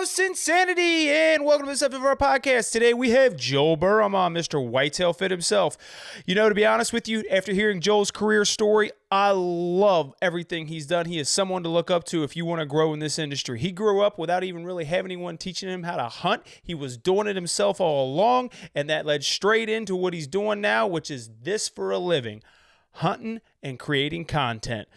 House Insanity, and welcome to this episode of our podcast. Today we have Joel Burham on, Mr. Whitetail Fit himself. You know, to be honest with you, after hearing Joel's career story, I love everything he's done. He is someone to look up to if you want to grow in this industry. He grew up without even really having anyone teaching him how to hunt. He was doing it himself all along, and that led straight into what he's doing now, which is this for a living, hunting and creating content.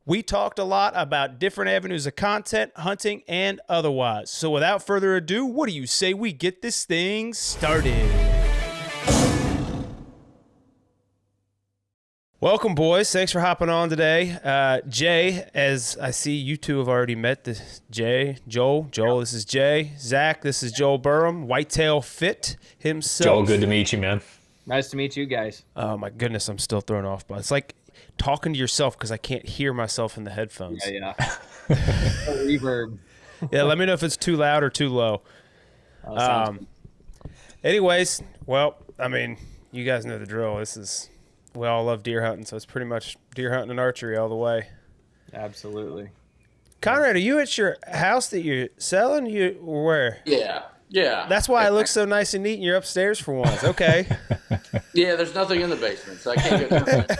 We talked a lot about different avenues of content, hunting, and otherwise. So without further ado, what do you say we get this thing started? Welcome, boys. Thanks for hopping on today. Jay, as I see you two have already met. Joel, this is Jay. Zach, this is Joel Burham, Whitetail Fit himself. Joel, good to meet you, man. Nice to meet you guys. Oh, my goodness, I'm still thrown off. But it's like talking to yourself because I can't hear myself in the headphones. Yeah. Reverb. Yeah, let me know if it's too loud or too low. Anyways, well, I mean, you guys know the drill. We all love deer hunting, so it's pretty much deer hunting and archery all the way. Absolutely. Conrad, are you at your house that you're selling? Where? Yeah. That's why it looks so nice and neat and you're upstairs for once. Okay. Yeah, there's nothing in the basement, so I can't go down there.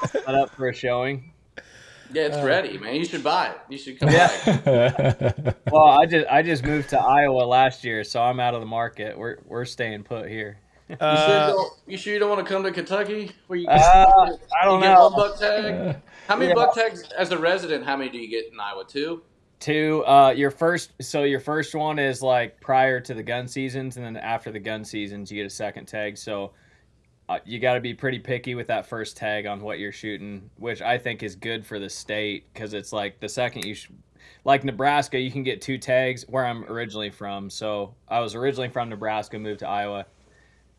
Set up for a showing. Yeah, it's ready, man. You should buy it. You should come buy it. Well, I just moved to Iowa last year, so I'm out of the market. We're staying put here. You sure you don't want to come to Kentucky? Where you I don't get know. one buck tag? How many buck tags as a resident? How many do you get in Iowa? Two? Your first one is like prior to the gun seasons, and then after the gun seasons you get a second tag. So you got to be pretty picky with that first tag on what you're shooting, which I think is good for the state, because it's like the second like Nebraska, you can get 2 tags where I'm originally from. So I was originally from Nebraska, moved to Iowa.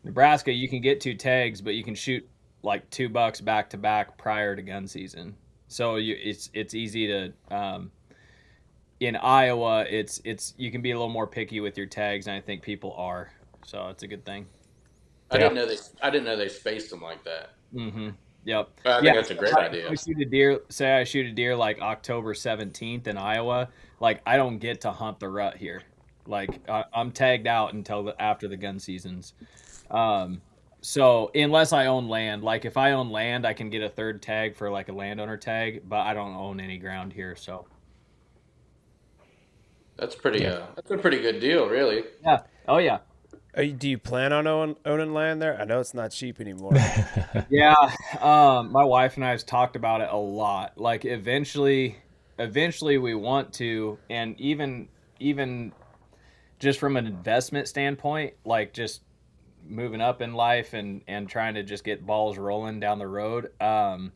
Nebraska, you can get 2 tags, but you can shoot like 2 bucks back to back prior to gun season. So it's easy to in Iowa, it's you can be a little more picky with your tags, and I think people are. So it's a good thing. I didn't know they spaced them like that. Mm-hmm. Yep. I think that's a great idea. I shoot a deer like October 17th in Iowa. Like, I don't get to hunt the rut here. Like, I'm tagged out until after the gun seasons. So unless I own land, like if I own land, I can get a third tag for like a landowner tag, but I don't own any ground here, so. That's a pretty good deal, really. Yeah. Oh yeah. Do you plan on owning land there? I know it's not cheap anymore. Yeah. My wife and I have talked about it a lot. Like eventually we want to, and even just from an investment standpoint, like just moving up in life and trying to just get balls rolling down the road. But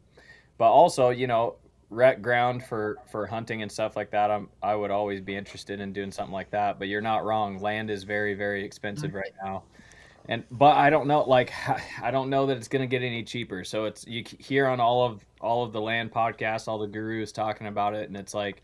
also, you know, rec ground for hunting and stuff like that, I would always be interested in doing something like that. But you're not wrong, land is very, very expensive right now, but I don't know that it's going to get any cheaper. So it's, you hear on all of the land podcasts, all the gurus talking about it, and it's like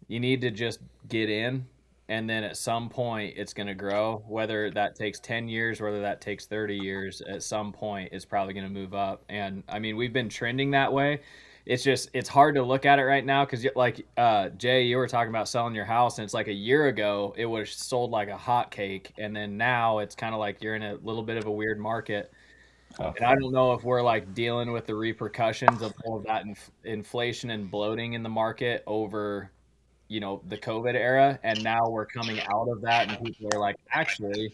you need to just get in, and then at some point it's going to grow. Whether that takes 10 years, whether that takes 30 years, at some point it's probably going to move up. And I mean, we've been trending that way. It's hard to look at it right now because, like, Jay, you were talking about selling your house, and it's like a year ago it was sold like a hotcake, and then now it's kind of like you're in a little bit of a weird market. And I don't know if we're like dealing with the repercussions of all of that inflation and bloating in the market over, you know, the COVID era, and now we're coming out of that, and people are like, actually,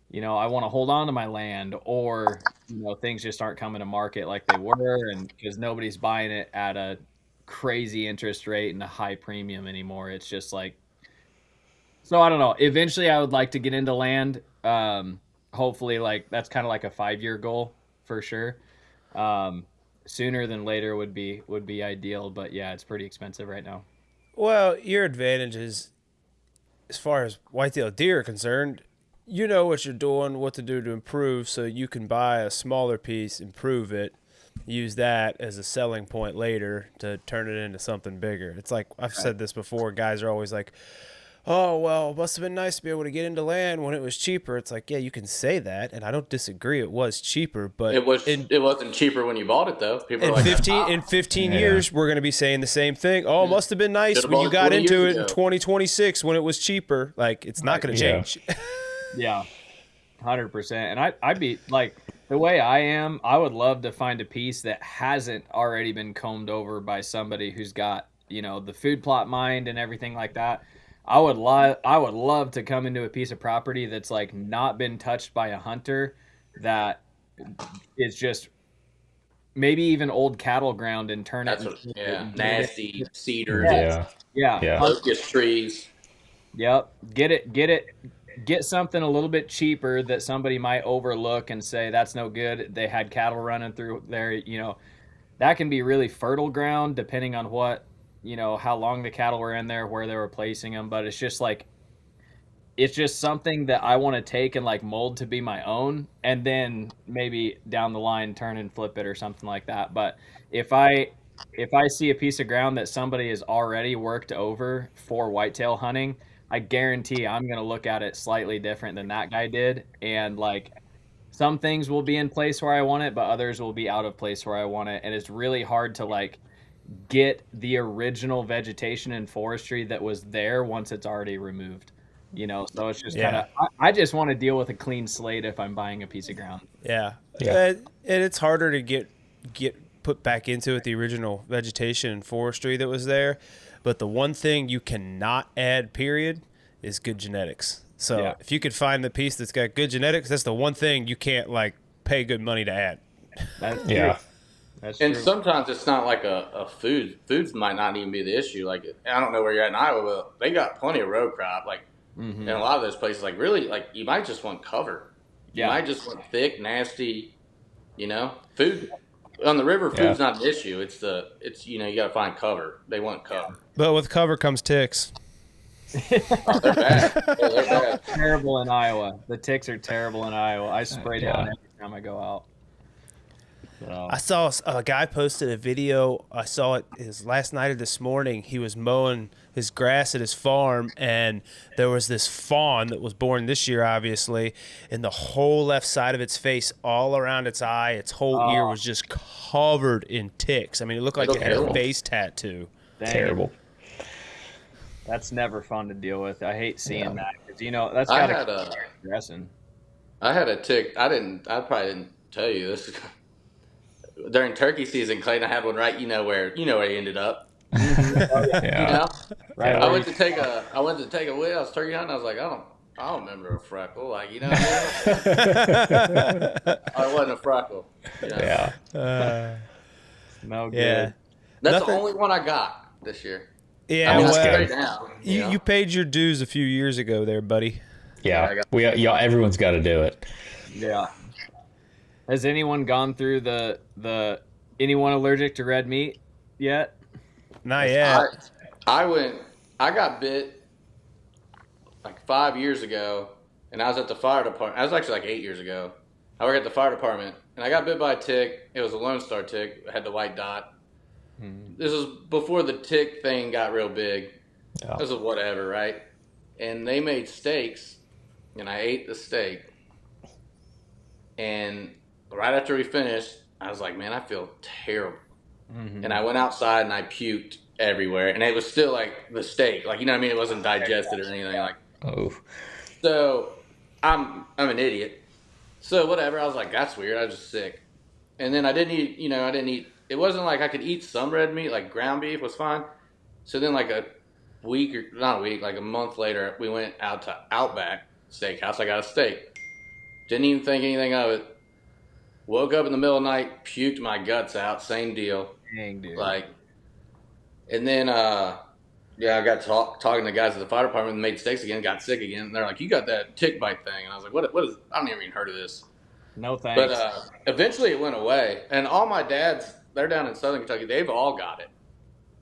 you know, I want to hold on to my land, or, you know, things just aren't coming to market like they were, and because nobody's buying it at a crazy interest rate and a high premium anymore. It's just like, so I don't know. Eventually I would like to get into land. Hopefully, like, that's kind of like a 5-year goal for sure. Sooner than later would be ideal, but yeah, it's pretty expensive right now. Well, your advantage is, as far as whitetail deer are concerned, you know what you're doing, what to do to improve, so you can buy a smaller piece, improve it, use that as a selling point later to turn it into something bigger. It's like, I've said this before, guys are always like, oh, well, it must have been nice to be able to get into land when it was cheaper. It's like, yeah, you can say that, and I don't disagree. It was cheaper, but It wasn't cheaper when you bought it though. People are like, 15 years, we're going to be saying the same thing. Oh, it must have been nice Should've when you bought it got 20 into years it in ago. 2026 when it was cheaper. Like, it's not going to change. Yeah, 100%. And I'd be like, the way I am, I would love to find a piece that hasn't already been combed over by somebody who's got, you know, the food plot mind and everything like that. I would love to come into a piece of property that's like not been touched by a hunter, that is just maybe even old cattle ground, and turn that's it what, into yeah, nasty cedars, yeah. locust trees. Yep. Get something a little bit cheaper that somebody might overlook and say that's no good. They had cattle running through there, you know. That can be really fertile ground depending on what, you know, how long the cattle were in there, where they were placing them, but it's just something that I want to take and like mold to be my own, and then maybe down the line turn and flip it or something like that. But if I see a piece of ground that somebody has already worked over for whitetail hunting, I guarantee I'm going to look at it slightly different than that guy did. And like, some things will be in place where I want it, but others will be out of place where I want it. And it's really hard to like get the original vegetation and forestry that was there once it's already removed. You know, so it's just kind of, I just want to deal with a clean slate if I'm buying a piece of ground. Yeah. And it's harder to get put back into it, the original vegetation and forestry that was there. But the one thing you cannot add, period, is good genetics. So if you could find the piece that's got good genetics, that's the one thing you can't like pay good money to add. That's And true. sometimes it's not like a foods might not even be the issue. Like, I don't know where you're at in Iowa, but they got plenty of row crop. Like, in a lot of those places, like really, like you might just want cover. You might just want thick, nasty, you know, food. On the river, food's not an issue. It's you know, you got to find cover. They want cover. But with cover comes ticks. Oh, they're bad. Yeah, they're bad. Terrible in Iowa. The ticks are terrible in Iowa. I spray down every time I go out. So. I saw a guy posted a video. I saw it his last night or this morning. He was mowing his grass at his farm, and there was this fawn that was born this year, obviously, and the whole left side of its face, all around its eye, its whole ear was just covered in ticks. I mean, it looked like it had a face tattoo. Dang. Terrible. That's never fun to deal with. I hate seeing that, because you know that's got to be stressing. I had a tick. I probably didn't tell you this. During turkey season, Clayton, I had one right. You know where he ended up. You know, Right. I went to take a wheel. I was turkey hunting. I was like, I don't remember a freckle. Like, you know what I mean? I wasn't a freckle. You know? No good. Yeah. That's the only one I got this year. Yeah, I mean, well, straight down. you paid your dues a few years ago there, buddy. Yeah, everyone's got to do it. Yeah. Has anyone gone through the anyone allergic to red meat yet? Not yet. I got bit like 5 years ago, and I was at the fire department. I was actually like 8 years ago. I worked at the fire department, and I got bit by a tick. It was a Lone Star tick. It had the white dot. This was before the tick thing got real big. Yeah. This was whatever, right? And they made steaks, and I ate the steak. And right after we finished, I was like, man, I feel terrible. And I went outside and I puked everywhere. And it was still like the steak. Like, you know what I mean? It wasn't digested or anything. Like, Oh. so I'm an idiot. So whatever. I was like, that's weird. I was just sick. And then I didn't eat. It wasn't like I could eat some red meat, like ground beef was fine. So then like like a month later, we went out to Outback Steakhouse. I got a steak. Didn't even think anything of it. Woke up in the middle of the night, puked my guts out. Same deal. Dang, dude. Like, and then I got talking to the guys at the fire department and made steaks again. Got sick again. And they're like, "You got that tick bite thing?" And I was like, "What is? I don't even heard of this." No thanks. But eventually it went away. And all my dads, they're down in Southern Kentucky. They've all got it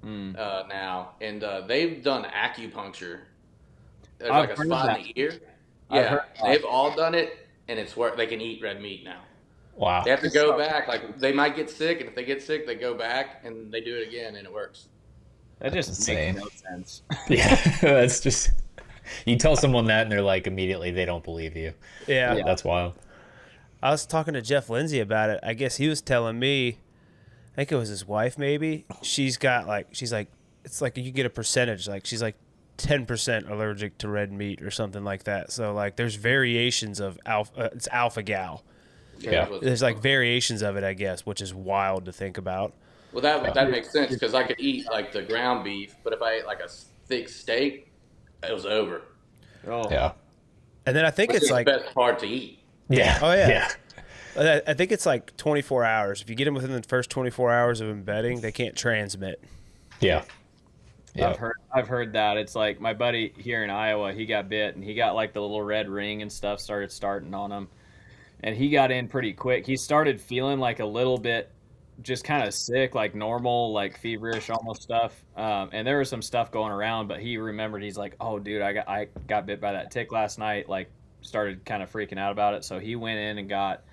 now, and they've done acupuncture. There's I've like a heard spot that. in the ear. I've Yeah, heard that. they've all done it, and it's where they can eat red meat now. Wow. They have to go back. Like, they might get sick, and if they get sick, they go back and they do it again, and it works. That just Insane. makes no sense. Yeah, that's just. You tell someone that and they're like, immediately they don't believe you. Yeah. That's wild. I was talking to Jeff Lindsay about it. I guess he was telling me, I think it was his wife maybe. She's like, it's like you get a percentage. Like she's like 10% allergic to red meat or something like that. So like there's variations of it's alpha gal. Yeah. There's like variations of it, I guess, which is wild to think about. Well, that makes sense because I could eat like the ground beef, but if I ate like a thick steak, it was over. Oh. Yeah. And then I think Which it's is like, the best part to eat. Yeah. oh yeah. I think it's like 24 hours. If you get them within the first 24 hours of embedding, they can't transmit. Yeah. Yeah. I've heard that. It's like my buddy here in Iowa, he got bit and he got like the little red ring and stuff starting on him. And he got in pretty quick. He started feeling like a little bit just kind of sick, like normal, like feverish almost stuff. And there was some stuff going around, but he remembered, he's like, oh dude, I got bit by that tick last night, like started kind of freaking out about it. So he went in and got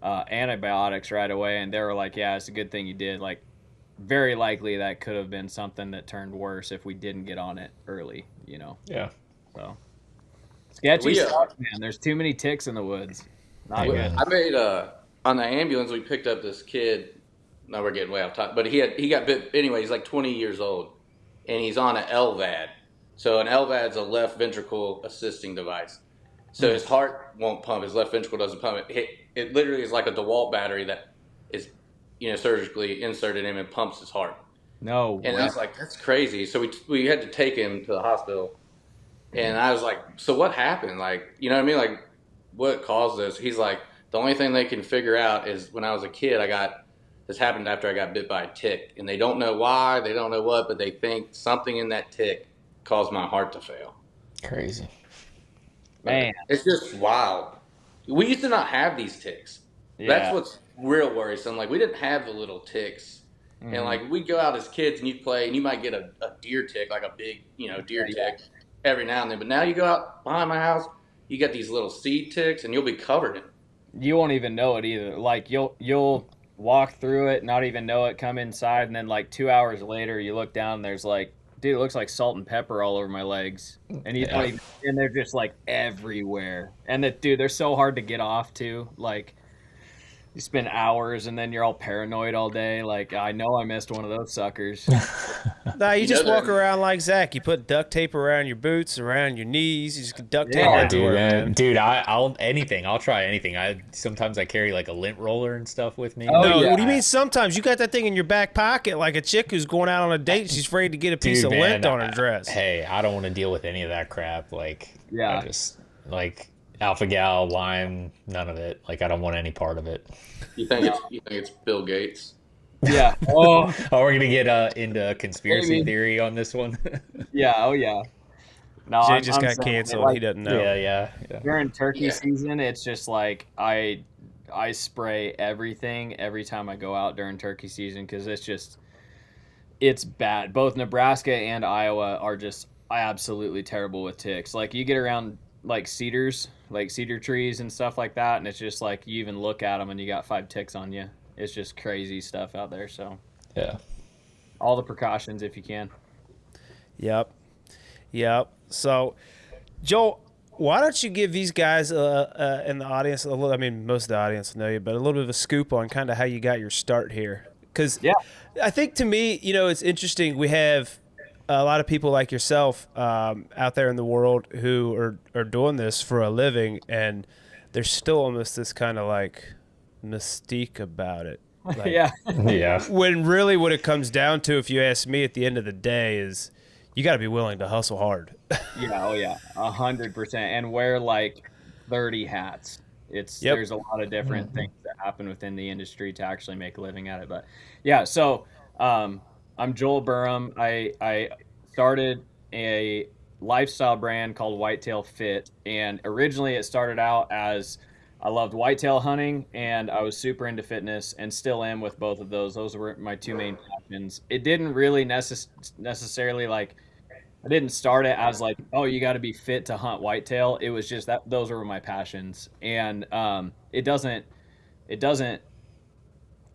antibiotics right away. And they were like, yeah, it's a good thing you did. Like very likely that could have been something that turned worse if we didn't get on it early, you know? Yeah. So sketchy stuff, man. There's too many ticks in the woods. Not good. I made on the ambulance. We picked up this kid. Now we're getting way off topic, but he got bit anyway. He's like 20 years old, and he's on an LVAD. So an LVAD is a left ventricle assisting device. So his heart won't pump. His left ventricle doesn't pump. It literally is like a DeWalt battery that is, surgically inserted in him and pumps his heart. No. And I was like, that's crazy. So we had to take him to the hospital, and I was like, so what happened? Like, you know what I mean? Like, what caused this? He's like, the only thing they can figure out is when I was a kid, this happened after I got bit by a tick, and they don't know why, they don't know what, but they think something in that tick caused my heart to fail. Crazy. Man. It's just wild. We used to not have these ticks. Yeah. That's what's real worrisome. Like, we didn't have the little ticks. Mm-hmm. And, like, we'd go out as kids and you'd play, and you might get a deer tick, like a big, deer tick every now and then. But now you go out behind my house, you got these little seed ticks, and you'll be covered in them. You won't even know it either. Like, you'll walk through it, not even know it, come inside, and then like 2 hours later you look down and there's like, dude, it looks like salt and pepper all over my legs. And you don't even, and they're just like everywhere. And they're so hard to get off too. Like you spend hours and then you're all paranoid all day. Like, I know I missed one of those suckers. Nah, you just walk around like Zach. You put duct tape around your boots, around your knees. You just duct tape everywhere, man. Dude, I'll anything. I'll try anything. Sometimes I carry like a lint roller and stuff with me. Oh, no, yeah. What do you mean sometimes? You got that thing in your back pocket like a chick who's going out on a date. She's afraid to get a piece of lint on her dress. Hey, I don't want to deal with any of that crap. Like, yeah. I just, like, alpha gal, lime, none of it. Like, I don't want any part of it. You think it's Bill Gates? Yeah. Oh, we're gonna get into conspiracy theory on this one. Yeah. Oh, yeah. No, Jay just got canceled. Like, he doesn't know. Yeah. During turkey season, it's just like I spray everything every time I go out during turkey season because it's bad. Both Nebraska and Iowa are just absolutely terrible with ticks. Like you get around like cedar trees and stuff like that, and it's just like you even look at them and you got 5 ticks on you. It's just crazy stuff out there. So yeah, all the precautions if you can. Yep. So, Joel, why don't you give these guys in the audience a little? I mean, most of the audience know you, but a little bit of a scoop on kind of how you got your start here. Because I think to me, it's interesting. We have a lot of people like yourself out there in the world who are doing this for a living, and there's still almost this kind of like mystique about it. Like, yeah. When really what it comes down to, if you ask me at the end of the day, is you got to be willing to hustle hard. Yeah. Oh yeah. 100%. And wear like 30 hats. There's a lot of different things that happen within the industry to actually make a living at it. But yeah, so I'm Joel Burham. I started a lifestyle brand called Whitetail Fit, and originally it started out as I loved whitetail hunting and I was super into fitness and still am with both of those. Those were my 2 main passions. It didn't really necessarily like, I didn't start it as like, oh, you got to be fit to hunt whitetail. It was just that those were my passions. And it doesn't,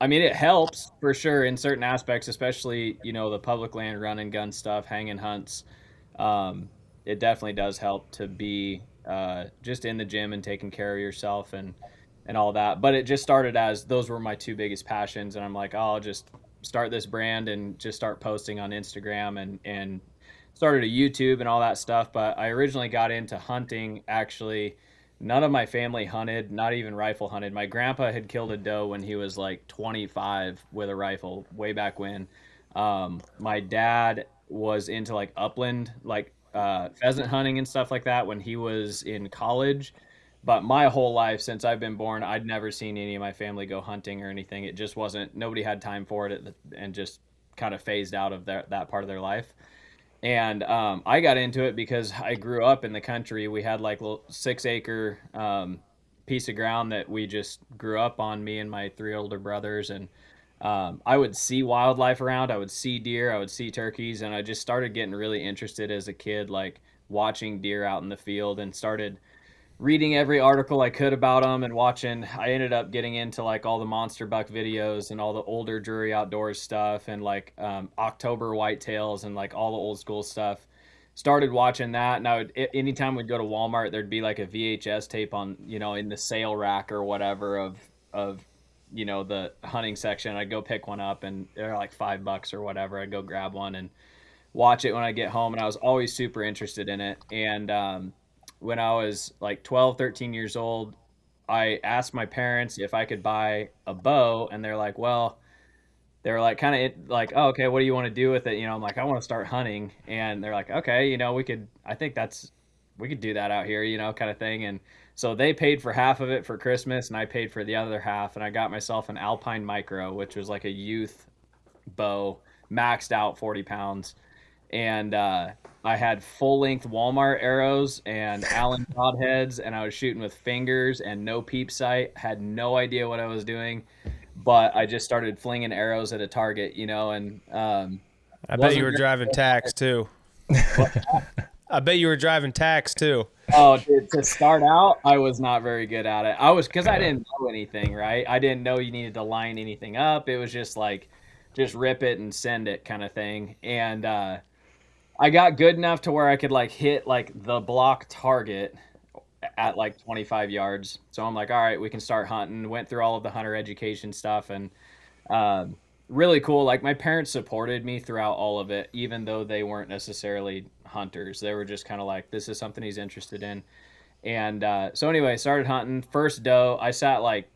I mean, it helps for sure in certain aspects, especially, the public land run and gun stuff, hanging hunts. it definitely does help to be just in the gym and taking care of yourself and all that. But it just started as those were my two biggest passions, and I'm like, oh, I'll just start this brand and just start posting on Instagram and started a YouTube and all that stuff. But I originally got into hunting. Actually, none of my family hunted, not even rifle hunted. My grandpa had killed a doe when he was like 25 with a rifle way back when. My dad was into like upland, like pheasant hunting and stuff like that when he was in college. But my whole life since I've been born, I'd never seen any of my family go hunting or anything. It just wasn't, nobody had time for it and just kind of phased out of that part of their life. And I got into it because I grew up in the country. We had like a little 6 acre piece of ground that we just grew up on, me and my three older brothers. And I would see wildlife around. I would see deer. I would see turkeys. And I just started getting really interested as a kid, like watching deer out in the field, and started reading every article I could about them and watching. I ended up getting into like all the monster buck videos and all the older Drury Outdoors stuff and like October whitetails and like all the old school stuff. Started watching that, and anytime we'd go to Walmart, there'd be like a VHS tape on, in the sale rack or whatever of the hunting section. I'd go pick one up, and they're like $5 or whatever. I'd go grab one and watch it when I get home, and I was always super interested in it. And when I was like 12, 13 years old, I asked my parents if I could buy a bow, and they're like, well, they were like kind of like, oh, okay, what do you want to do with it? I'm like, I want to start hunting. And they're like, okay, we could do that out here, kind of thing. And so they paid for half of it for Christmas, and I paid for the other half, and I got myself an Alpine Micro, which was like a youth bow, maxed out 40 pounds. And I had full length Walmart arrows and Allen broadheads, and I was shooting with fingers and no peep sight. Had no idea what I was doing, but I just started flinging arrows at a target, and I bet you were driving tax too. I bet you were driving tax too. Oh, dude, to start out, I was not very good at it. Because I didn't know anything, right? I didn't know you needed to line anything up. It was just like, just rip it and send it kind of thing. And I got good enough to where I could like hit like the block target at like 25 yards. So I'm like, all right, we can start hunting. Went through all of the hunter education stuff, and really cool. Like my parents supported me throughout all of it, even though they weren't necessarily hunters. They were just kind of like, this is something he's interested in. And so anyway, started hunting. First doe, I sat like,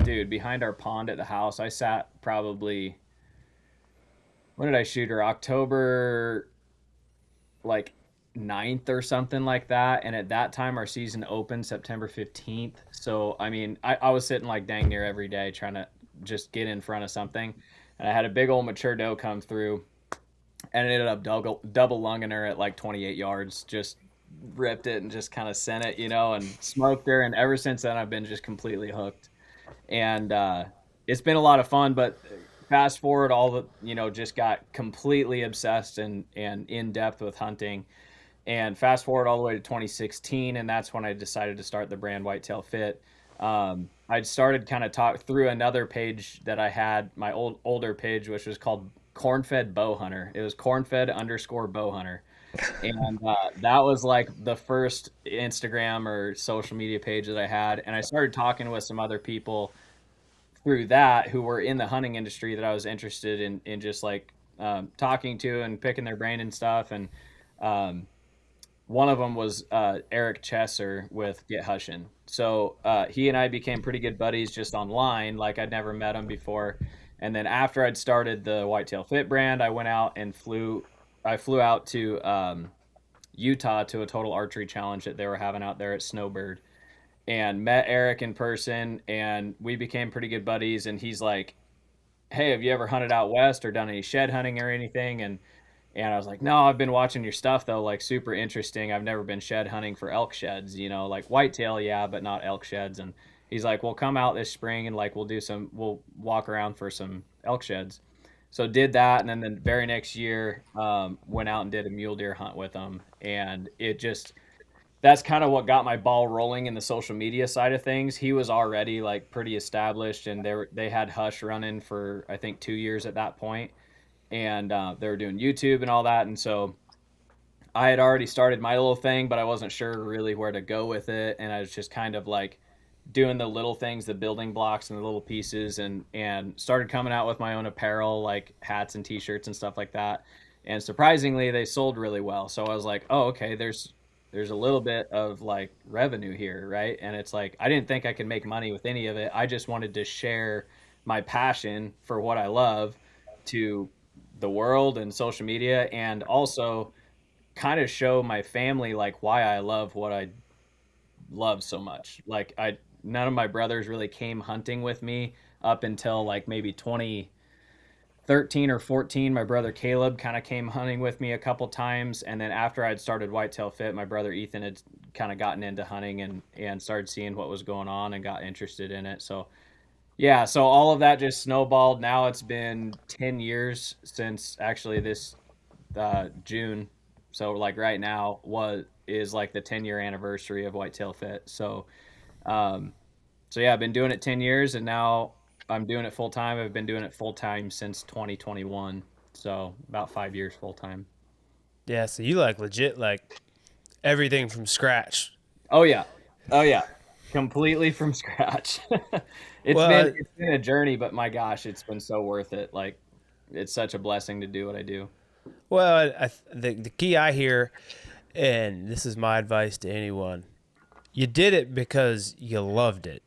dude, behind our pond at the house. I sat probably, when did I shoot her? October like 9th or something like that. And at that time, our season opened September 15th. So, I mean, I was sitting like dang near every day trying to just get in front of something. And I had a big old mature doe come through, and it ended up double lunging her at like 28 yards. Just ripped it and just kind of sent it, and smoked her. And ever since then, I've been just completely hooked. And it's been a lot of fun, but fast forward just got completely obsessed and in depth with hunting. And fast forward all the way to 2016, and that's when I decided to start the brand Whitetail Fit. I'd started kind of talk through another page that I had, my older page, which was called Cornfed Bow Hunter. It was cornfed_bow hunter. And that was like the first Instagram or social media page that I had. And I started talking with some other people through that who were in the hunting industry that I was interested in just like talking to and picking their brain and stuff. And one of them was Eric Chesser with Get Hushin'. So he and I became pretty good buddies just online. Like I'd never met him before. And then after I'd started the Whitetail Fit brand, I went out and flew out to Utah to a total archery challenge that they were having out there at Snowbird, and met Eric in person, and we became pretty good buddies. And he's like, hey, have you ever hunted out west or done any shed hunting or anything? And I was like, no, I've been watching your stuff though, like super interesting. I've never been shed hunting for elk sheds, like whitetail, yeah, but not elk sheds. And he's like, well, come out this spring and like we'll walk around for some elk sheds. So did that, and then the very next year went out and did a mule deer hunt with him. And that's kind of what got my ball rolling in the social media side of things. He was already like pretty established, and they had Hush running for I think 2 years at that point, and they were doing YouTube and all that. And so I had already started my little thing, but I wasn't sure really where to go with it. And I was just kind of like doing the little things, the building blocks and the little pieces, and started coming out with my own apparel, like hats and t-shirts and stuff like that. And surprisingly, they sold really well. So I was like, oh, okay, there's a little bit of like revenue here, right? And it's like, I didn't think I could make money with any of it. I just wanted to share my passion for what I love to the world and social media, and also kind of show my family like why I love what I love so much. Like none of my brothers really came hunting with me up until like maybe 2013 or 14. My brother Caleb kind of came hunting with me a couple times, and then after I'd started Whitetail Fit, my brother Ethan had kind of gotten into hunting and started seeing what was going on and got interested in it. So yeah, so all of that just snowballed. Now it's been 10 years since actually this June. So like right now is like the 10-year anniversary of Whitetail Fit. So so yeah, I've been doing it 10 years, and now I'm doing it full time. I've been doing it full time since 2021. So about 5 years full time. Yeah, so you like legit like everything from scratch. Oh yeah. Completely from scratch. It's been a journey, but my gosh, it's been so worth it. Like, it's such a blessing to do what I do. Well, the key I hear, and this is my advice to anyone, you did it because you loved it.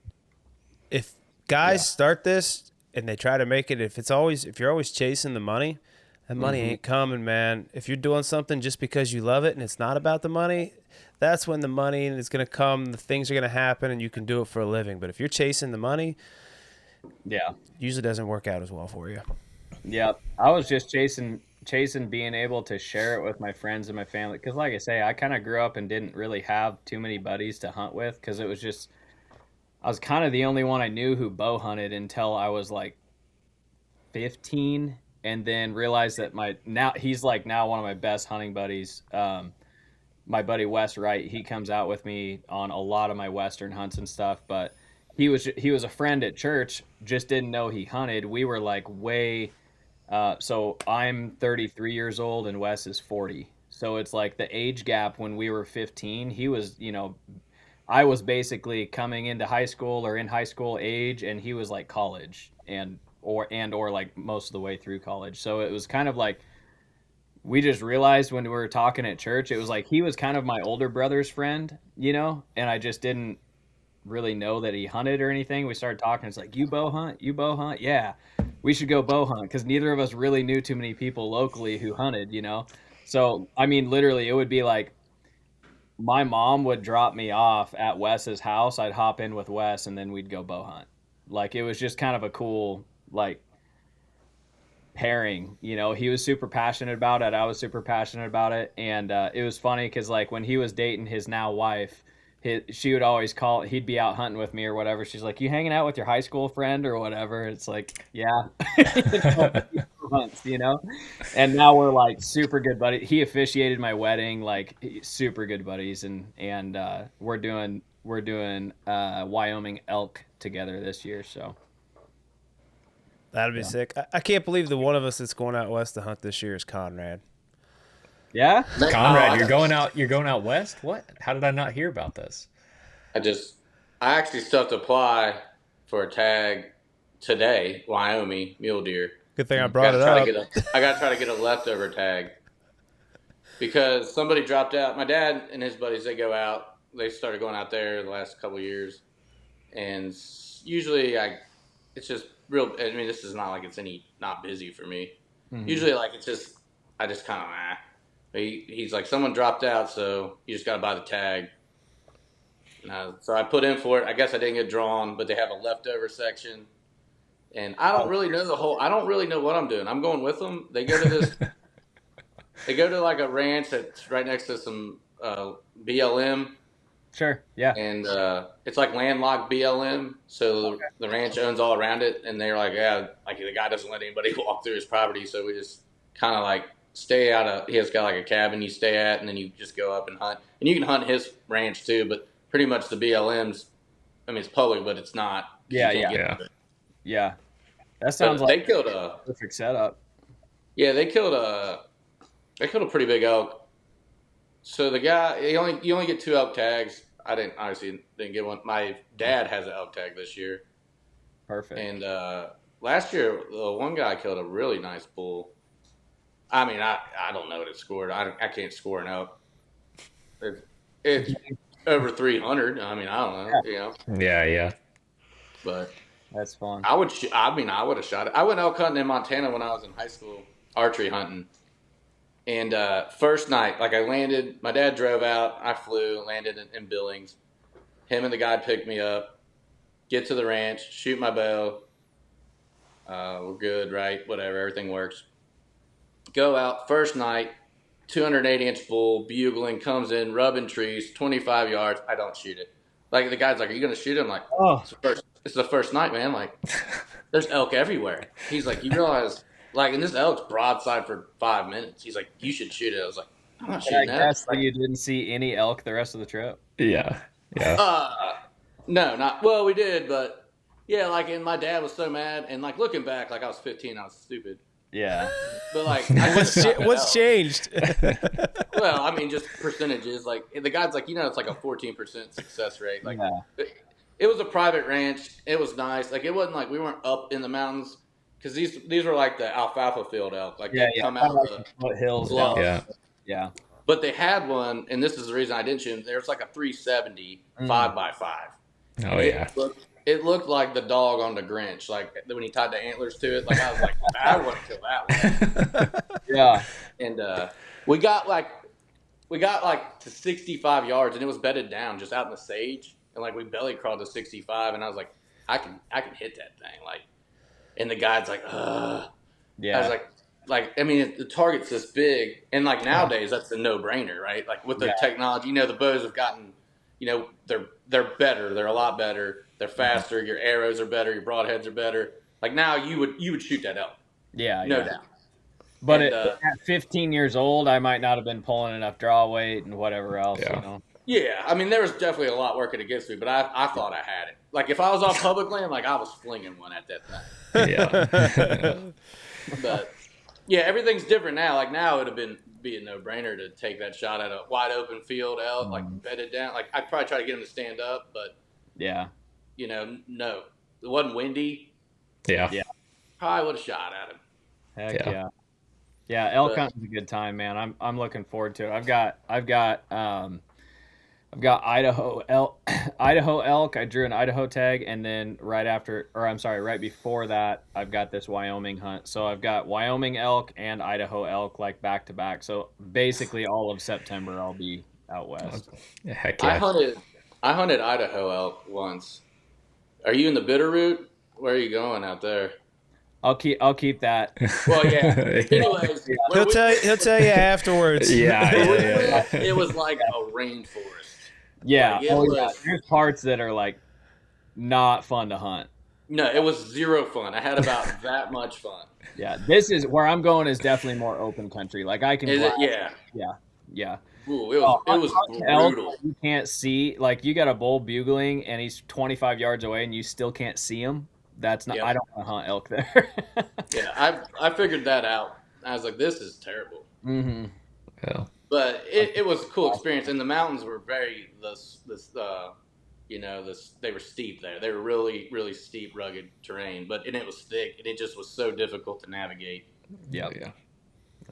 If guys start this and they try to make it, if you're always chasing the money, that money ain't coming, man. If you're doing something just because you love it and it's not about the money, that's when the money is going to come, the things are going to happen, and you can do it for a living. But if you're chasing the money, usually doesn't work out as well for you. Yeah, I was just chasing being able to share it with my friends and my family, because like I say, I kind of grew up and didn't really have too many buddies to hunt with, because it was just, I was kind of the only one I knew who bow hunted until I was like 15, and then realized that he's like now one of my best hunting buddies. My buddy Wes Wright, he comes out with me on a lot of my Western hunts and stuff, but he was a friend at church, just didn't know he hunted. We were like way, so I'm 33 years old and Wes is 40. So it's like the age gap. When we were 15, he was, I was basically coming into high school or in high school age, and he was like college or like most of the way through college. So it was kind of like, we just realized when we were talking at church, it was like he was kind of my older brother's friend, and I just didn't really know that he hunted or anything. We started talking. It's like, you bow hunt? Yeah, we should go bow hunt, because neither of us really knew too many people locally who hunted, So, I mean, literally, it would be like my mom would drop me off at Wes's house. I'd hop in with Wes, and then we'd go bow hunt. Like, it was just kind of a cool, like, pairing. He was super passionate about it, I was super passionate about it, and it was funny because like when he was dating his now wife, she would always call, he'd be out hunting with me or whatever, she's like, you hanging out with your high school friend or whatever? It's like, yeah. Months, and now we're like super good buddies. He officiated my wedding, like super good buddies, and we're doing Wyoming elk together this year, so that'd be sick. I can't believe the one of us that's going out west to hunt this year is Conrad. Yeah, Conrad, you're going out west? What? How did I not hear about this? I actually still have to apply for a tag today, Wyoming mule deer. Good thing I brought it up. I got to try to get a leftover tag because somebody dropped out. My dad and his buddies, they go out. They started going out there the last couple of years, and usually it's just real. I mean, this is not like it's not busy for me. Mm-hmm. Usually, like I just kind of He's like, someone dropped out, so you just got to buy the tag. So I put in for it. I guess I didn't get drawn, but they have a leftover section. And I don't really know I don't really know what I'm doing. I'm going with them. They go to they go to like a ranch that's right next to some BLM. Sure, yeah. And it's like landlocked BLM. So the ranch owns all around it. And they're like, yeah, like the guy doesn't let anybody walk through his property. So we just kind of like stay he has got like a cabin you stay at, and then you just go up and hunt. And you can hunt his ranch too, but pretty much the BLM's, I mean, it's public, but it's not. Yeah. That sounds like they killed a perfect setup. Yeah, they killed a pretty big elk So the guy, you only get 2 elk tags. I didn't get one. My dad has an elk tag this year, Perfect. and last year the one guy killed a really nice bull. I mean, I don't know what it scored. I can't score an elk. It's over 300. I mean, I don't know. You know, Yeah. but That's fun. I would have shot it. I went elk hunting in Montana when I was in high school, archery hunting. And first night, like I landed, my dad drove out. I flew, landed in Billings. Him and the guy picked me up. Get to the ranch, shoot my bow. We're good, right? Whatever, everything works. Go out first night, 280-inch bull, bugling, comes in, rubbing trees, 25 yards. I don't shoot it. Like the guy's like, "Are you gonna shoot it?" I'm like, Oh, it's the first night, man. Like, there's elk everywhere. He's like, "You realize?" Like, and this elk's broadside for 5 minutes. He's like, "You should shoot it." I was like, "I'm not I shooting that." guess that you didn't see any elk the rest of the trip. Yeah. No, not well. We did, but yeah, like, and my dad was so mad. And like looking back, like I was 15, I was stupid. Yeah. But like, I What's changed? Well, I mean, just percentages. Like the guy's like, it's like a 14% success rate. Like, Yeah. it was a private ranch. It was nice. Like it wasn't like we weren't up in the mountains because these were like the alfalfa field elk. Like they come out of the foothills. bluffs. Yeah. But they had one, and this is the reason I didn't shoot him. There was like a 370 5x5. Oh yeah. It looked like the dog on the Grinch, like when he tied the antlers to it. Like I was like, I want to kill that one. Yeah. And we got like to 65 yards, and it was bedded down just out in the sage, and like we belly crawled to 65, and I was like, I can hit that thing, like. And the guy's like, Yeah. I was like, I mean, the target's this big, and like nowadays that's a no-brainer, right? Like with the technology, the bows have gotten, they're better, they're a lot better, they're faster, your arrows are better, your broadheads are better. Like now you would shoot that elk, Yeah. no doubt. But And, at 15 years old, I might not have been pulling enough draw weight and whatever else. Yeah, I mean, there was definitely a lot working against me, but I thought I had it. Like if I was on public land, like I was flinging one at that thing. Yeah. But yeah, everything's different now. Like now it would have be a no-brainer to take that shot at a wide open field elk, like bedded down. Like I'd probably try to get him to stand up, but Yeah. No, it wasn't windy. Yeah. Probably would have shot at him. Heck Yeah. yeah. Yeah, elk hunting's a good time, man. I'm looking forward to it. I've got Idaho elk. Idaho elk. I drew an Idaho tag, and then right before that, I've got this Wyoming hunt. So I've got Wyoming elk and Idaho elk like back to back. So basically, all of September I'll be out west. Heck yeah. I hunted Idaho elk once. Are you in the Bitterroot? Where are you going out there? I'll keep that. Well, yeah. Anyways, He'll tell you afterwards. Yeah. It was like a rainforest. Yeah. Like, There's parts that are like not fun to hunt. No, it was zero fun. I had about that much fun. Yeah, this is where I'm going. Is definitely more open country. Like I can. Is it? Yeah. Yeah. Ooh, it was brutal. You can't see. Like you got a bull bugling, and he's 25 yards away, and you still can't see him. That's not. Yep. I don't want to hunt elk there. Yeah, I figured that out. I was like, this is terrible. Mm-hmm. Yeah. But it was a cool experience, and the mountains were very they were steep there. They were really, really steep, rugged terrain, and it was thick, and it just was so difficult to navigate. Yep. Yeah.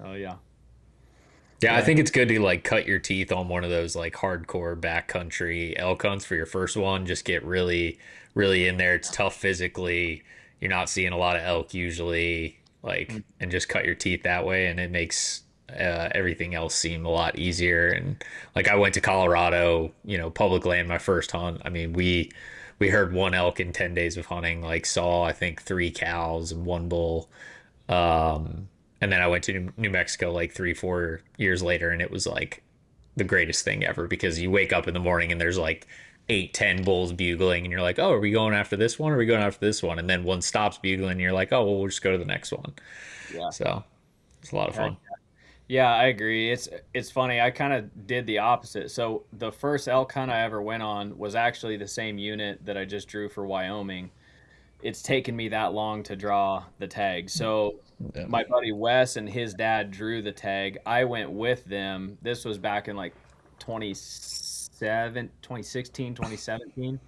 Oh yeah. Yeah, I think it's good to like cut your teeth on one of those like hardcore backcountry elk hunts for your first one. Just get really, really in there. It's tough physically. You're not seeing a lot of elk usually, and just cut your teeth that way, and it makes everything else seem a lot easier. And like I went to Colorado, public land, my first hunt. I mean, we heard one elk in 10 days of hunting. Like saw I think 3 cows and 1 bull. And then I went to New Mexico like 3-4 years later, and it was like the greatest thing ever because you wake up in the morning and there's like 8-10 bulls bugling, and you're like, oh, are we going after this one? Or are we going after this one? And then one stops bugling, and you're like, oh, well, we'll just go to the next one. Yeah. So it's a lot of fun. Yeah, I agree. It's funny. I kind of did the opposite. So the first elk hunt I ever went on was actually the same unit that I just drew for Wyoming. It's taken me that long to draw the tag. So my buddy Wes and his dad drew the tag. I went with them. This was back in like 2016, 2017.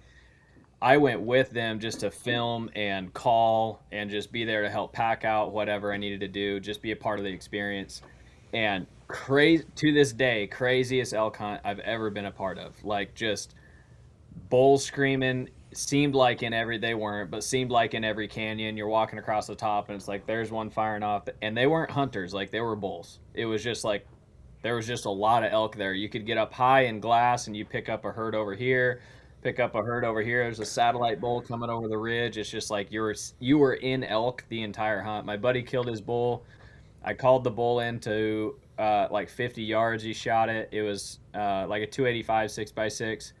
I went with them just to film and call and just be there to help pack out whatever I needed to do, just be a part of the experience. And crazy to this day, craziest elk hunt I've ever been a part of. Like just bulls screaming, seemed like in every, they weren't, but seemed like in every canyon. You're walking across the top and it's like there's one firing off, and they weren't hunters, like they were bulls. It was just like there was just a lot of elk there. You could get up high in glass and you pick up a herd over here, pick up a herd over here. There's a satellite bull coming over the ridge. It's just like you were in elk the entire hunt. My buddy killed his bull. I called the bull into like 50 yards. He shot it. It was like a 285 6x6,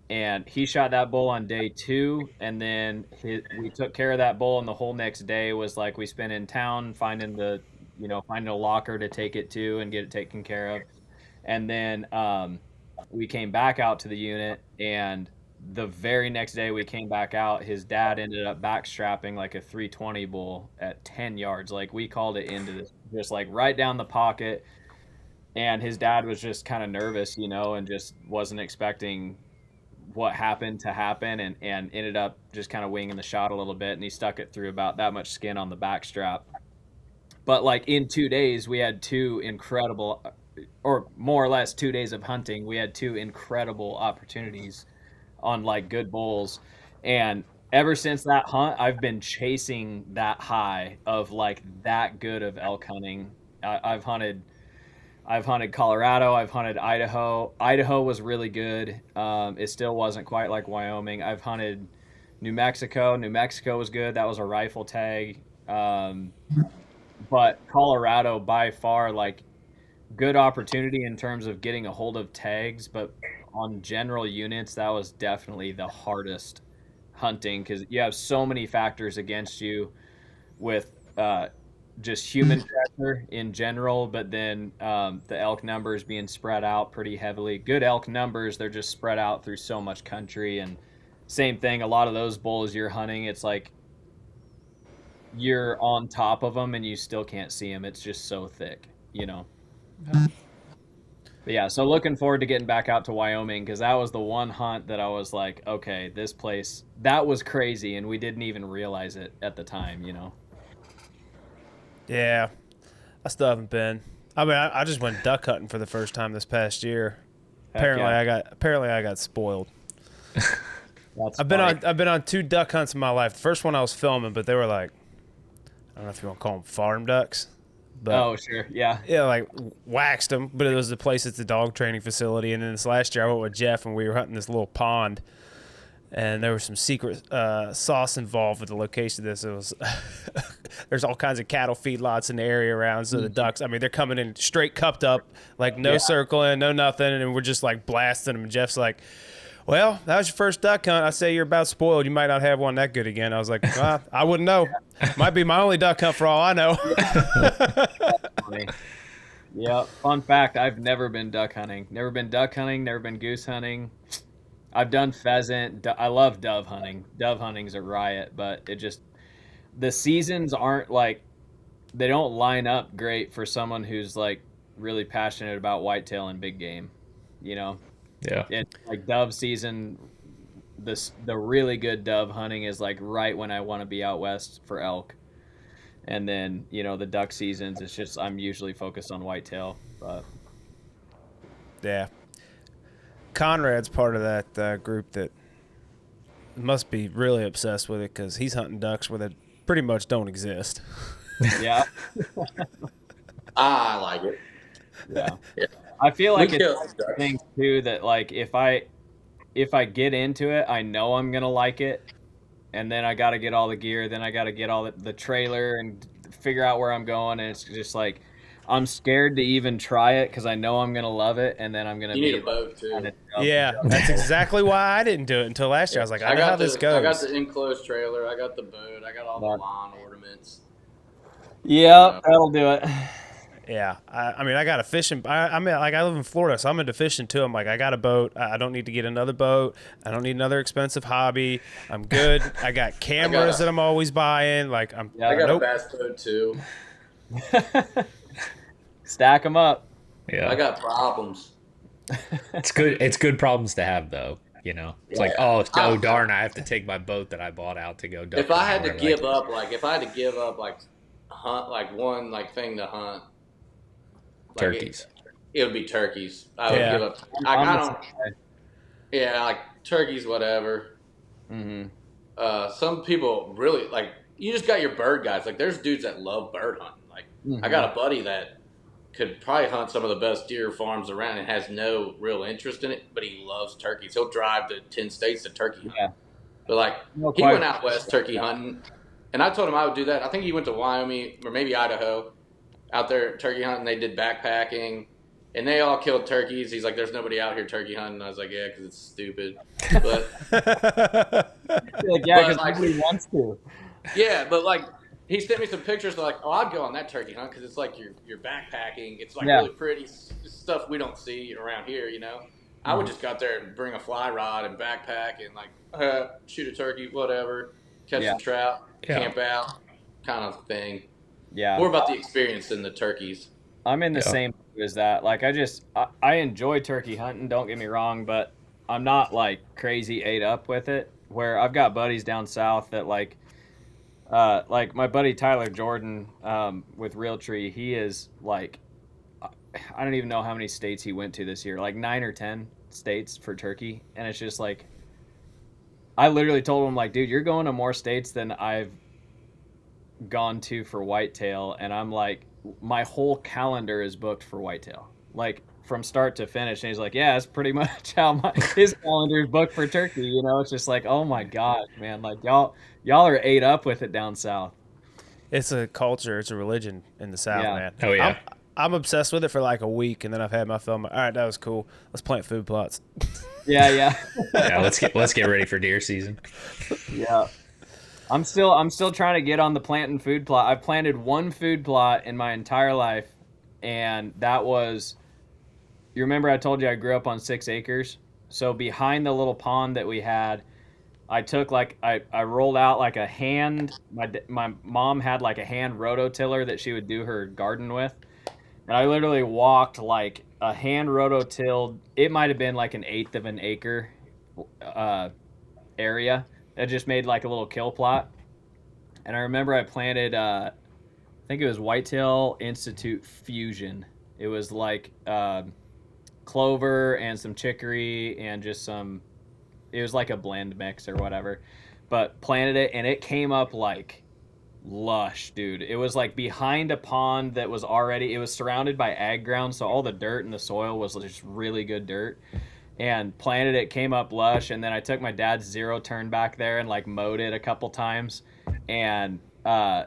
and he shot that bull on day 2. And then we took care of that bull, and the whole next day was like we spent in town finding finding a locker to take it to and get it taken care of. And then we came back out to the unit, and the very next day we came back out, his dad ended up backstrapping like a 320 bull at 10 yards. Like we called it into this, just like right down the pocket. And his dad was just kind of nervous, and just wasn't expecting what happened to happen, and ended up just kind of winging the shot a little bit. And he stuck it through about that much skin on the backstrap. But like in 2 days, we had 2 incredible, or more or less 2 days of hunting. We had 2 incredible opportunities on like good bulls. And ever since that hunt, I've been chasing that high of like that good of elk hunting. I've hunted Colorado, I've hunted Idaho. Idaho was really good. It still wasn't quite like Wyoming. I've hunted New Mexico. New Mexico was good. That was a rifle tag. But Colorado by far, like, good opportunity in terms of getting a hold of tags, but on general units, that was definitely the hardest hunting, because you have so many factors against you with just human pressure in general, but then the elk numbers being spread out pretty heavily. Good elk numbers, they're just spread out through so much country. And same thing, a lot of those bulls you're hunting, it's like you're on top of them and you still can't see them. It's just so thick, But yeah, so looking forward to getting back out to Wyoming, because that was the one hunt that I was like, okay, this place, that was crazy, and we didn't even realize it at the time, Yeah, I still haven't been. I mean, I just went duck hunting for the first time this past year. Apparently, I got spoiled. I've been on 2 duck hunts in my life. The first one I was filming, but they were like, I don't know if you want to call them farm ducks. But, oh, sure. Yeah. Yeah, like waxed them, but it was a place that's a dog training facility. And then this last year I went with Jeff, and we were hunting this little pond, and there was some secret sauce involved with the location of this. It was there's all kinds of cattle feedlots in the area around, so the ducks, I mean, they're coming in straight cupped up, like no circling, no nothing, and we're just like blasting them. And Jeff's like, well, that was your first duck hunt. I say you're about spoiled. You might not have one that good again. I was like, well, I wouldn't know. Might be my only duck hunt for all I know. Yeah. Fun fact, I've never been duck hunting. Never been duck hunting, never been goose hunting. I've done pheasant. I love dove hunting. Dove hunting's a riot, but the seasons aren't like, they don't line up great for someone who's like really passionate about whitetail and big game, Yeah. It's like dove season. The really good dove hunting is like right when I want to be out west for elk. And then, the duck seasons, it's just, I'm usually focused on whitetail. But yeah. Conrad's part of that group that must be really obsessed with it, because he's hunting ducks where they pretty much don't exist. yeah. I like it. Yeah. I feel like it's one thing too that like if I get into it, I know I'm gonna like it, and then I got to get all the gear, then I got to get all the trailer and figure out where I'm going, and it's just like I'm scared to even try it because I know I'm gonna love it, and then I'm gonna need a boat too. Yeah, that's exactly why I didn't do it until last year. I was like, I know how this goes. I got the enclosed trailer, I got the boat, I got all the lawn ornaments. Yeah, that'll do it. Yeah, I mean, I got a fishing. I mean, like, I live in Florida, so I'm into fishing too. I'm like, I got a boat. I don't need to get another boat. I don't need another expensive hobby. I'm good. I got cameras that I'm always buying. Like, I got a bass boat too. Stack them up. Yeah, I got problems. It's good. It's good problems to have, though. You know, it's like, Yeah. oh darn, I have to take my boat that I bought out to go duck If I hunting. had Or to whatever. Like, give up, like if I had to give up like hunt like one like thing to hunt, like turkeys. it would be turkeys. I would Yeah. give up. I don't. way. Yeah, like turkeys, whatever. Mm-hmm. Some people really like. You just got your bird guys. Like there's dudes that love bird hunting. Like I got a buddy that could probably hunt some of the best deer farms around and has no real interest in it, but he loves turkeys. He'll drive to 10 states to turkey hunt. Yeah. But like No, he quite. went out west turkey hunting, and I told him I would do that. I think he went to Wyoming or maybe Idaho, out there turkey hunting. They did backpacking, and they all killed turkeys. He's like, "There's nobody out here turkey hunting." I was like, "Yeah, because it's stupid." But Like, yeah, because like- nobody wants to. yeah, but like he sent me some pictures. Like, oh, I'd go on that turkey hunt because it's like you're backpacking. It's like Yeah. really pretty stuff we don't see around here. You know, I would just go out there and bring a fly rod and backpack and like shoot a turkey, whatever, catch Yeah. some trout, Yeah. camp out, kind of thing. Yeah. More about the experience than the turkeys. I'm in the Yeah. same boat as that. Like I enjoy turkey hunting, don't get me wrong, but I'm not like crazy ate up with it. Where I've got buddies down south that like my buddy Tyler Jordan with Realtree, he is like, I don't even know how many states he went to this year, like 9 or 10 states for turkey. And it's just like, I literally told him like, dude, you're going to more states than I've gone to for whitetail. And I'm like, my whole calendar is booked for whitetail, like from start to finish. And he's like, yeah, that's pretty much how his calendar is booked for turkey. You know, it's just like, oh my God, man, like y'all are ate up with it down south. It's a culture. It's a religion in the South, Yeah. man. Oh, yeah. I'm obsessed with it for like a week, and then I've had my film. All right, that was cool. Let's plant food plots. Yeah. Yeah, let's get ready for deer season. Yeah. I'm still trying to get on the planting food plot. I've planted one food plot in my entire life, and that was, you remember I told you I grew up on 6 acres? So behind the little pond that we had, I took like I rolled out like a hand. My mom had like a hand rototiller that she would do her garden with, and I literally walked like a hand rototilled. It might have been like an 1/8 of an acre area. I just made like a little kill plot, and I remember I planted. I think it was Whitetail Institute Fusion. It was like clover and some chicory and just some. It was like a blend mix or whatever, but planted it and it came up like lush, dude. It was like behind a pond that was already. It was surrounded by ag ground, so all the dirt in the soil was just really good dirt. And planted it, came up lush, and then I took my dad's 0-turn back there and like mowed it a couple times, and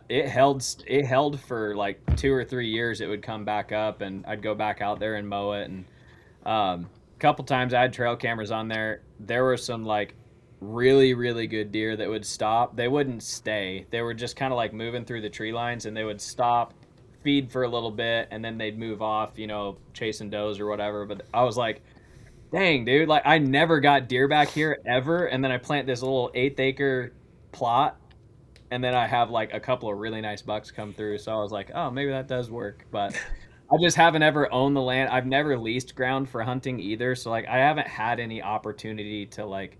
it held for like 2 or 3 years. It would come back up, and I'd go back out there and mow it. And a couple times I had trail cameras on there. There were some like really, really good deer that would stop. They wouldn't stay. They were just kind of like moving through the tree lines, and they would stop, feed for a little bit, and then they'd move off, you know, chasing does or whatever. But I was like, dang, dude, like I never got deer back here ever. And then I plant this little 1/8 acre plot, and then I have like a couple of really nice bucks come through. So I was like, oh, maybe that does work. But I just haven't ever owned the land. I've never leased ground for hunting either. So like I haven't had any opportunity to like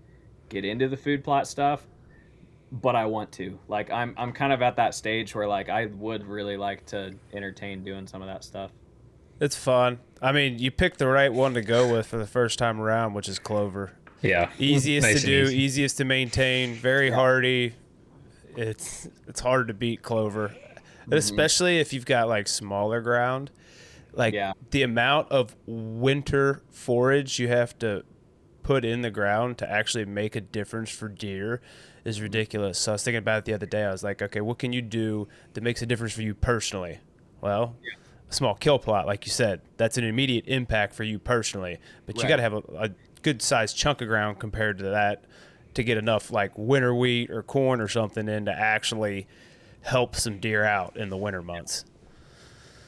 get into the food plot stuff, but I want to. Like I'm kind of at that stage where like I would really like to entertain doing some of that stuff. It's fun. I mean, you picked the right one to go with for the first time around, which is clover. Yeah. Easiest Nice to and do, easy. easiest to maintain, very hardy. It's hard to beat clover, but especially if you've got like smaller ground. Like the amount of winter forage you have to put in the ground to actually make a difference for deer is ridiculous. So I was thinking about it the other day. I was like, okay, what can you do that makes a difference for you personally? Well, a small kill plot, like you said, that's an immediate impact for you personally, but you got to have a good sized chunk of ground compared to that to get enough like winter wheat or corn or something in to actually help some deer out in the winter months.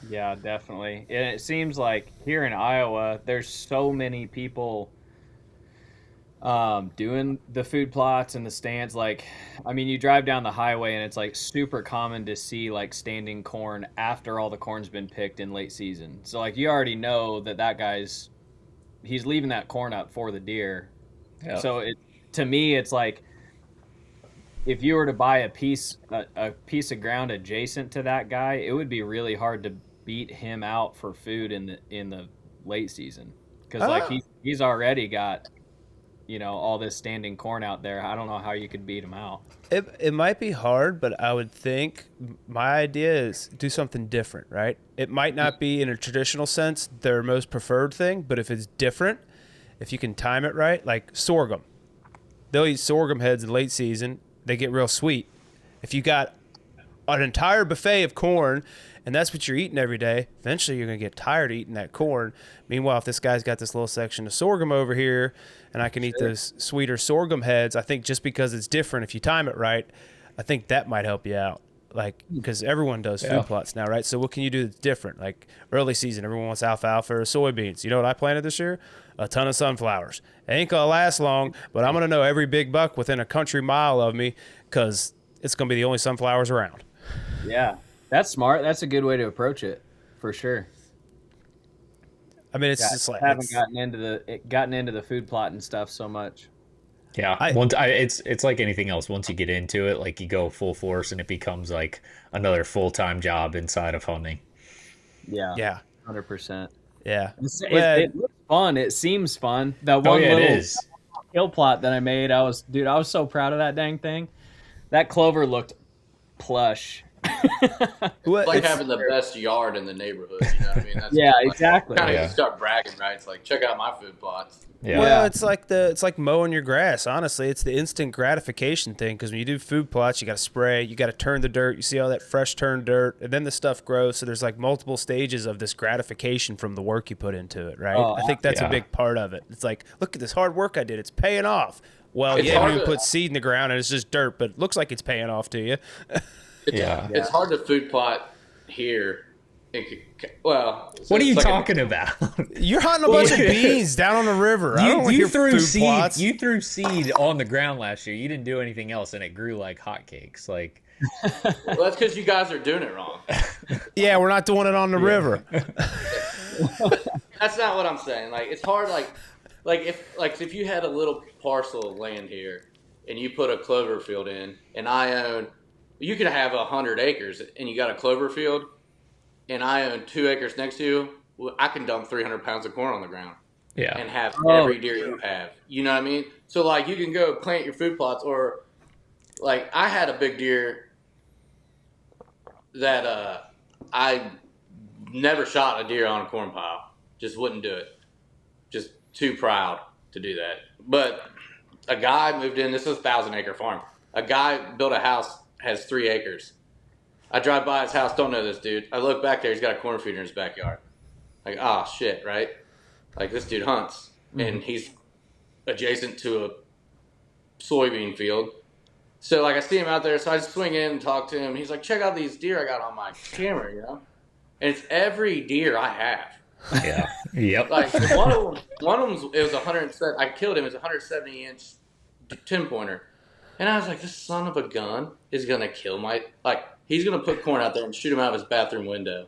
Yeah, definitely. And it seems like here in Iowa, there's so many people doing the food plots and the stands. Like, I mean, you drive down the highway and it's like super common to see like standing corn after all the corn's been picked in late season. So like you already know that guy's he's leaving that corn up for the deer. Yeah. So to me, it's like if you were to buy a piece of ground adjacent to that guy, it would be really hard to beat him out for food in the late season, because like he's already got, you know, all this standing corn out there. I don't know how you could beat him out. It might be hard, but I would think my idea is do something different, right? It might not be in a traditional sense their most preferred thing, but if it's different, if you can time it right, like sorghum. They'll eat sorghum heads in late season. They get real sweet. If you got an entire buffet of corn and that's what you're eating every day, eventually you're going to get tired of eating that corn. Meanwhile, if this guy's got this little section of sorghum over here and I can eat those sweeter sorghum heads, I think just because it's different, if you time it right, I think that might help you out. Like, because everyone does food plots now, right? So what can you do that's different? Like early season, everyone wants alfalfa or soybeans. You know what I planted this year? A ton of sunflowers. It ain't going to last long, but I'm going to know every big buck within a country mile of me because it's going to be the only sunflowers around. Yeah, that's smart. That's a good way to approach it, for sure. I mean, it's just like I haven't gotten into the food plot and stuff so much. Yeah, it's like anything else. Once you get into it, like you go full force, and it becomes like another full-time job inside of hunting. Yeah, 100%. Yeah, it looks fun. It seems fun. That one little hill plot that I made, I was so proud of that dang thing. That clover looked plush. It's like having the best yard in the neighborhood. You know what I mean? That's exactly. Kind of start bragging, right? It's like, check out my food plots. Yeah. Well, it's like mowing your grass. Honestly, it's the instant gratification thing, because when you do food plots, you got to spray, you got to turn the dirt, you see all that fresh turned dirt, and then the stuff grows. So there's like multiple stages of this gratification from the work you put into it, right? I think that's a big part of it. It's like, look at this hard work I did. It's paying off. Well, you haven't even put seed in the ground and it's just dirt, but it looks like it's paying off to you. It's hard to food plot here. What are you talking about? You're hunting a bunch of beans down on the river. You threw seed. You threw seed on the ground last year. You didn't do anything else, and it grew like hotcakes. Like, well, that's because you guys are doing it wrong. Yeah, we're not doing it on the river. That's not what I'm saying. Like, it's hard. Like if you had a little parcel of land here, and you put a clover field in, and I own. You could have 100 acres and you got a clover field, and I own 2 acres next to you. Well, I can dump 300 pounds of corn on the ground, and have every deer you have. You know what I mean? So like you can go plant your food plots, or like I had a big deer that I never shot a deer on a corn pile. Just wouldn't do it. Just too proud to do that. But a guy moved in. This is a 1,000-acre farm. A guy built a house. Has 3 acres. I drive by his house, don't know this dude. I look back there, he's got a corn feeder in his backyard. Like, shit, right? Like, this dude hunts, and he's adjacent to a soybean field. So, like, I see him out there, so I just swing in and talk to him. He's like, check out these deer I got on my camera, you know? And it's every deer I have. Yeah. Yep. Like, one of them, it was 107. I killed him. It was a 170-inch 10-pointer. And I was like, this son of a gun is going to kill he's going to put corn out there and shoot him out of his bathroom window.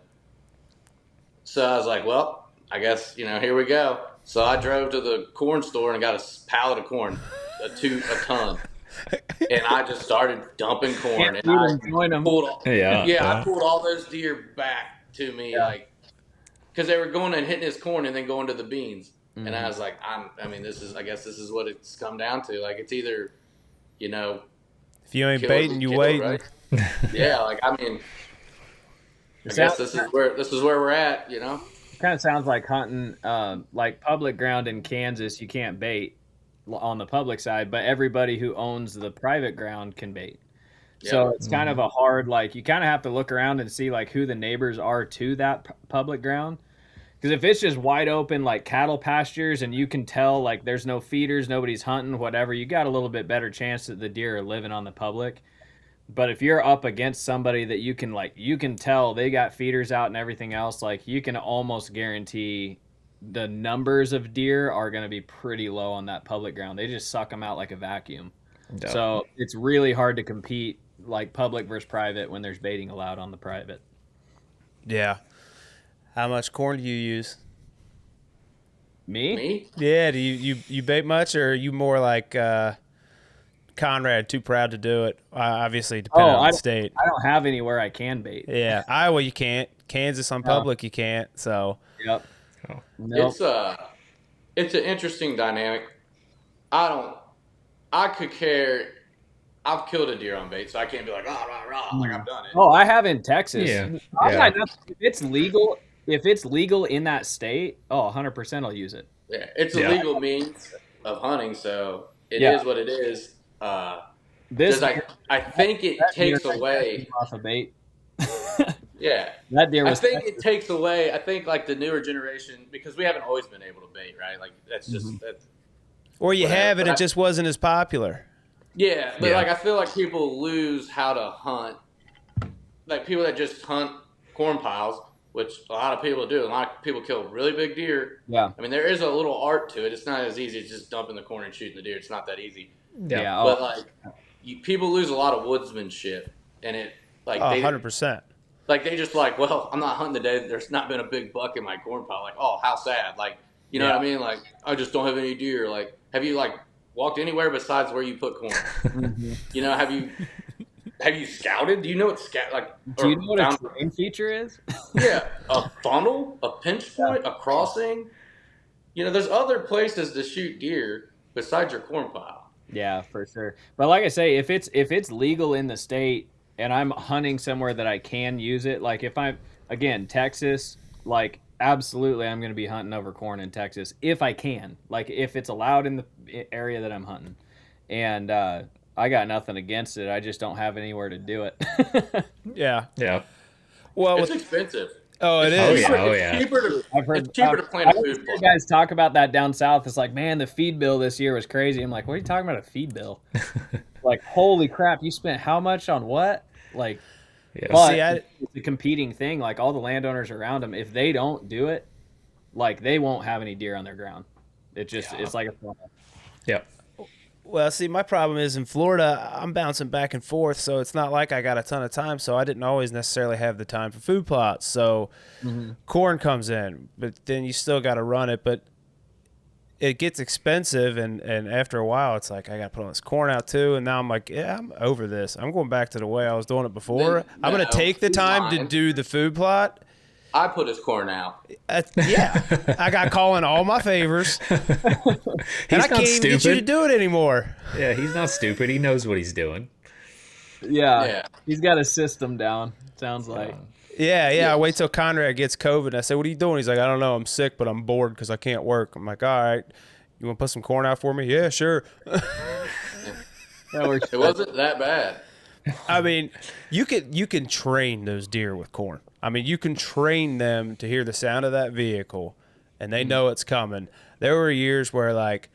So I was like, well, I guess, here we go. So I drove to the corn store and got a pallet of corn, a ton. And I just started dumping corn. And I pulled all those deer back to me, because they were going and hitting his corn and then going to the beans. Mm-hmm. And I was like, I guess this is what it's come down to. Like, it's either... if you ain't baiting, you waiting. Right? Yeah, I guess this is where we're at. Kind of sounds like hunting, like public ground in Kansas. You can't bait on the public side, but everybody who owns the private ground can bait. Yep. So it's kind of a hard, you kind of have to look around and see who the neighbors are to that public ground. Because if it's just wide open, cattle pastures, and you can tell, there's no feeders, nobody's hunting, whatever, you got a little bit better chance that the deer are living on the public. But if you're up against somebody that you can tell they got feeders out and everything else, you can almost guarantee the numbers of deer are going to be pretty low on that public ground. They just suck them out like a vacuum. Yeah. So it's really hard to compete, public versus private, when there's baiting allowed on the private. Yeah. How much corn do you use? Me? Me? Yeah, do you bait much, or are you more like Conrad, too proud to do it? Obviously, depending on the state. I don't have anywhere I can bait. Yeah, Iowa you can't. Kansas on public you can't. So Yep. Oh. Nope. It's an interesting dynamic. I could care. I've killed a deer on bait, so I can't be like, rah, rah, rah, like I've done it. Oh, I have in Texas. Yeah. If it's legal in that state, 100% I'll use it. Yeah, it's a legal means of hunting, so it is what it is. I think it takes away off a bait. Yeah, that deer was. I think it takes away. I think like the newer generation, because we haven't always been able to bait, right? Like that's just that's. Or you whatever. have it, it just wasn't as popular. Yeah, but like I feel like people lose how to hunt. Like people that just hunt corn piles, which a lot of people do. A lot of people kill really big deer. Yeah. I mean, there is a little art to it. It's not as easy as just dumping the corn and shooting the deer. It's not that easy. Yeah. But like, people lose a lot of woodsmanship, and it like 100%. Like they just like, well, I'm not hunting today. There's not been a big buck in my corn pile. Like, oh, how sad. Like, you know what I mean? Like, I just don't have any deer. Like, have you like walked anywhere besides where you put corn? You know, have you scouted? Do you know what Do you know what a terrain feature is? Yeah, a funnel, a pinch point, a crossing. You know, there's other places to shoot deer besides your corn pile. Yeah, for sure. But like I say, if it's legal in the state and I'm hunting somewhere that I can use it, like if I'm again Texas, like absolutely I'm going to be hunting over corn in Texas if I can. Like if it's allowed in the area that I'm hunting, and I got nothing against it. I just don't have anywhere to do it. Yeah. Well, it's expensive. Oh, it is. It's cheaper to plant a food plot. You guys talk about that down south. It's like, man, the feed bill this year was crazy. I'm like, what are you talking about, a feed bill? Like, holy crap, you spent how much on what? Like, but it's a competing thing. Like, all the landowners around them, if they don't do it, like, they won't have any deer on their ground. It's like a funnel. Yep. Well, see, my problem is in Florida, I'm bouncing back and forth, so it's not like I got a ton of time, so I didn't always necessarily have the time for food plots. So corn comes in, but then you still got to run it, but it gets expensive, and after a while, it's like I got to put all this corn out too, and now I'm like, yeah, I'm over this. I'm going back to the way I was doing it before. I'm going to take the time to do the food plot. I put his corn out. Yeah, I got calling all my favors, and I can't even get you to do it anymore. Yeah, he's not stupid. He knows what he's doing. Yeah. He's got a system down. Sounds like. Yeah. I wait till Conrad gets COVID. I say, "What are you doing?" He's like, "I don't know. I'm sick, but I'm bored because I can't work." I'm like, "All right, you want to put some corn out for me?" Yeah, sure. It wasn't that bad. I mean, you can train those deer with corn. I mean, you can train them to hear the sound of that vehicle, and they know it's coming. There were years where, like,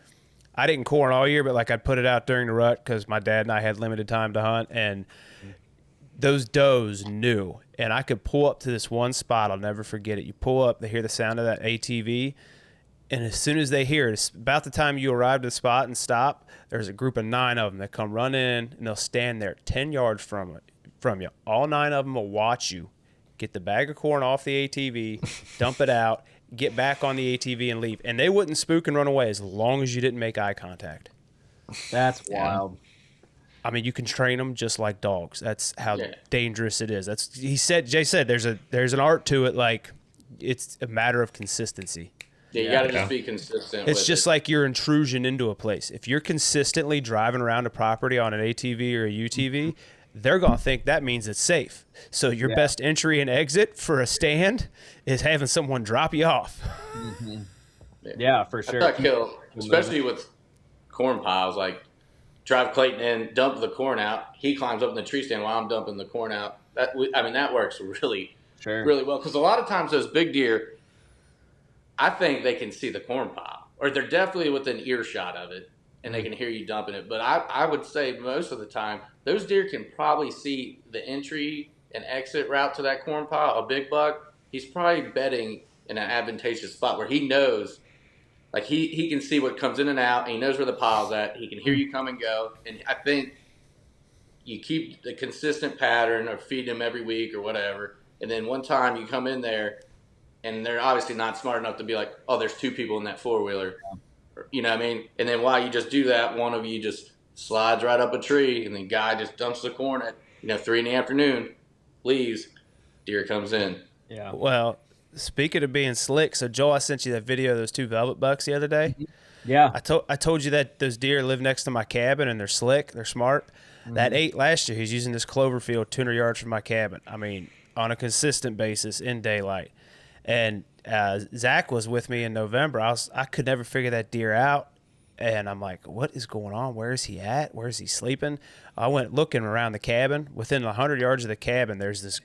I didn't corn all year, but, like, I'd put it out during the rut because my dad and I had limited time to hunt, and those does knew. And I could pull up to this one spot. I'll never forget it. You pull up, they hear the sound of that ATV, and as soon as they hear it, it's about the time you arrive at the spot and stop, there's a group of 9 of them that come run in, and they'll stand there 10 yards from you. All 9 of them will watch you get the bag of corn off the ATV, dump it out, get back on the ATV and leave. And they wouldn't spook and run away as long as you didn't make eye contact. That's wild. I mean, you can train them just like dogs. That's how dangerous it is. Jay said there's an art to it. Like, it's a matter of consistency. Yeah, you got to just be consistent. It's just like your intrusion into a place. If you're consistently driving around a property on an ATV or a UTV, they're going to think that means it's safe. So your best entry and exit for a stand is having someone drop you off. Yeah, for sure. I thought kill, especially with corn piles, like drive Clayton in, dump the corn out. He climbs up in the tree stand while I'm dumping the corn out. That works really well. Because a lot of times those big deer, I think they can see the corn pile, or they're definitely within earshot of it, and they can hear you dumping it. But I would say most of the time, those deer can probably see the entry and exit route to that corn pile. A big buck, he's probably bedding in an advantageous spot where he knows, like he can see what comes in and out, and he knows where the pile's at. He can hear you come and go. And I think you keep the consistent pattern of feeding him every week or whatever, and then one time you come in there, and they're obviously not smart enough to be like, oh, there's 2 people in that 4-wheeler. You know what I mean? And then while you just do that, one of you just slides right up a tree, and the guy just dumps the corn at 3 in the afternoon, leaves, deer comes in. Yeah. Well, speaking of being slick, so Joel, I sent you that video of those 2 velvet bucks the other day. Yeah. I told you that those deer live next to my cabin and they're slick, they're smart. That 8 last year, he's using this clover field 200 yards from my cabin. I mean, on a consistent basis in daylight. And Zach was with me in November. I could never figure that deer out. And I'm like, what is going on? Where is he at? Where is he sleeping? I went looking around the cabin. Within 100 yards of the cabin, there's this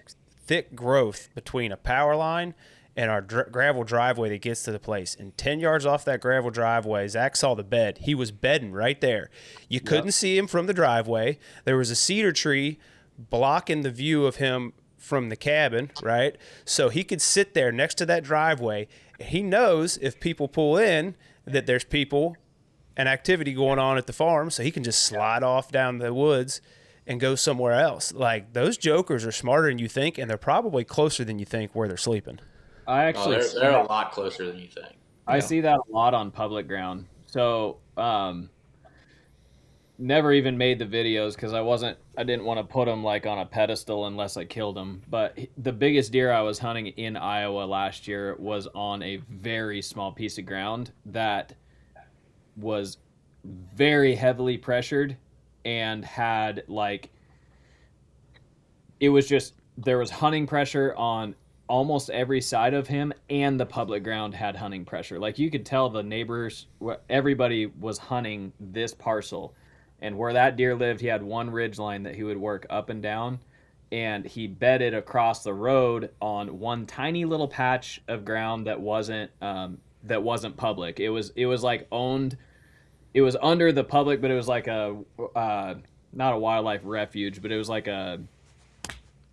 thick growth between a power line and our gravel driveway that gets to the place. And 10 yards off that gravel driveway, Zach saw the bed. He was bedding right there. You couldn't see him from the driveway. There was a cedar tree blocking the view of him from the cabin, right? So he could sit there next to that driveway. He knows if people pull in that there's people and activity going on at the farm, so he can just slide off down the woods and go somewhere else. Like, those jokers are smarter than you think, and they're probably closer than you think where they're sleeping. I actually they're a lot closer than you think. I see that a lot on public ground. So, never even made the videos because I didn't want to put them like on a pedestal unless I killed them. But the biggest deer I was hunting in Iowa last year was on a very small piece of ground that was very heavily pressured and had there was hunting pressure on almost every side of him, and the public ground had hunting pressure. Like, you could tell the neighbors, everybody was hunting this parcel. And where that deer lived, he had one ridge line that he would work up and down, and he bedded across the road on one tiny little patch of ground that wasn't public. It was like owned. It was under the public, but it was like a not a wildlife refuge, but it was like there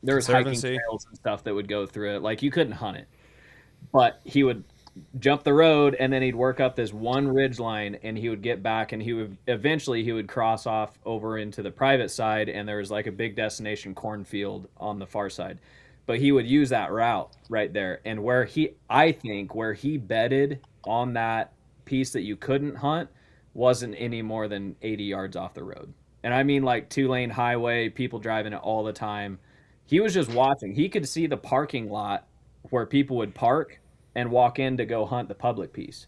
was hiking trails and stuff that would go through it. Like, you couldn't hunt it, but he would jump the road, and then he'd work up this one ridge line, and he would get back, and he would cross off over into the private side, and there was like a big destination cornfield on the far side. But he would use that route right there, and where he bedded on that piece that you couldn't hunt wasn't any more than 80 yards off the road. And I mean, like, 2-lane highway, people driving it all the time. He was just watching. He could see the parking lot where people would park and walk in to go hunt the public piece.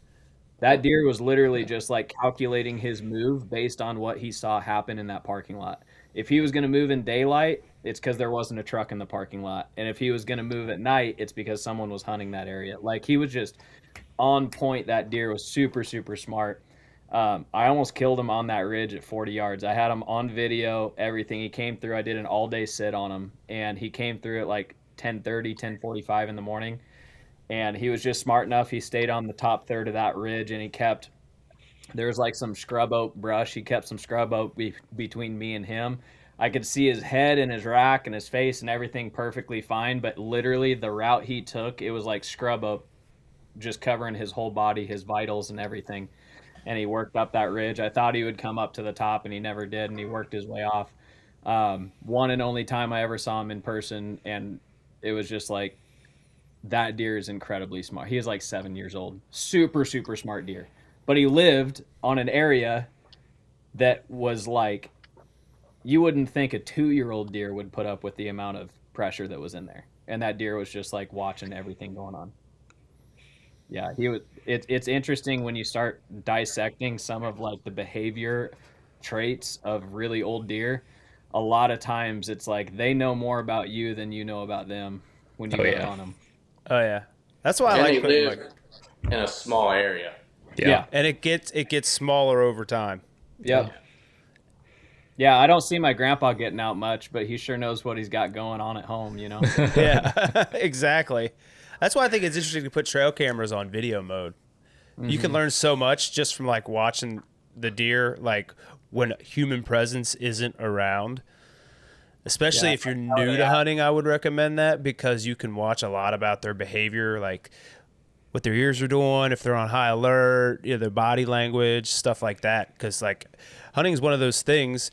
That deer was literally just like calculating his move based on what he saw happen in that parking lot. If he was going to move in daylight, it's because there wasn't a truck in the parking lot. And if he was going to move at night, it's because someone was hunting that area. Like, he was just on point. That deer was super, super smart. I almost killed him on that ridge at 40 yards. I had him on video, everything. He came through. I did an all-day sit on him, and he came through at like 10:30, 10:45 in the morning. And he was just smart enough. He stayed on the top third of that ridge, and there was like some scrub oak brush. He kept some scrub oak between me and him. I could see his head and his rack and his face and everything perfectly fine, but literally the route he took, it was like scrub oak just covering his whole body, his vitals and everything. And he worked up that ridge. I thought he would come up to the top, and he never did, and he worked his way off. One and only time I ever saw him in person, and it was just like, that deer is incredibly smart. He is like 7 years old. Super, super smart deer. But he lived on an area that was like, you wouldn't think a 2-year-old deer would put up with the amount of pressure that was in there. And that deer was just like watching everything going on. Yeah, it's interesting when you start dissecting some of like the behavior traits of really old deer. A lot of times it's like they know more about you than you know about them when you go on them. Oh yeah, that's why I like putting live in a small area. Yeah, and it gets smaller over time. Yep. Yeah, I don't see my grandpa getting out much, but he sure knows what he's got going on at home, you know? Yeah, exactly. That's why I think it's interesting to put trail cameras on video mode. Mm-hmm. You can learn so much just from like watching the deer, like when human presence isn't around. Especially if you're new to hunting, I would recommend that, because you can watch a lot about their behavior, like what their ears are doing, if they're on high alert, their body language, stuff like that. Because like hunting is one of those things,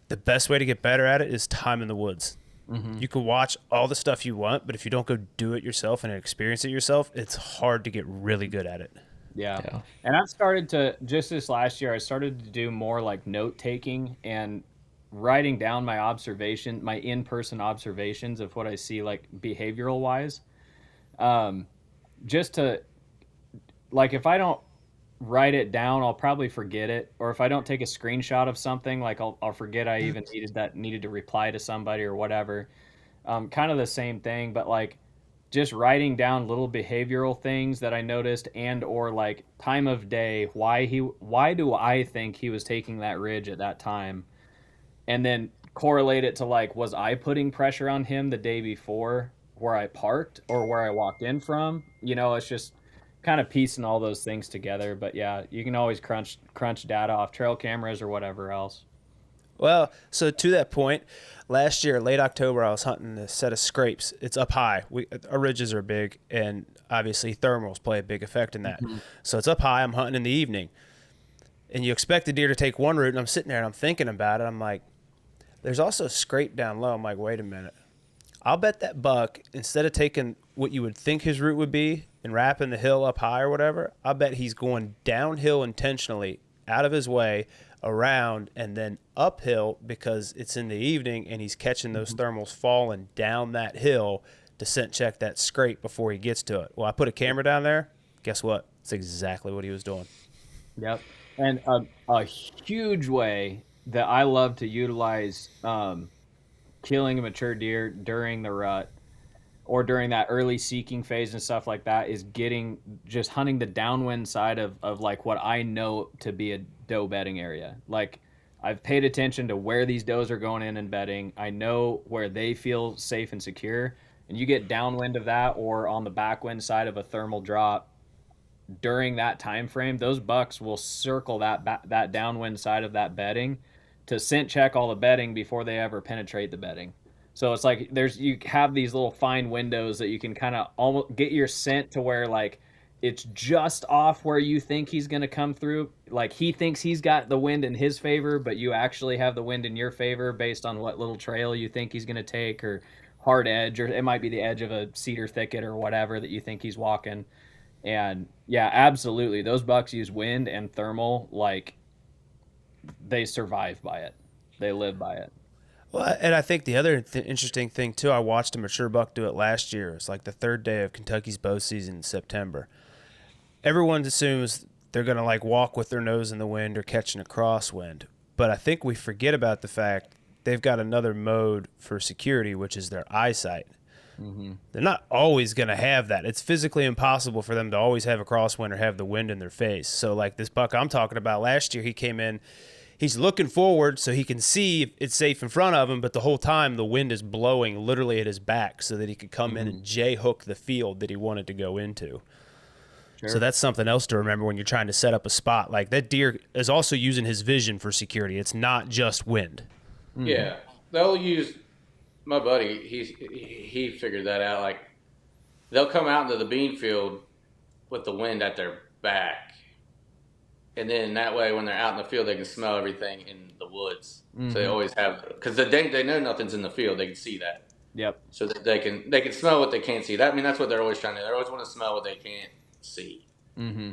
the best way to get better at it is time in the woods. You can watch all the stuff you want, but if you don't go do it yourself and experience it yourself, it's hard to get really good at it. Yeah. And I've started to, just this last year, I started to do more like note taking and writing down my in-person observations of what I see, like behavioral wise. Just to, like, if I don't write it down, I'll probably forget it. Or if I don't take a screenshot of something, like I'll forget I even needed to reply to somebody or whatever. Kind of the same thing, but like just writing down little behavioral things that I noticed, and or like time of day, why do I think he was taking that ridge at that time? And then correlate it to like, was I putting pressure on him the day before where I parked or where I walked in from? It's just kind of piecing all those things together. But yeah, you can always crunch data off trail cameras or whatever else. Well, so to that point, last year, late October, I was hunting a set of scrapes. It's up high. Our ridges are big, and obviously thermals play a big effect in that. So it's up high. I'm hunting in the evening. And you expect the deer to take one route, and I'm sitting there and I'm thinking about it. I'm like, there's also a scrape down low. I'm like, wait a minute. I'll bet that buck, instead of taking what you would think his route would be and wrapping the hill up high or whatever, I bet he's going downhill intentionally, out of his way, around, and then uphill because it's in the evening and he's catching those thermals falling down that hill to scent check that scrape before he gets to it. Well, I put a camera down there. Guess what? It's exactly what he was doing. Yep. And a huge way that I love to utilize killing a mature deer during the rut or during that early seeking phase and stuff like that is just hunting the downwind side of like what I know to be a doe bedding area. Like, I've paid attention to where these does are going in and bedding. I know where they feel safe and secure. And you get downwind of that or on the backwind side of a thermal drop during that time frame, those bucks will circle that downwind side of that bedding to scent check all the bedding before they ever penetrate the bedding. So it's like you have these little fine windows that you can kind of almost get your scent to where like it's just off where you think he's going to come through. Like, he thinks he's got the wind in his favor, but you actually have the wind in your favor based on what little trail you think he's going to take, or hard edge, or it might be the edge of a cedar thicket or whatever that you think he's walking. And yeah, absolutely. Those bucks use wind and thermal. Like, they survive by it. They live by it. Well, and I think the other interesting thing too, I watched a mature buck do it last year. It's like the third day of Kentucky's bow season in September. Everyone assumes they're going to like walk with their nose in the wind or catching a crosswind. But I think we forget about the fact they've got another mode for security, which is their eyesight. Mm-hmm. They're not always going to have that. It's physically impossible for them to always have a crosswind or have the wind in their face. So like this buck I'm talking about last year, he came in, he's looking forward so he can see if it's safe in front of him, but the whole time the wind is blowing literally at his back so that he could come in and J-hook the field that he wanted to go into. Sure. So that's something else to remember when you're trying to set up a spot. Like, that deer is also using his vision for security. It's not just wind. Yeah. They'll use, my buddy, he figured that out. Like, they'll come out into the bean field with the wind at their back. And then that way, when they're out in the field, they can smell everything in the woods. Mm-hmm. So they always have, because they know nothing's in the field. They can see that. Yep. So that they can smell what they can't see. That's what they're always trying to do. They always want to smell what they can't see. Mm-hmm.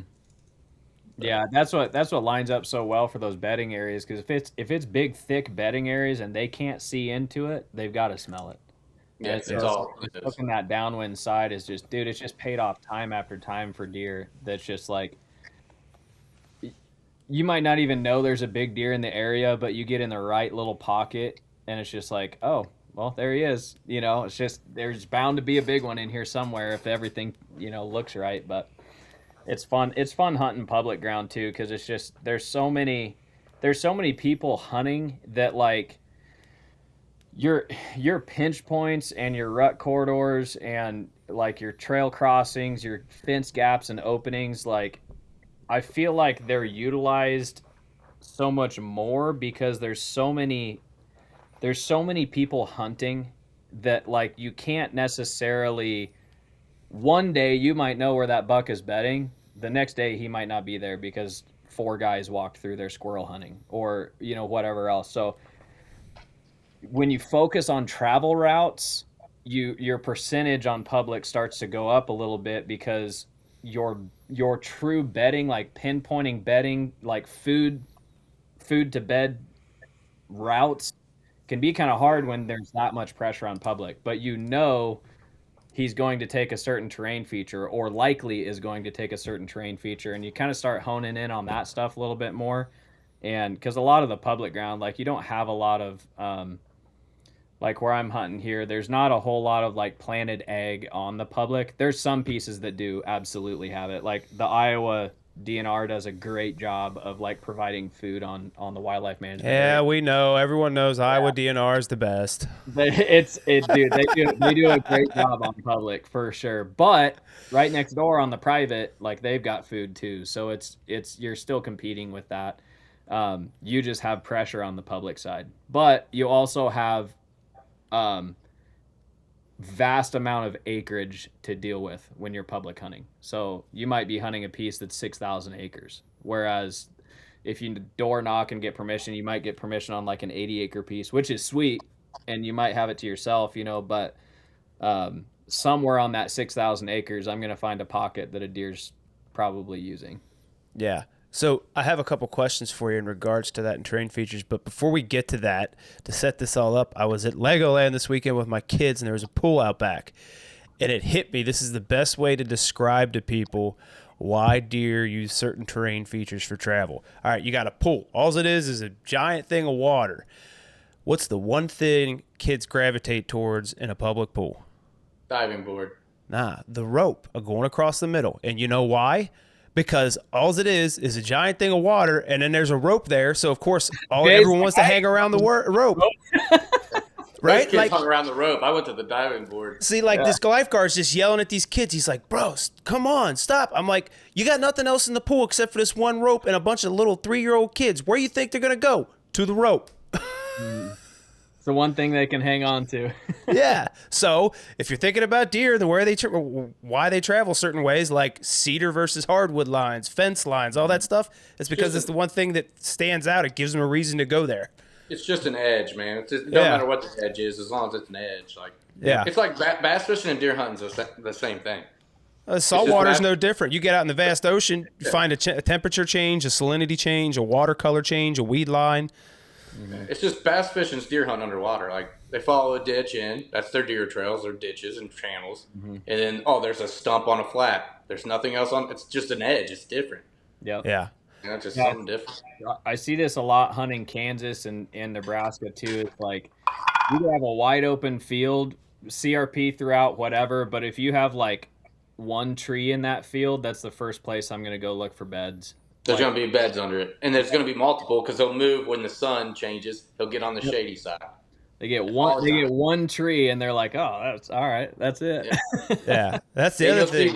Yeah, that's what lines up so well for those bedding areas, because if it's big, thick bedding areas and they can't see into it, they've got to smell it. Yeah, it's all looking that downwind side is just, dude, it's just paid off time after time for deer. That's just like, you might not even know there's a big deer in the area, but you get in the right little pocket and it's just like, oh, well, there he is. It's just, there's bound to be a big one in here somewhere if everything, looks right. But it's fun. It's fun hunting public ground too, because it's just, there's so many people hunting that, like, your pinch points and your rut corridors and like your trail crossings, your fence gaps and openings, like, I feel like they're utilized so much more because there's so many people hunting that, like, you can't necessarily, one day you might know where that buck is bedding, the next day he might not be there because 4 guys walked through their squirrel hunting or whatever else. So when you focus on travel routes, your percentage on public starts to go up a little bit because your true bedding, like pinpointing bedding, like food to bed routes can be kind of hard when there's not much pressure on public, but he's going to take a certain terrain feature or likely is going to take a certain terrain feature, and you kind of start honing in on that stuff a little bit more. And because a lot of the public ground, like you don't have a lot of like where I'm hunting here, there's not a whole lot of like planted ag on the public. There's some pieces that do absolutely have it. Like the Iowa DNR does a great job of like providing food on the wildlife management. Yeah, we know. Everyone knows Iowa DNR is the best. But dude, they do a great job on public for sure. But right next door on the private, like they've got food too. So it's you're still competing with that. You just have pressure on the public side, but you also have vast amount of acreage to deal with when you're public hunting. So you might be hunting a piece that's 6,000 acres, whereas if you door knock and get permission, you might get permission on like an 80-acre piece, which is sweet, and you might have it to yourself, but somewhere on that 6,000 acres, I'm going to find a pocket that a deer's probably using. Yeah. So I have a couple questions for you in regards to that and terrain features. But before we get to that, to set this all up, I was at Legoland this weekend with my kids, and there was a pool out back. And it hit me. This is the best way to describe to people why deer use certain terrain features for travel. All right, you got a pool. All it is a giant thing of water. What's the one thing kids gravitate towards in a public pool? Diving board. Nah, the rope going across the middle. And you know why? Because all it is a giant thing of water, and then there's a rope there. So, of course, everyone wants to hang around the rope. Right? Those kids hung around the rope. I went to the diving board. See, this lifeguard's just yelling at these kids. He's like, bro, come on, stop. I'm like, you got nothing else in the pool except for this one rope and a bunch of little 3-year-old kids. Where do you think they're going to go? To the rope. It's the one thing they can hang on to. Yeah. So if you're thinking about deer, why they travel certain ways, like cedar versus hardwood lines, fence lines, all that stuff, it's because it's the one thing that stands out. It gives them a reason to go there. It's just an edge, man. It doesn't matter what the edge is, as long as it's an edge. It's like bass fishing and deer hunting is the same thing. Saltwater's no different. You get out in the vast ocean, you find a temperature change, a salinity change, a watercolor change, a weed line. It's just bass fishing's deer hunting underwater. Like they follow a ditch in. That's their deer trails, their ditches and channels. Mm-hmm. And then there's a stump on a flat. There's nothing else on. It's just an edge. It's different. Yep. Yeah. It's just something different. I see this a lot hunting Kansas and Nebraska too. It's like you have a wide open field, CRP throughout, whatever. But if you have like one tree in that field, that's the first place I'm going to go look for beds. There's going to be beds under it, and there's going to be multiple because they'll move when the sun changes. They'll get on the shady side. They get one tree, and they're like, "Oh, that's all right. That's it." Yeah, that's the other thing.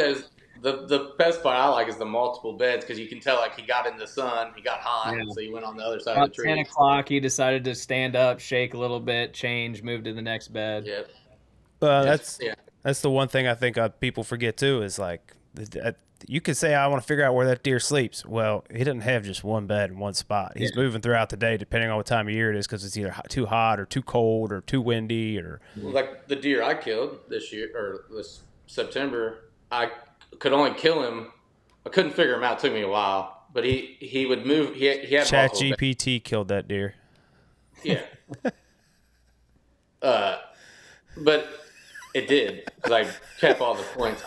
The best part I like is the multiple beds because you can tell like he got in the sun, he got hot, so he went on the other side of the tree. 10 o'clock, he decided to stand up, shake a little bit, change, move to the next bed. Yep. That's the one thing I think people forget too is like you could say I want to figure out where that deer sleeps. Well, he doesn't have just one bed in one spot. He's moving throughout the day depending on what time of year it is because it's either too hot or too cold or too windy or. Like the deer I killed this year or this September, I could only kill him. I couldn't figure him out. It took me a while, but he would move. He had ChatGPT killed that deer. Yeah. But it did because I kept all the points.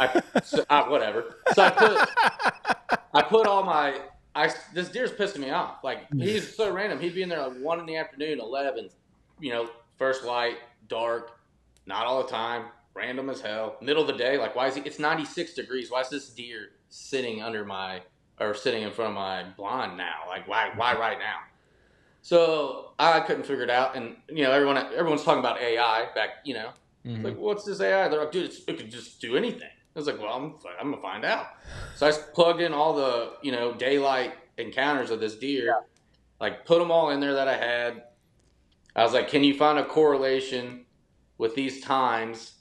Whatever. So I put all my. This deer's pissing me off. Like he's so random. He'd be in there like 1 in the afternoon, 11. First light, dark, not all the time, random as hell. Middle of the day, like why is he? It's 96 degrees. Why is this deer sitting in front of my blind now? Like why right now? So I couldn't figure it out, and everyone's talking about AI back. Mm-hmm. Like, what's this AI? They're like, dude, it could just do anything. I was like, well, I'm gonna find out. So I plugged in all the daylight encounters of this deer, like put them all in there that I had. I was like, can you find a correlation with these times?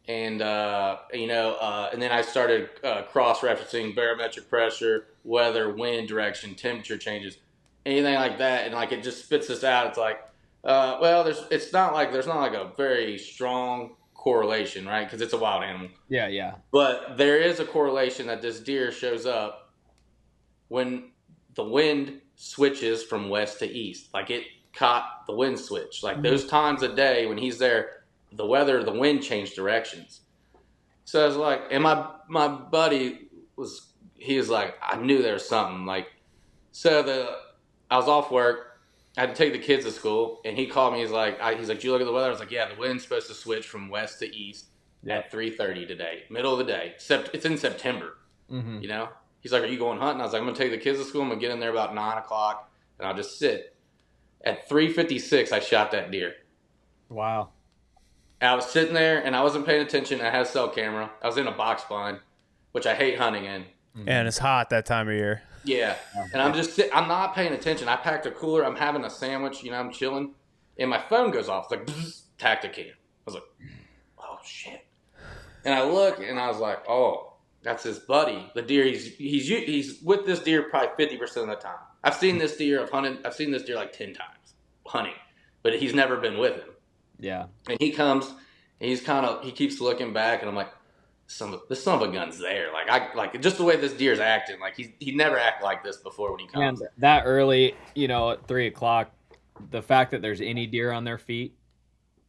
And and then I started cross-referencing barometric pressure, weather, wind direction, temperature changes, anything like that, and like it just spits this out. It's like, Well, there's not like a very strong correlation, right? Because it's a wild animal. Yeah, yeah. But there is a correlation that this deer shows up when the wind switches from west to east. Like it caught the wind switch. Like those times a day when he's there, the wind changed directions. So I was like, and my buddy he was like, I knew there was something. Like, I was off work. I had to take the kids to school, and he called me. He's like, "Did you look at the weather?" I was like, "Yeah, the wind's supposed to switch from west to east at 3:30 today, middle of the day. It's in September, Mm-hmm. you know." He's like, "Are you going hunting?" I was like, "I'm gonna take the kids to school. I'm gonna get in there about 9 o'clock, and I'll just sit." At 3:56, I shot that deer. Wow. I was sitting there, and I wasn't paying attention. I had a cell camera. I was in a box blind, which I hate hunting in. And it's hot that time of year. Yeah, and I'm not paying attention. I packed a cooler. I'm having a sandwich. I'm chilling, and my phone goes off. It's like bzz, Tacticam. I was like, oh shit! And I look, and I was like, oh, that's his buddy, the deer. He's with this deer probably 50% of the time. I've seen this deer. I've seen this deer like 10 times hunting, but he's never been with him. Yeah. And he comes, and he keeps looking back, and I'm like, this son of a gun's there. Like just the way this deer's acting. Like he never acted like this before when he comes. And that early, at 3 o'clock, the fact that there's any deer on their feet,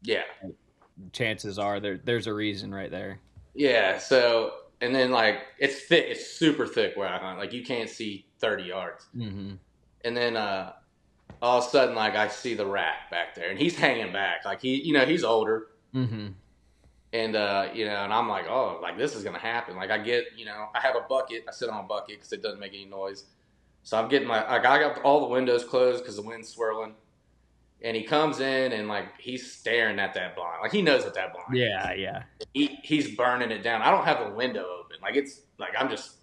Yeah. chances are there's a reason right there. Yeah. So, and then like it's thick. It's super thick where I hunt. Like you can't see 30 yards. Mm-hmm. And then all of a sudden, like I see the rack back there, and he's hanging back. Like he's older. Mm-hmm. And and I'm like, oh, like this is gonna happen. Like I get, I have a bucket. I sit on a bucket because it doesn't make any noise. So I'm getting I got all the windows closed because the wind's swirling. And he comes in and like he's staring at that blind. Like he knows what that blind. Yeah, yeah. He's burning it down. I don't have the window open. Like it's like I'm just.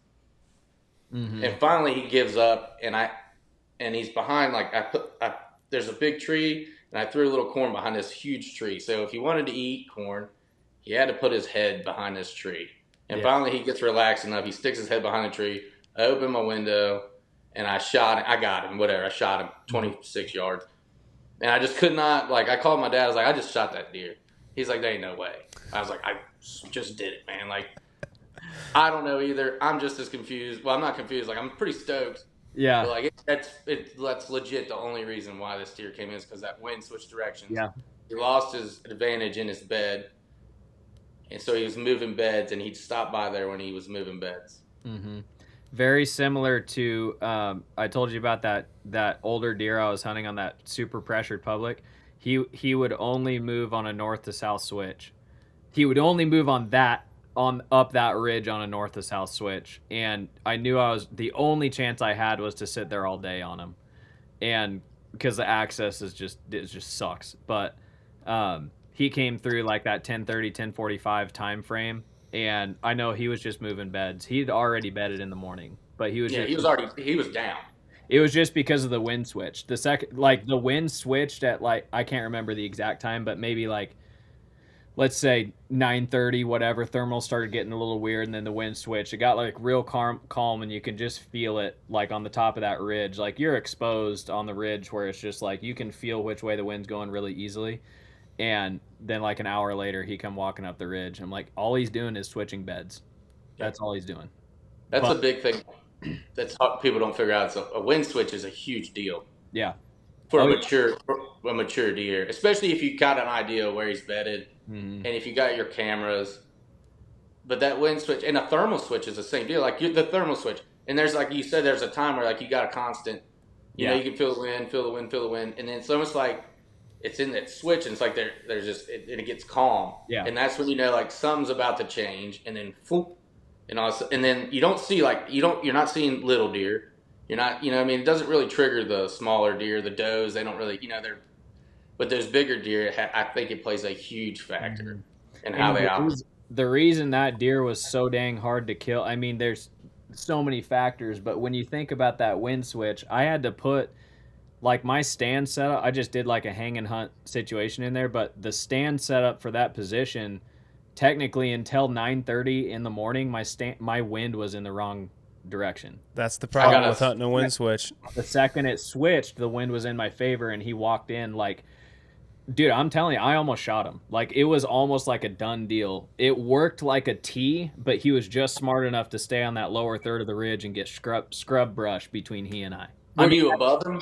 Mm-hmm. And finally he gives up, and he's behind. Like there's a big tree, and I threw a little corn behind this huge tree. So if he wanted to eat corn, he had to put his head behind this tree. And finally he gets relaxed enough. He sticks his head behind the tree. I open my window, and I got him, whatever. I shot him 26 yards. And I just could not, like, I called my dad. I was like, I just shot that deer. He's like, there ain't no way. I was like, I just did it, man. Like, I don't know either. I'm just as confused. Well, I'm not confused. Like, I'm pretty stoked. Yeah. But, like, that's legit the only reason why this deer came in is because that wind switched directions. Yeah. He lost his advantage in his bed. And so he was moving beds, and he'd stop by there when he was moving beds. Mm-hmm. Very similar to I told you about that older deer I was hunting on that super pressured public. He would only move on a north to south switch. He would only move on up that ridge on a north to south switch, and I knew the only chance I had was to sit there all day on him, and because the access it just sucks. But he came through like that 10:30, 10:45 time frame. And I know he was just moving beds. He'd already bedded in the morning, but he was he was down. It was just because of the wind switch. The wind switched at like I can't remember the exact time, but maybe like let's say 9:30, whatever. Thermal started getting a little weird, and then the wind switched. It got like real calm, and you can just feel it like on the top of that ridge. Like you're exposed on the ridge where it's just like you can feel which way the wind's going really easily. And then like an hour later, he come walking up the ridge. I'm like, all he's doing is switching beds. That's all he's doing. That's a big thing. That's how people don't figure out. So a wind switch is a huge deal. Yeah. For a mature deer, especially if you got an idea of where he's bedded, and if you got your cameras. But that wind switch and a thermal switch is the same deal. Like the thermal switch, and there's like you said, there's a time where like you got a constant. You know, you can feel the wind, and then it's almost like. It's in that switch, and it's like there's just it gets calm, and that's when you know like something's about to change, and then whoop, and then you don't see you're not seeing little deer, you're not I mean it doesn't really trigger the smaller deer, the does they don't really but those bigger deer I think it plays a huge factor in how they operate. The reason that deer was so dang hard to kill, I mean there's so many factors, but when you think about that wind switch, I had to put. Like my stand setup, I just did like a hang and hunt situation in there, but the stand setup for that position, technically until 9:30 in the morning, my wind was in the wrong direction. That's the problem with hunting a wind switch. The second it switched, the wind was in my favor, and he walked in like Dude, I'm telling you, I almost shot him. Like, it was almost like a done deal. It worked like a T, but he was just smart enough to stay on that lower third of the ridge and get scrub brush between he and I. Were you above him?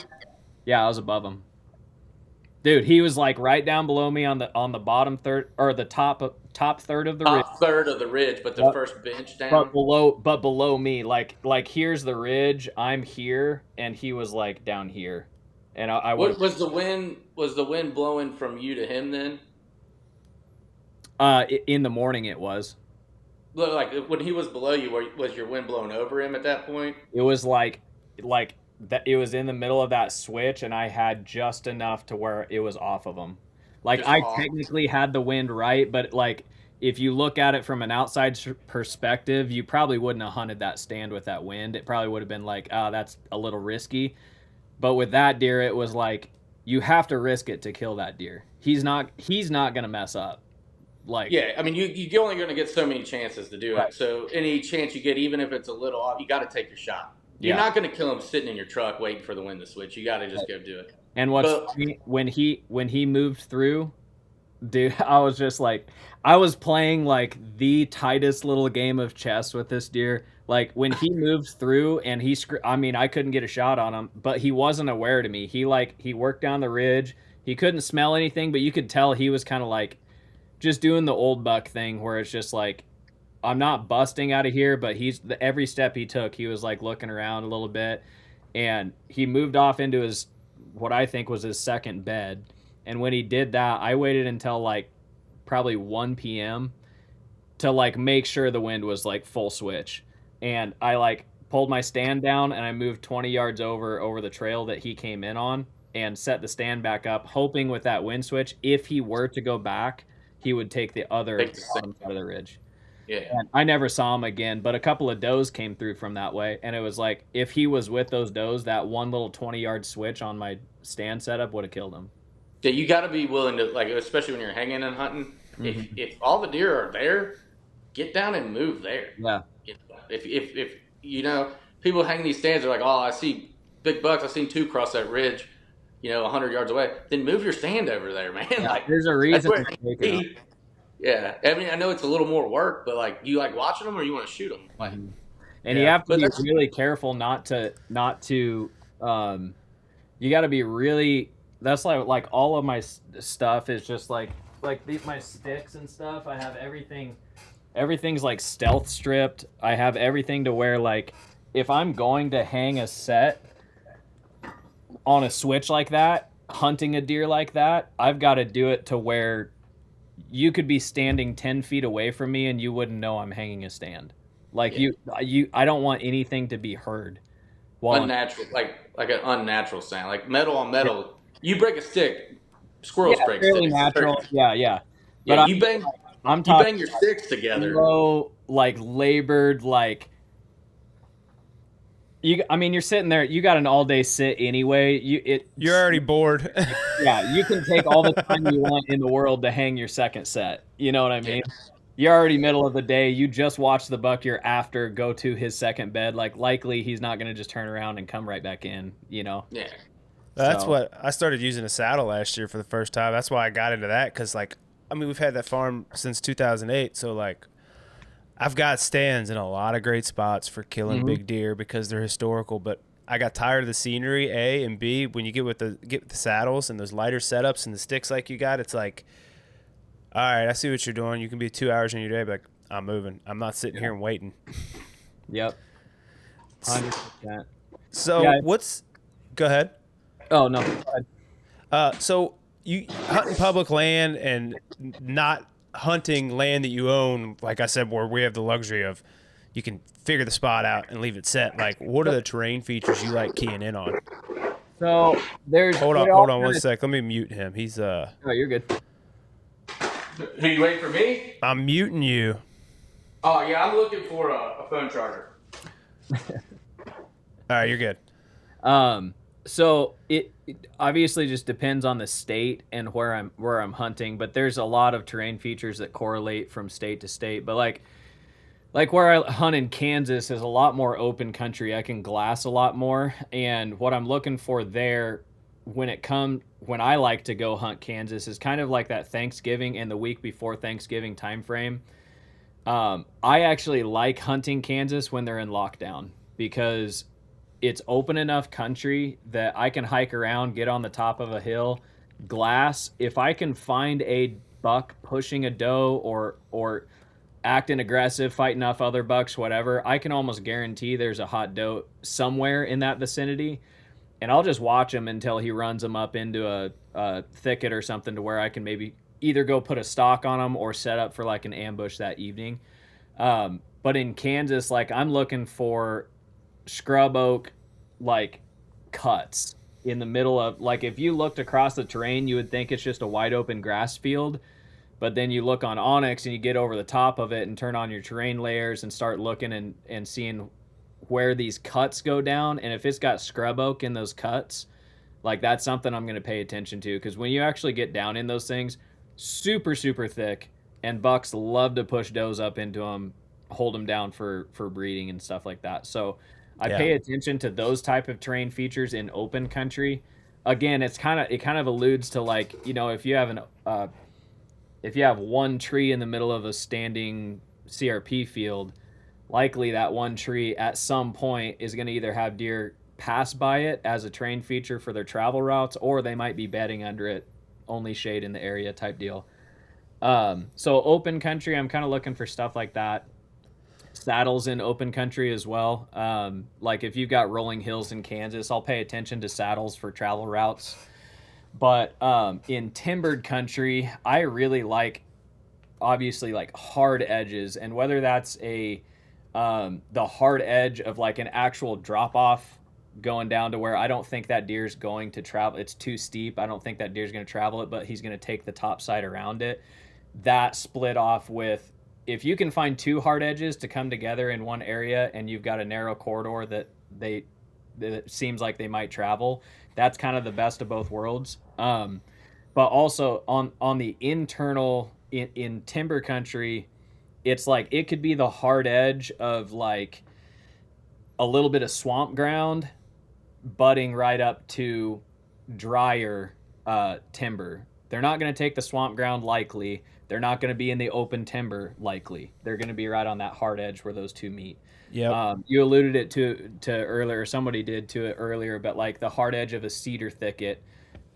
Yeah, I was above him. Dude, he was like right down below me on the bottom third, or the top third of the ridge. Top third of the ridge, but the first bench down. But below me, like here's the ridge. I'm here, and he was like down here, and I What was the wind? Was the wind blowing from you to him then? In the morning it was. Like when he was below you, was your wind blowing over him at that point? It was like that. It was in the middle of that switch, and I had just enough to where it was off of him. Like Just I off. technically had the wind right, but like if you look at it from an outside perspective, you probably wouldn't have hunted that stand with that wind. It probably would have been like, oh, that's a little risky. But with that deer, it was like you have to risk it to kill that deer. He's not gonna mess up. Like, Yeah, I mean, you're only going to get so many chances to do Right. it. So any chance you get, even if it's a little off, you got to take your shot. You're Yeah. not going to kill him sitting in your truck waiting for the wind to switch. You got to just go do it. And what's But- funny, when he moved through, dude, I was just like, I was playing like the tightest little game of chess with this deer. Like when he moved through and I mean, I couldn't get a shot on him, but he wasn't aware to me. He worked down the ridge. He couldn't smell anything, but you could tell he was kind of like just doing the old buck thing where it's just like, I'm not busting out of here, but every step he took, he was like looking around a little bit, and he moved off into his, what I think was his second bed. And when he did that, I waited until like probably 1 p.m. to like make sure the wind was like full switch. And I like pulled my stand down and I moved 20 yards over the trail that he came in on and set the stand back up, hoping with that wind switch, if he were to go back, he would take the other bottom side of the ridge. Yeah. And I never saw him again, but a couple of does came through from that way. And it was like, if he was with those does, that one little 20-yard switch on my stand setup would have killed him. Yeah, you got to be willing to, like, especially when you're hanging and hunting. Mm-hmm. If all the deer are there, get down and move there. Yeah. If you know, people hang these stands, they're like, oh, I see big bucks. I've seen 2 cross that ridge, 100 yards away. Then move your stand over there, man. Yeah, Like, there's a that's reason. where to take it up. yeah, I mean, I know it's a little more work, but like, you like watching them or you want to shoot them? Like, And you have to be really careful not to you got to be really, that's like all of my stuff is just like my sticks and stuff. I have everything's like stealth stripped. I have everything to where, like, if I'm going to hang a set on a switch like that, hunting a deer like that, I've got to do it to where you could be standing 10 feet away from me and you wouldn't know I'm hanging a stand. Like I don't want anything to be heard. Unnatural, like an unnatural sound, like metal on metal. You break a stick, squirrels break fairly sticks. natural. Yeah. Yeah, But you bang I'm you talking bang your sticks together. slow, like labored, like you're sitting there. You got an all day sit anyway. You're already bored. Yeah, you can take all the time you want in the world to hang your second set. You know what I mean? You're already middle of the day. You just watched the buck you're after go to his second bed. Like, likely he's not going to just turn around and come right back in, Yeah. That's what I started using a saddle last year for the first time. That's why I got into that, because like, I mean, we've had that farm since 2008, so like, I've got stands in a lot of great spots for killing big deer because they're historical. But I got tired of the scenery, A, and B, when you get with the saddles and those lighter setups and the sticks like you got, it's like, all right, I see what you're doing. You can be 2 hours in your day, but like, I'm moving. I'm not sitting here and waiting. Yep. 100%. So go ahead. Oh, no. So you hunting public land and not hunting land that you own, like I said, where we have the luxury of you can figure the spot out and leave it set. Like, what are the terrain features you like keying in on? So there's Hold on 1 sec. Let me mute him. He's Oh, you're good. Who, you waiting for me? I'm muting you. Oh yeah, I'm looking for a phone charger. All right, you're good. So it obviously just depends on the state and where I'm hunting, but there's a lot of terrain features that correlate from state to state. But like where I hunt in Kansas is a lot more open country. I can glass a lot more, and what I'm looking for there when I like to go hunt Kansas is kind of like that Thanksgiving and the week before Thanksgiving time frame. I actually like hunting Kansas when they're in lockdown because it's open enough country that I can hike around, get on the top of a hill, glass. If I can find a buck pushing a doe or acting aggressive, fighting off other bucks, whatever, I can almost guarantee there's a hot doe somewhere in that vicinity. And I'll just watch him until he runs them up into a thicket or something to where I can maybe either go put a stalk on him or set up for like an ambush that evening. But in Kansas, like I'm looking for scrub oak, like cuts in the middle of, like if you looked across the terrain, you would think it's just a wide open grass field. But then you look on Onyx and you get over the top of it and turn on your terrain layers and start looking and seeing where these cuts go down. And if it's got scrub oak in those cuts, like that's something I'm going to pay attention to. Because when you actually get down in those things, super, super thick. And bucks love to push does up into them, hold them down for breeding and stuff like that. So I pay attention to those type of terrain features in open country. Again, it kind of alludes to like, you know, if you have one tree in the middle of a standing CRP field, likely that one tree at some point is going to either have deer pass by it as a terrain feature for their travel routes, or they might be bedding under it, only shade in the area type deal. So open country, I'm kind of looking for stuff like that. Saddles in open country as well. Like if you've got rolling hills in Kansas, I'll pay attention to saddles for travel routes. But in timbered country, I really like, obviously, like hard edges, and whether that's the hard edge of like an actual drop off going down to where I don't think that deer's going to travel. It's too steep. I don't think that deer's going to travel it, but he's going to take the top side around it. That split off with, if you can find two hard edges to come together in one area and you've got a narrow corridor that it seems like they might travel, that's kind of the best of both worlds. But also on the internal in timber country, it's like it could be the hard edge of like a little bit of swamp ground butting right up to drier timber. They're not going to take the swamp ground likely. They're not going to be in the open timber likely. They're going to be right on that hard edge where those two meet. Yeah. You alluded it to earlier. Somebody did to it earlier, but like the hard edge of a cedar thicket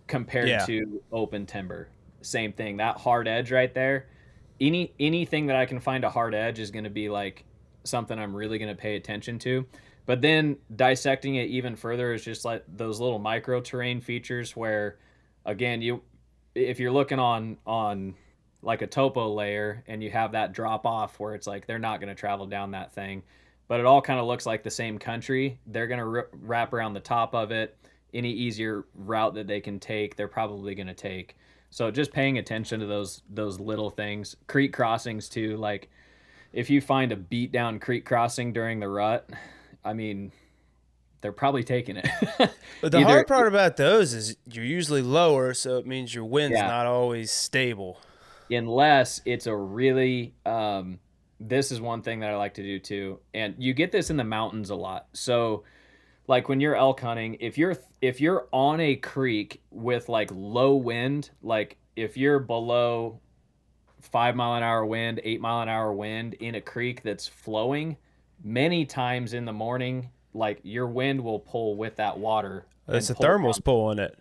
compared to open timber, same thing. That hard edge right there. Anything that I can find a hard edge is going to be like something I'm really going to pay attention to. But then dissecting it even further is just like those little micro terrain features where, again, if you're looking on like a topo layer and you have that drop off where it's like they're not going to travel down that thing, but it all kind of looks like the same country. They're going to wrap around the top of it. Any easier route that they can take, they're probably going to take. So just paying attention to those little things. Creek crossings too. Like if you find a beat down creek crossing during the rut, I mean, they're probably taking it. But the hard part about those is you're usually lower, so it means your wind's not always stable. Unless it's a really, this is one thing that I like to do too. And you get this in the mountains a lot. So like when you're elk hunting, if you're on a creek with like low wind, like if you're below 5 mile an hour wind, 8 mile an hour wind in a creek that's flowing, many times in the morning, like your wind will pull with that water. It's the thermals pulling it.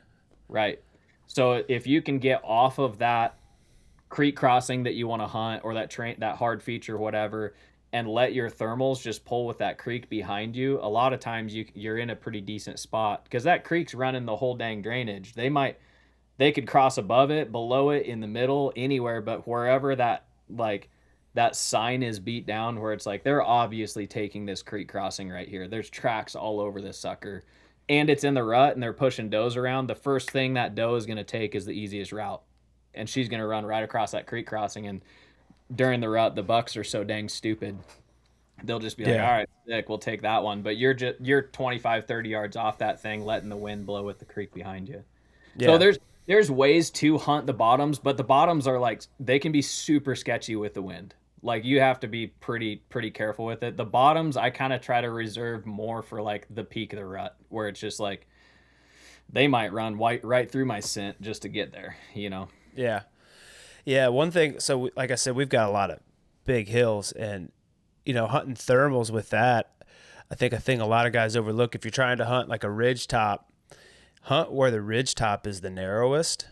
Right. So if you can get off of that creek crossing that you want to hunt, or that hard feature, whatever, and let your thermals just pull with that creek behind you, a lot of times you're in a pretty decent spot because that creek's running the whole dang drainage. They could cross above it, below it, in the middle, anywhere, but wherever that sign is beat down where it's like they're obviously taking this creek crossing right here. There's tracks all over this sucker, and it's in the rut and they're pushing does around. The first thing that doe is going to take is the easiest route, and she's going to run right across that creek crossing. And during the rut, the bucks are so dang stupid. They'll just be like, all right, sick, we'll take that one. But you're 25, 30 yards off that thing, letting the wind blow with the creek behind you. Yeah. So there's ways to hunt the bottoms, but the bottoms are like, they can be super sketchy with the wind. Like you have to be pretty careful with it. The bottoms, I kind of try to reserve more for like the peak of the rut, where it's just like, they might run right through my scent just to get there, you know? Yeah. Yeah. One thing, so like I said, we've got a lot of big hills, and, you know, hunting thermals with that, I think a thing a lot of guys overlook, if you're trying to hunt like a ridge top, hunt where the ridge top is the narrowest,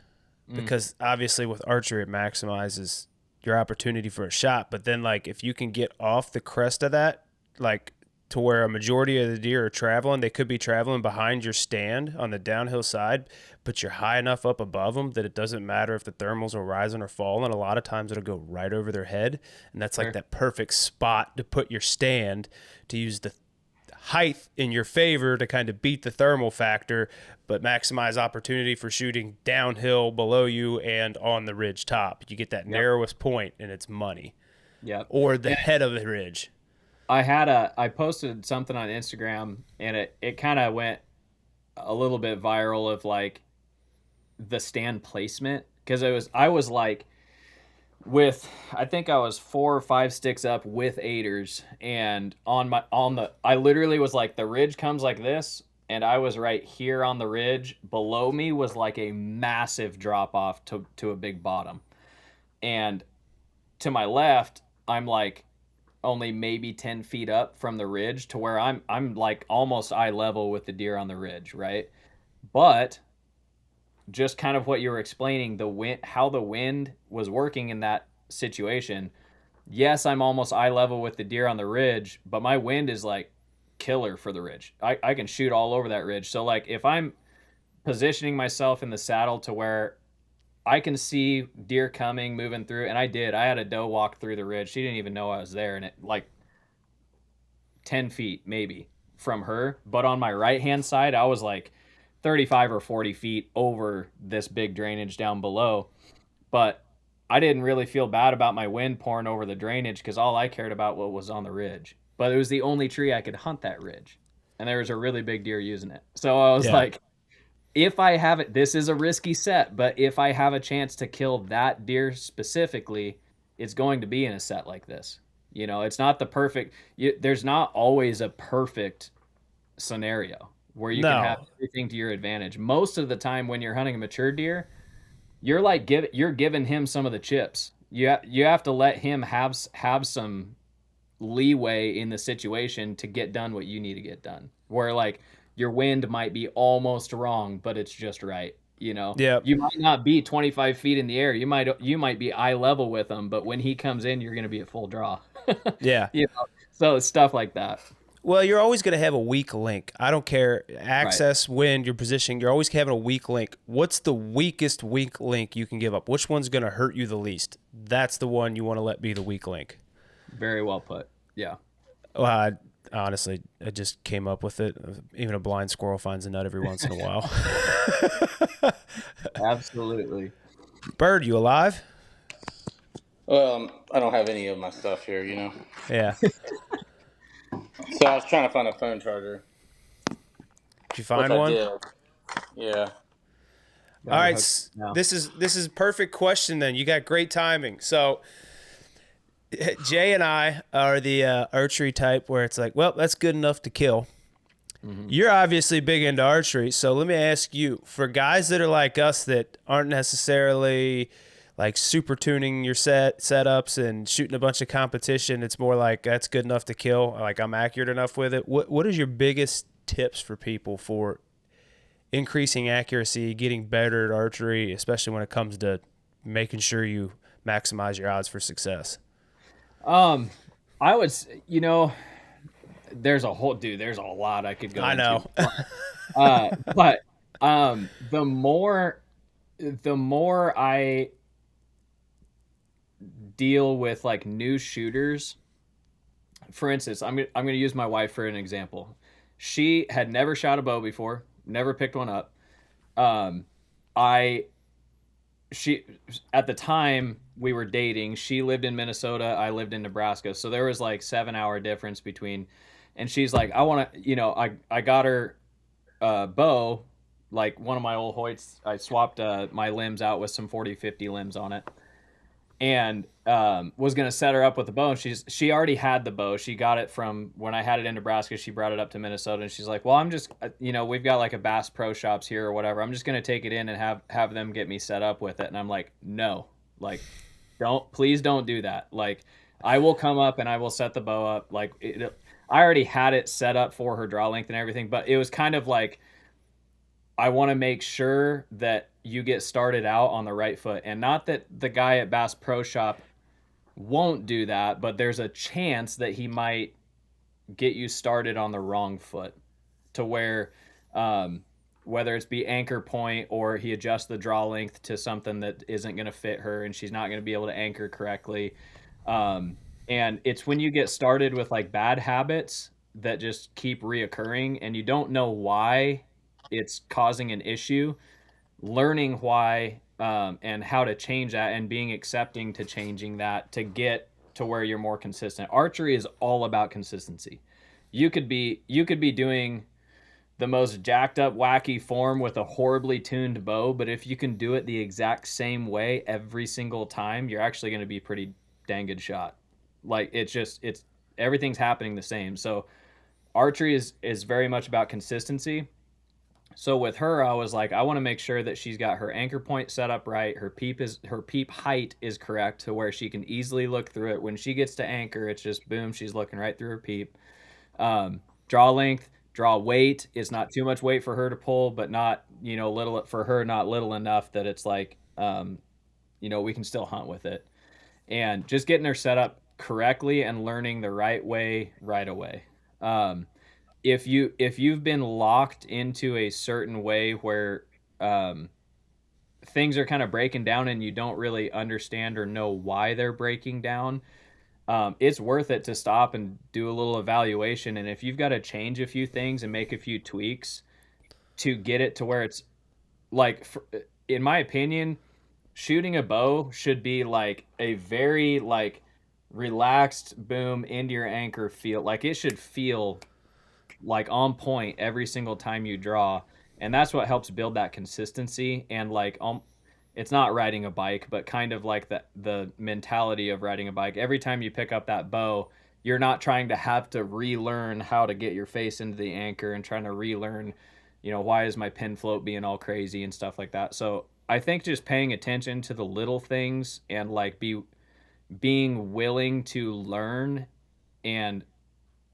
because obviously with archery it maximizes your opportunity for a shot. But then, like, if you can get off the crest of that, like to where a majority of the deer are traveling, they could be traveling behind your stand on the downhill side, but you're high enough up above them that it doesn't matter if the thermals are rising or falling. A lot of times it'll go right over their head, and that's like that perfect spot to put your stand, to use the height in your favor to kind of beat the thermal factor, but maximize opportunity for shooting downhill below you and on the ridge top. You get that narrowest point, and it's money. Yeah. Or the head of the ridge. I posted something on Instagram, and it kind of went a little bit viral of like the stand placement, because I was like, I think I was 4 or 5 sticks up with aiders, and I literally was like, the ridge comes like this, and I was right here on the ridge. Below me was like a massive drop off to a big bottom, and to my left, I'm like only maybe 10 feet up from the ridge, to where I'm like almost eye level with the deer on the ridge, right? But just kind of what you were explaining, how the wind was working in that situation. Yes, I'm almost eye level with the deer on the ridge, but my wind is like killer for the ridge. I can shoot all over that ridge. So like if I'm positioning myself in the saddle to where I can see deer coming, moving through, and I had a doe walk through the ridge. She didn't even know I was there, and it like 10 feet maybe from her. But on my right-hand side, I was like 35 or 40 feet over this big drainage down below. But I didn't really feel bad about my wind pouring over the drainage, because all I cared about was on the ridge. But it was the only tree I could hunt that ridge, and there was a really big deer using it. So I was like, if I have it, this is a risky set, but if I have a chance to kill that deer specifically, it's going to be in a set like this. You know, it's not the perfect, there's not always a perfect scenario where you can have everything to your advantage. Most of the time when you're hunting a mature deer, you're like you're giving him some of the chips. You have to let him have some leeway in the situation to get done what you need to get done. Where like your wind might be almost wrong, but it's just right. You know, you might not be 25 feet in the air. You might be eye level with him, but when he comes in, you're going to be at full draw. Yeah. You know, so stuff like that. Well, you're always going to have a weak link. I don't care. Access, wind, your positioning, you're always having a weak link. What's the weakest weak link you can give up? Which one's going to hurt you the least? That's the one you want to let be the weak link. Very well put. Yeah. Well, honestly, I just came up with it. Even a blind squirrel finds a nut every once in a while. Absolutely. Bird, you alive? Well, I don't have any of my stuff here, you know. Yeah. So I was trying to find a phone charger. Did you find which one? I did. Yeah. All right. This is perfect question then. You got great timing. So Jay and I are the archery type where it's like, well, that's good enough to kill. Mm-hmm. You're obviously big into archery, so let me ask you, for guys that are like us that aren't necessarily like super tuning your setups and shooting a bunch of competition, it's more like that's good enough to kill, like I'm accurate enough with it. What is your biggest tips for people for increasing accuracy, getting better at archery, especially when it comes to making sure you maximize your odds for success? I would, you know, there's a lot I could go into. I know. But the more I deal with like new shooters, for instance, I'm going to use my wife for an example. She had never shot a bow before, never picked one up. She at the time we were dating, she lived in Minnesota, I lived in Nebraska, so there was like 7-hour difference between, and she's like, I want to, you know, I got her bow, like one of my old Hoyts. I swapped my limbs out with some 40-50 limbs on it, and was going to set her up with the bow. And she already had the bow. She got it from when I had it in Nebraska. She brought it up to Minnesota, and she's like, well, I'm just, we've got like a Bass Pro Shops here or whatever. I'm just going to take it in and have them get me set up with it. And I'm like, no, like, please don't do that. Like, I will come up and I will set the bow up. Like, I already had it set up for her draw length and everything, but it was kind of like, I want to make sure that you get started out on the right foot. And not that the guy at Bass Pro Shop won't do that, but there's a chance that he might get you started on the wrong foot to where, whether it's be anchor point or he adjusts the draw length to something that isn't going to fit her and she's not going to be able to anchor correctly. And it's when you get started with like bad habits that just keep reoccurring and you don't know why it's causing an issue, learning why and how to change that and being accepting to changing that to get to where you're more consistent. Archery is all about consistency. You could be doing the most jacked up wacky form with a horribly tuned bow, but if you can do it the exact same way every single time, you're actually going to be pretty dang good shot. Like it's everything's happening the same. So archery is very much about consistency. So with her, I was like, I want to make sure that she's got her anchor point set up right. Her peep height is correct to where she can easily look through it. When she gets to anchor, it's just boom, she's looking right through her peep. Draw length, draw weight is not too much weight for her to pull, but not, little for her, not little enough that it's like, we can still hunt with it. And just getting her set up correctly and learning the right way right away. If you've been locked into a certain way where things are kind of breaking down and you don't really understand or know why they're breaking down, it's worth it to stop and do a little evaluation. And if you've got to change a few things and make a few tweaks to get it to where it's like, in my opinion, shooting a bow should be like a very like relaxed boom into your anchor feel. Like it should feel like on point every single time you draw, and that's what helps build that consistency. And like it's not riding a bike, but kind of like the mentality of riding a bike. Every time you pick up that bow, you're not trying to have to relearn how to get your face into the anchor and trying to relearn, why is my pin float being all crazy and stuff like that. So I think just paying attention to the little things and like being willing to learn and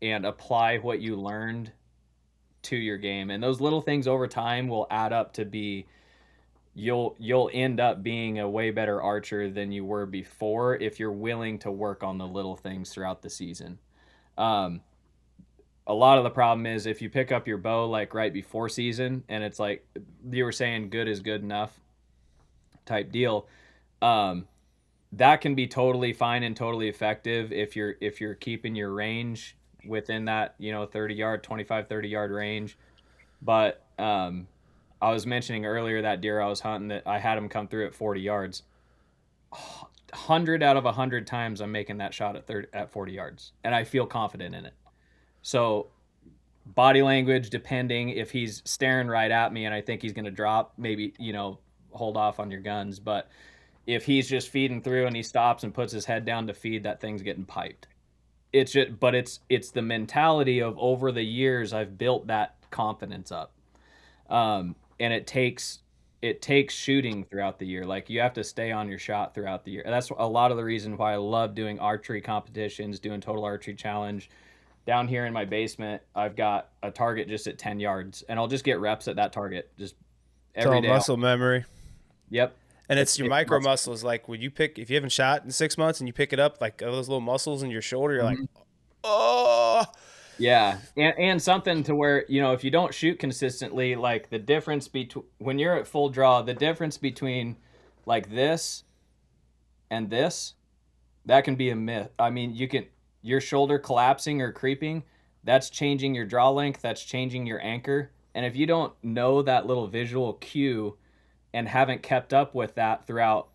apply what you learned to your game. And those little things over time will add up to be, you'll end up being a way better archer than you were before if you're willing to work on the little things throughout the season. A lot of the problem is if you pick up your bow like right before season and it's like you were saying, good is good enough type deal. That can be totally fine and totally effective if you're keeping your range within that 30 yard 30 yard range. But I was mentioning earlier that deer I was hunting that I had him come through at 40 yards. 100 out of 100 times I'm making that shot at 40 yards, and I feel confident in it. So body language, depending, if he's staring right at me and I think he's going to drop, maybe hold off on your guns. But if he's just feeding through and he stops and puts his head down to feed, that thing's getting piped. It's the mentality of over the years I've built that confidence up, and it takes shooting throughout the year. Like you have to stay on your shot throughout the year. And that's a lot of the reason why I love doing archery competitions, doing Total Archery Challenge. Down here in my basement, I've got a target just at 10 yards, and I'll just get reps at that target just every day. Muscle memory. Yep. And it's your micro muscles. Like when if you haven't shot in 6 months and you pick it up, like those little muscles in your shoulder, you're like, oh. Yeah. And something to where, if you don't shoot consistently, like the difference between when you're at full draw, the difference between like this and this, that can be a myth. I mean, your shoulder collapsing or creeping, that's changing your draw length, that's changing your anchor. And if you don't know that little visual cue and haven't kept up with that throughout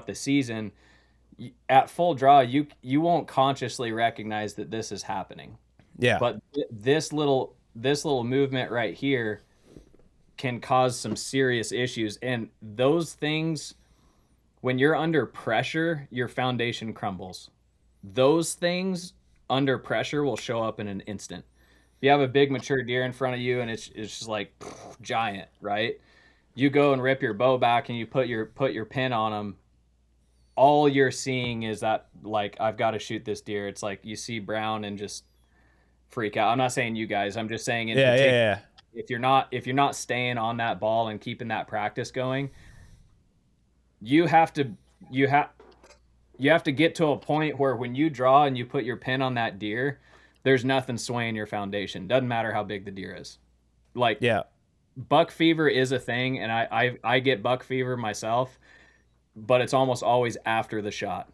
the season, at full draw, you won't consciously recognize that this is happening. Yeah. But this little movement right here can cause some serious issues. And those things, when you're under pressure, your foundation crumbles. Those things under pressure will show up in an instant. If you have a big mature deer in front of you and it's just like giant, right? You go and rip your bow back and you put your pin on them. All you're seeing is that, like, I've got to shoot this deer. It's like you see brown and just freak out. I'm not saying you guys. I'm just saying in particular, Yeah. if you're not staying on that ball and keeping that practice going, you have to get to a point where when you draw and you put your pin on that deer, there's nothing swaying your foundation. Doesn't matter how big the deer is. Like, Yeah. buck fever is a thing, and I get buck fever myself, but it's almost always after the shot.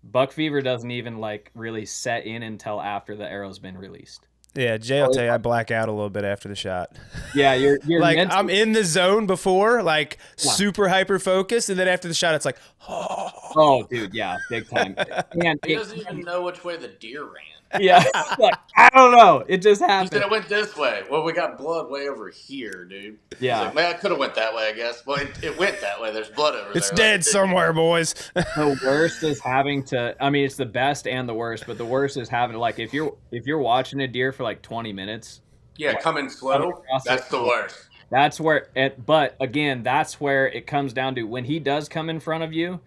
Buck fever doesn't even like really set in until after the arrow's been released. Yeah, Jay, I'll tell you, I black out a little bit after the shot. Yeah, you're like mentally, I'm in the zone before, like super hyper focused, and then after the shot, it's like, oh, dude, yeah, big time. And He doesn't even know which way the deer ran. yeah, like, I don't know. It just He happened. said it went this way. Well, we got blood way over here, dude. Yeah. He's like, man, I could have went that way, I guess. Well, it went that way. There's blood over it's there. dead Like, somewhere, boys. The worst is having to. I mean, it's the best and the worst, but the worst is having to, like, if you're watching a deer for like 20 minutes. Yeah, coming slow. That's the worst. That's where it. But again, that's where it comes down to when he does come in front of you.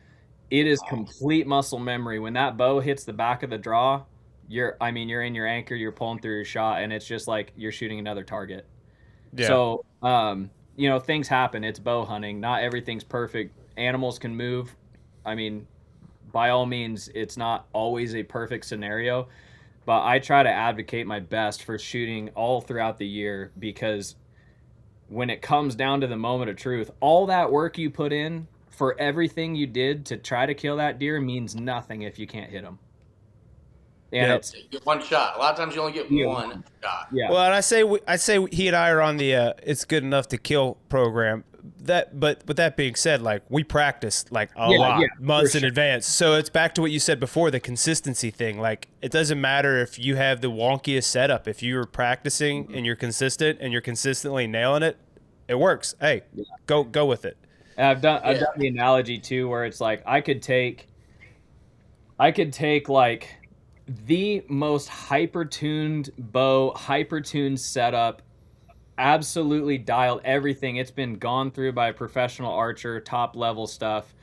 It is complete muscle memory. When that bow hits the back of the draw, you're in your anchor, you're pulling through your shot, and it's just like you're shooting another target. Yeah. So, things happen. It's bow hunting. Not everything's perfect. Animals can move. I mean, by all means, it's not always a perfect scenario, but I try to advocate my best for shooting all throughout the year, because when it comes down to the moment of truth, all that work you put in for everything you did to try to kill that deer means nothing if you can't hit him. And Yep. You get one shot. A lot of times you only get one shot. Yeah. Well, and I say he and I are on the "It's Good Enough to Kill" program. But with that being said, like, we practice like a lot, months in advance. So it's back to what you said before, the consistency thing. Like, it doesn't matter if you have the wonkiest setup. If you're practicing and you're consistent and you're consistently nailing it, it works. Hey, go with it. And I've done the analogy too, where it's like I could take like the most hyper-tuned bow, hyper-tuned setup, absolutely dialed everything. It's been gone through by a professional archer, top level stuff,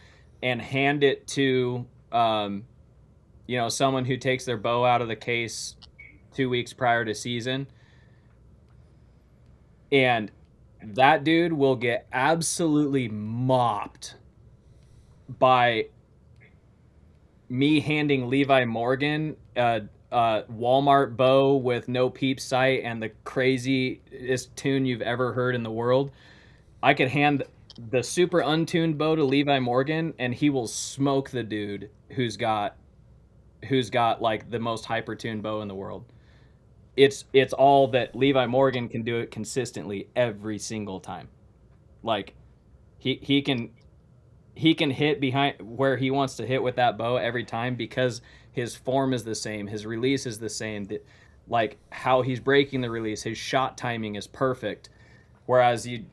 and hand it to someone who takes their bow out of the case 2 weeks prior to season. And that dude will get absolutely mopped by me handing Levi Morgan a Walmart bow with no peep sight and the craziest tune you've ever heard in the world. I could hand the super untuned bow to Levi Morgan, and he will smoke the dude who's got like the most hyper tuned bow in the world. It's all that Levi Morgan can do it consistently every single time. Like he can hit behind where he wants to hit with that bow every time, because his form is the same, his release is the same, like how he's breaking the release, his shot timing is perfect. Whereas you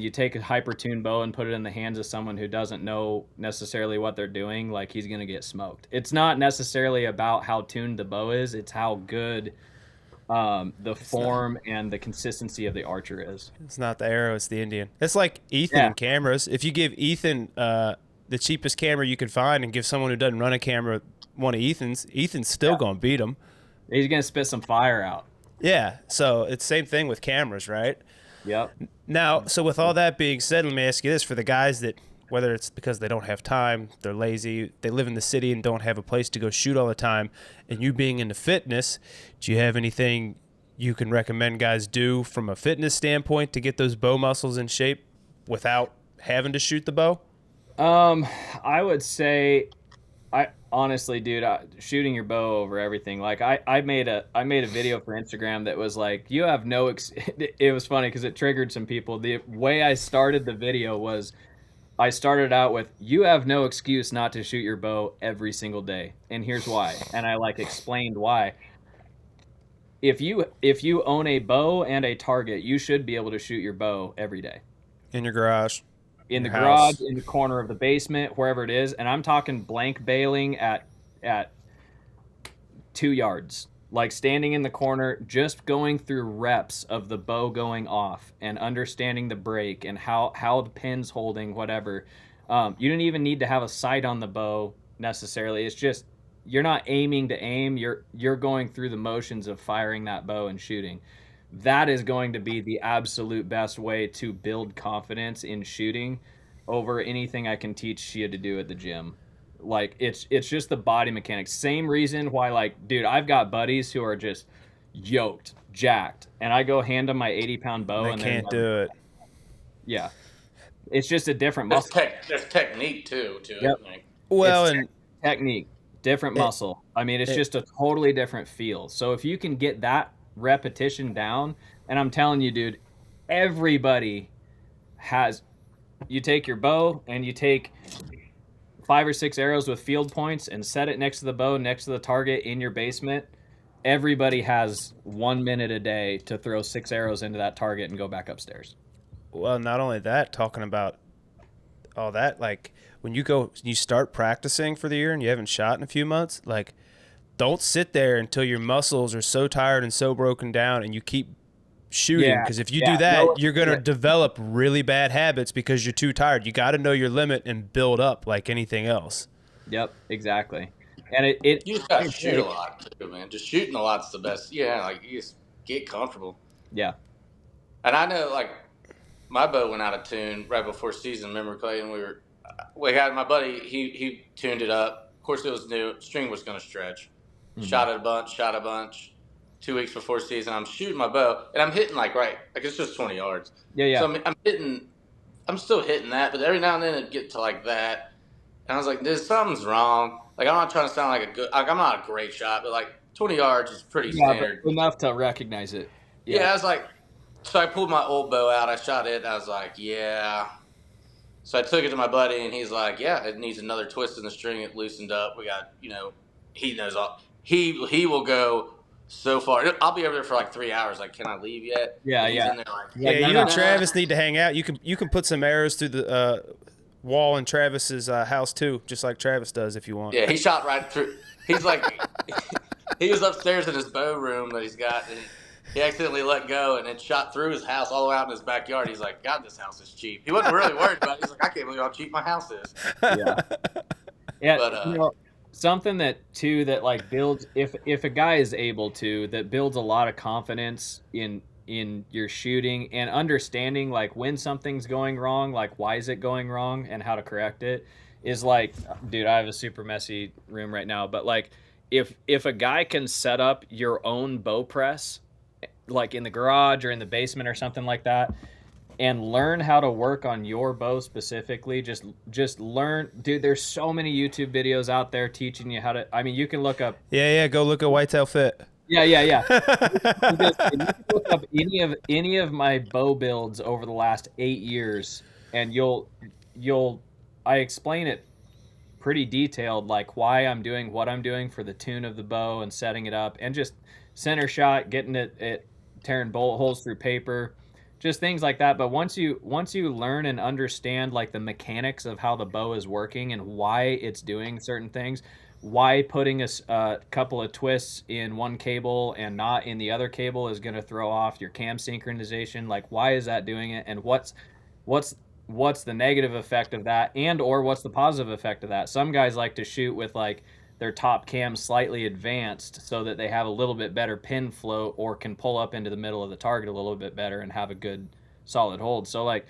take a hyper-tuned bow and put it in the hands of someone who doesn't know necessarily what they're doing, like, he's going to get smoked. It's not necessarily about how tuned the bow is, it's how good the form and the consistency of the archer is. It's not the arrow, it's the Indian. It's like Ethan and cameras. If you give Ethan the cheapest camera you can find and give someone who doesn't run a camera one of Ethan's still going to beat him. He's going to spit some fire out. Yeah, so it's the same thing with cameras, right? Yep. Now, so with all that being said, let me ask you this. For the guys that, whether it's because they don't have time, they're lazy, they live in the city and don't have a place to go shoot all the time, and you being into fitness, do you have anything you can recommend guys do from a fitness standpoint to get those bow muscles in shape without having to shoot the bow? I would say, honestly, dude, shooting your bow over everything. Like, I made a video for Instagram that was like, you have no it was funny because it triggered some people. The way I started the video was, I started out with, you have no excuse not to shoot your bow every single day, and here's why. And I explained why. If you own a bow and a target, you should be able to shoot your bow every day. In your garage. in the Your garage, house. in the corner of the basement, wherever it is. And I'm talking blank bailing at 2 yards, like standing in the corner, just going through reps of the bow going off and understanding the break and how the pin's holding, whatever. You don't even need to have a sight on the bow necessarily. It's just you're not aiming to aim. You're going through the motions of firing that bow and shooting. That is going to be the absolute best way to build confidence in shooting over anything I can teach you to do at the gym. Like it's just the body mechanics. Same reason why, like, dude, I've got buddies who are just yoked, jacked, and I go hand them my 80-pound bow They and can't do it. yeah. It's just a different There's muscle. there's technique too to Yep. it. Like, Well, It's and technique, different muscle. I mean, it's just a totally different feel. So if you can get that repetition down, and I'm telling you, dude, everybody has. You take your bow and you take 5 or 6 arrows with field points and set it next to the bow, next to the target in your basement. Everybody has 1 minute a day to throw 6 arrows into that target and go back upstairs. well, not only that, talking about all that, like when you start practicing for the year and you haven't shot in a few months, like don't sit there until your muscles are so tired and so broken down and you keep shooting, Yeah, because if you yeah, do that, no, you're going to yeah. develop really bad habits because you're too tired. You got to know your limit and build up like anything else. Yep, exactly. And it you just gotta shoot a lot too, man. Just shooting a lot's the best. Yeah, like you just get comfortable. yeah. And I know, like, my bow went out of tune right before season. Remember, Clayton? We had my buddy. He tuned it up. Of course, it was new. String was going to stretch. Shot it a bunch. Shot a bunch. 2 weeks before season, I'm shooting my bow and I'm hitting like it's just 20 yards. Yeah. So I'm still hitting that, but every now and then it get to like that, and I was like, something's wrong. Like I'm not trying to sound like I'm not a great shot, but like 20 yards is pretty standard. But enough to recognize it. Yeah, I was like, so I pulled my old bow out. I shot it. And I was like, yeah. So I took it to my buddy, and he's like, yeah, it needs another twist in the string. It loosened up. We got, he knows all. He will go so far. I'll be over there for like 3 hours. Like, can I leave yet? Yeah, and he's yeah. in there like, Yeah, you and Travis need to hang out. You can put some arrows through the wall in Travis's house too, just like Travis does if you want. Yeah, he shot right through. He's like, he was upstairs in his bow room that he's got, and he accidentally let go, and it shot through his house all the way out in his backyard. He's like, God, this house is cheap. He wasn't really worried about it. He's like, I can't believe how cheap my house is. Yeah. Yeah. But, something that like builds, if a guy is able to, that builds a lot of confidence in your shooting and understanding like when something's going wrong, like why is it going wrong and how to correct it, is like, dude, I have a super messy room right now, but like if a guy can set up your own bow press like in the garage or in the basement or something like that, and learn how to work on your bow specifically, just learn, dude, there's so many YouTube videos out there teaching you how to, I mean, you can look up. Yeah, go look at Whitetail Fit. Yeah. You can look up any of my bow builds over the last 8 years, and I explain it pretty detailed, like why I'm doing what I'm doing for the tune of the bow and setting it up, and just center shot, getting it tearing bullet holes through paper, just things like that. But once you learn and understand like the mechanics of how the bow is working and why it's doing certain things, why putting a couple of twists in one cable and not in the other cable is going to throw off your cam synchronization, like why is that doing it, and what's the negative effect of that, and or what's the positive effect of that. Some guys like to shoot with like their top cam slightly advanced so that they have a little bit better pin flow or can pull up into the middle of the target a little bit better and have a good solid hold. So like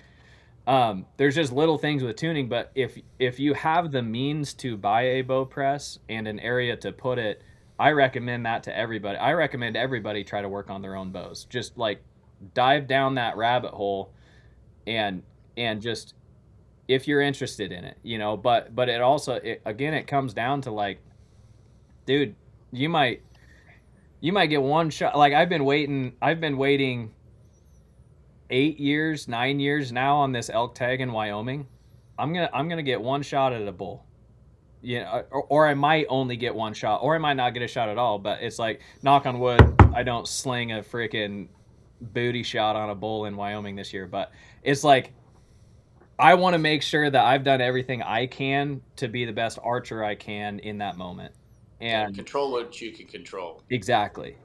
there's just little things with tuning, but if you have the means to buy a bow press and an area to put it, I recommend that to everybody. I recommend everybody try to work on their own bows. Just like dive down that rabbit hole and just, if you're interested in it, but it also, again, it comes down to like, dude, you might get one shot. Like I've been waiting 8 years, 9 years now on this elk tag in Wyoming. I'm gonna get one shot at a bull, or I might only get one shot, or I might not get a shot at all. But it's like, knock on wood, I don't sling a freaking booty shot on a bull in Wyoming this year. But it's like, I want to make sure that I've done everything I can to be the best archer I can in that moment. And control what you can control. exactly.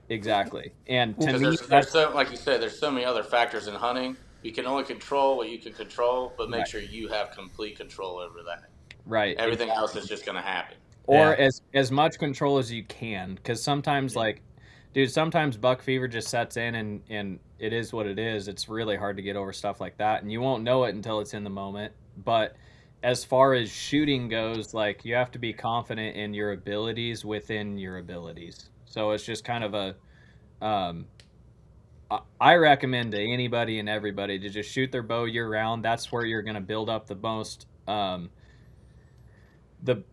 And to Because me, there's so, like you said, there's so many other factors in hunting. You can only control what you can control, but make right, sure you have complete control over that. right. Everything else is just going to happen. Or Yeah. as much control as you can, because sometimes dude, sometimes buck fever just sets in, and it is what it is. It's really hard to get over stuff like that, and you won't know it until it's in the moment. But as far as shooting goes, like, you have to be confident in your abilities within your abilities. So it's just kind of a um I recommend to anybody and everybody to just shoot their bow year round. That's where you're going to build up the most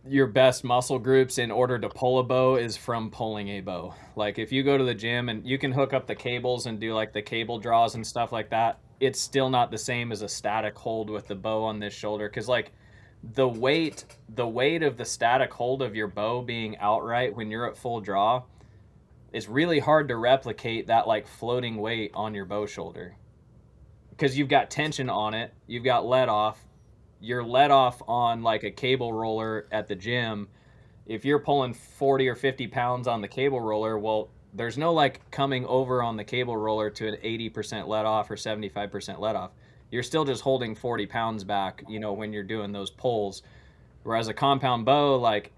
your best muscle groups in order to pull a bow is from pulling a bow. Like, if you go to the gym and you can hook up the cables and do like the cable draws and stuff like that, it's still not the same as a static hold with the bow on this shoulder, because like the weight of the static hold of your bow being outright when you're at full draw, it's really hard to replicate that like floating weight on your bow shoulder, because you've got tension on it, you've got let off. You're let off on like a cable roller at the gym. If you're pulling 40 or 50 pounds on the cable roller, well, there's no like coming over on the cable roller to an 80% let off or 75% let off. You're still just holding 40 pounds back, when you're doing those pulls. Whereas a compound bow, like,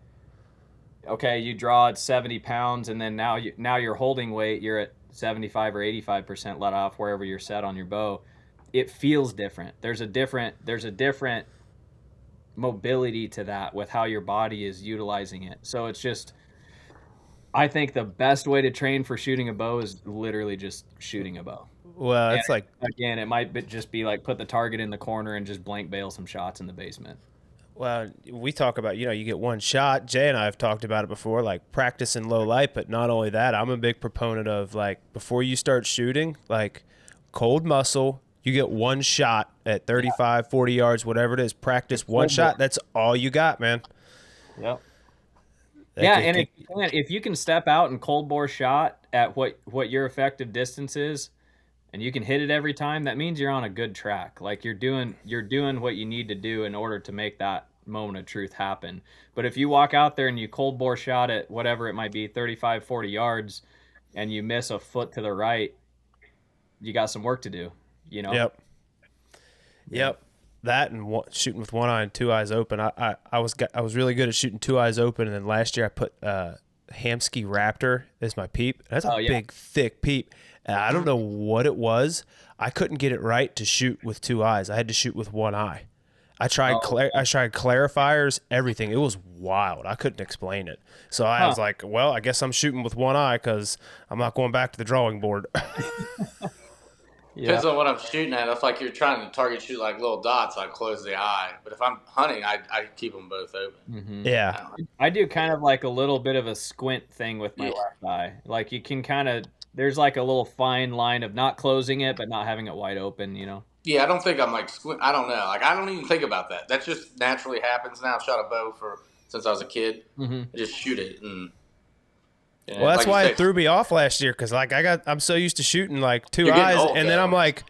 okay, you draw at 70 pounds, and then now you're holding weight, you're at 75 or 85% let off wherever you're set on your bow. It feels different. There's a different mobility to that with how your body is utilizing it. So it's just, I think the best way to train for shooting a bow is literally just shooting a bow. Well, And it's like, again, it might just be like put the target in the corner and just blank bail some shots in the basement. well, we talk about, you get one shot. Jay and I have talked about it before, like practice in low light. But not only that, I'm a big proponent of, like, before you start shooting, like, cold muscle. You get one shot at 35, 40 yards, whatever it is. Practice one shot. That's all you got, man. Yep. Like, Yeah, and if you can step out and cold bore shot at what your effective distance is, and you can hit it every time, that means you're on a good track. Like, you're doing what you need to do in order to make that moment of truth happen. But if you walk out there and you cold bore shot at whatever it might be, 35, 40 yards, and you miss a foot to the right, you got some work to do, Yep. Yep. That and shooting with one eye and two eyes open. I was really good at shooting two eyes open, and then last year I put Hamsky Raptor as my peep. That's a big, thick peep. And I don't know what it was. I couldn't get it right to shoot with two eyes. I had to shoot with one eye. I tried clarifiers, everything. It was wild. I couldn't explain it. So I was like, well, I guess I'm shooting with one eye because I'm not going back to the drawing board. Depends on what I'm shooting at. If like you're trying to target shoot like little dots, I close the eye. But if I'm hunting, I keep them both open. Mm-hmm. Yeah. I do kind of like a little bit of a squint thing with my left eye. Like, you can kind of, there's like a little fine line of not closing it but not having it wide open, Yeah, I don't think I'm like I don't know. Like, I don't even think about that. That just naturally happens now. I've shot a bow since I was a kid. Mm-hmm. I just shoot it, and well, that's like why you it threw me off last year, because like I'm so used to shooting like two You're getting eyes, old, and then though. I'm like,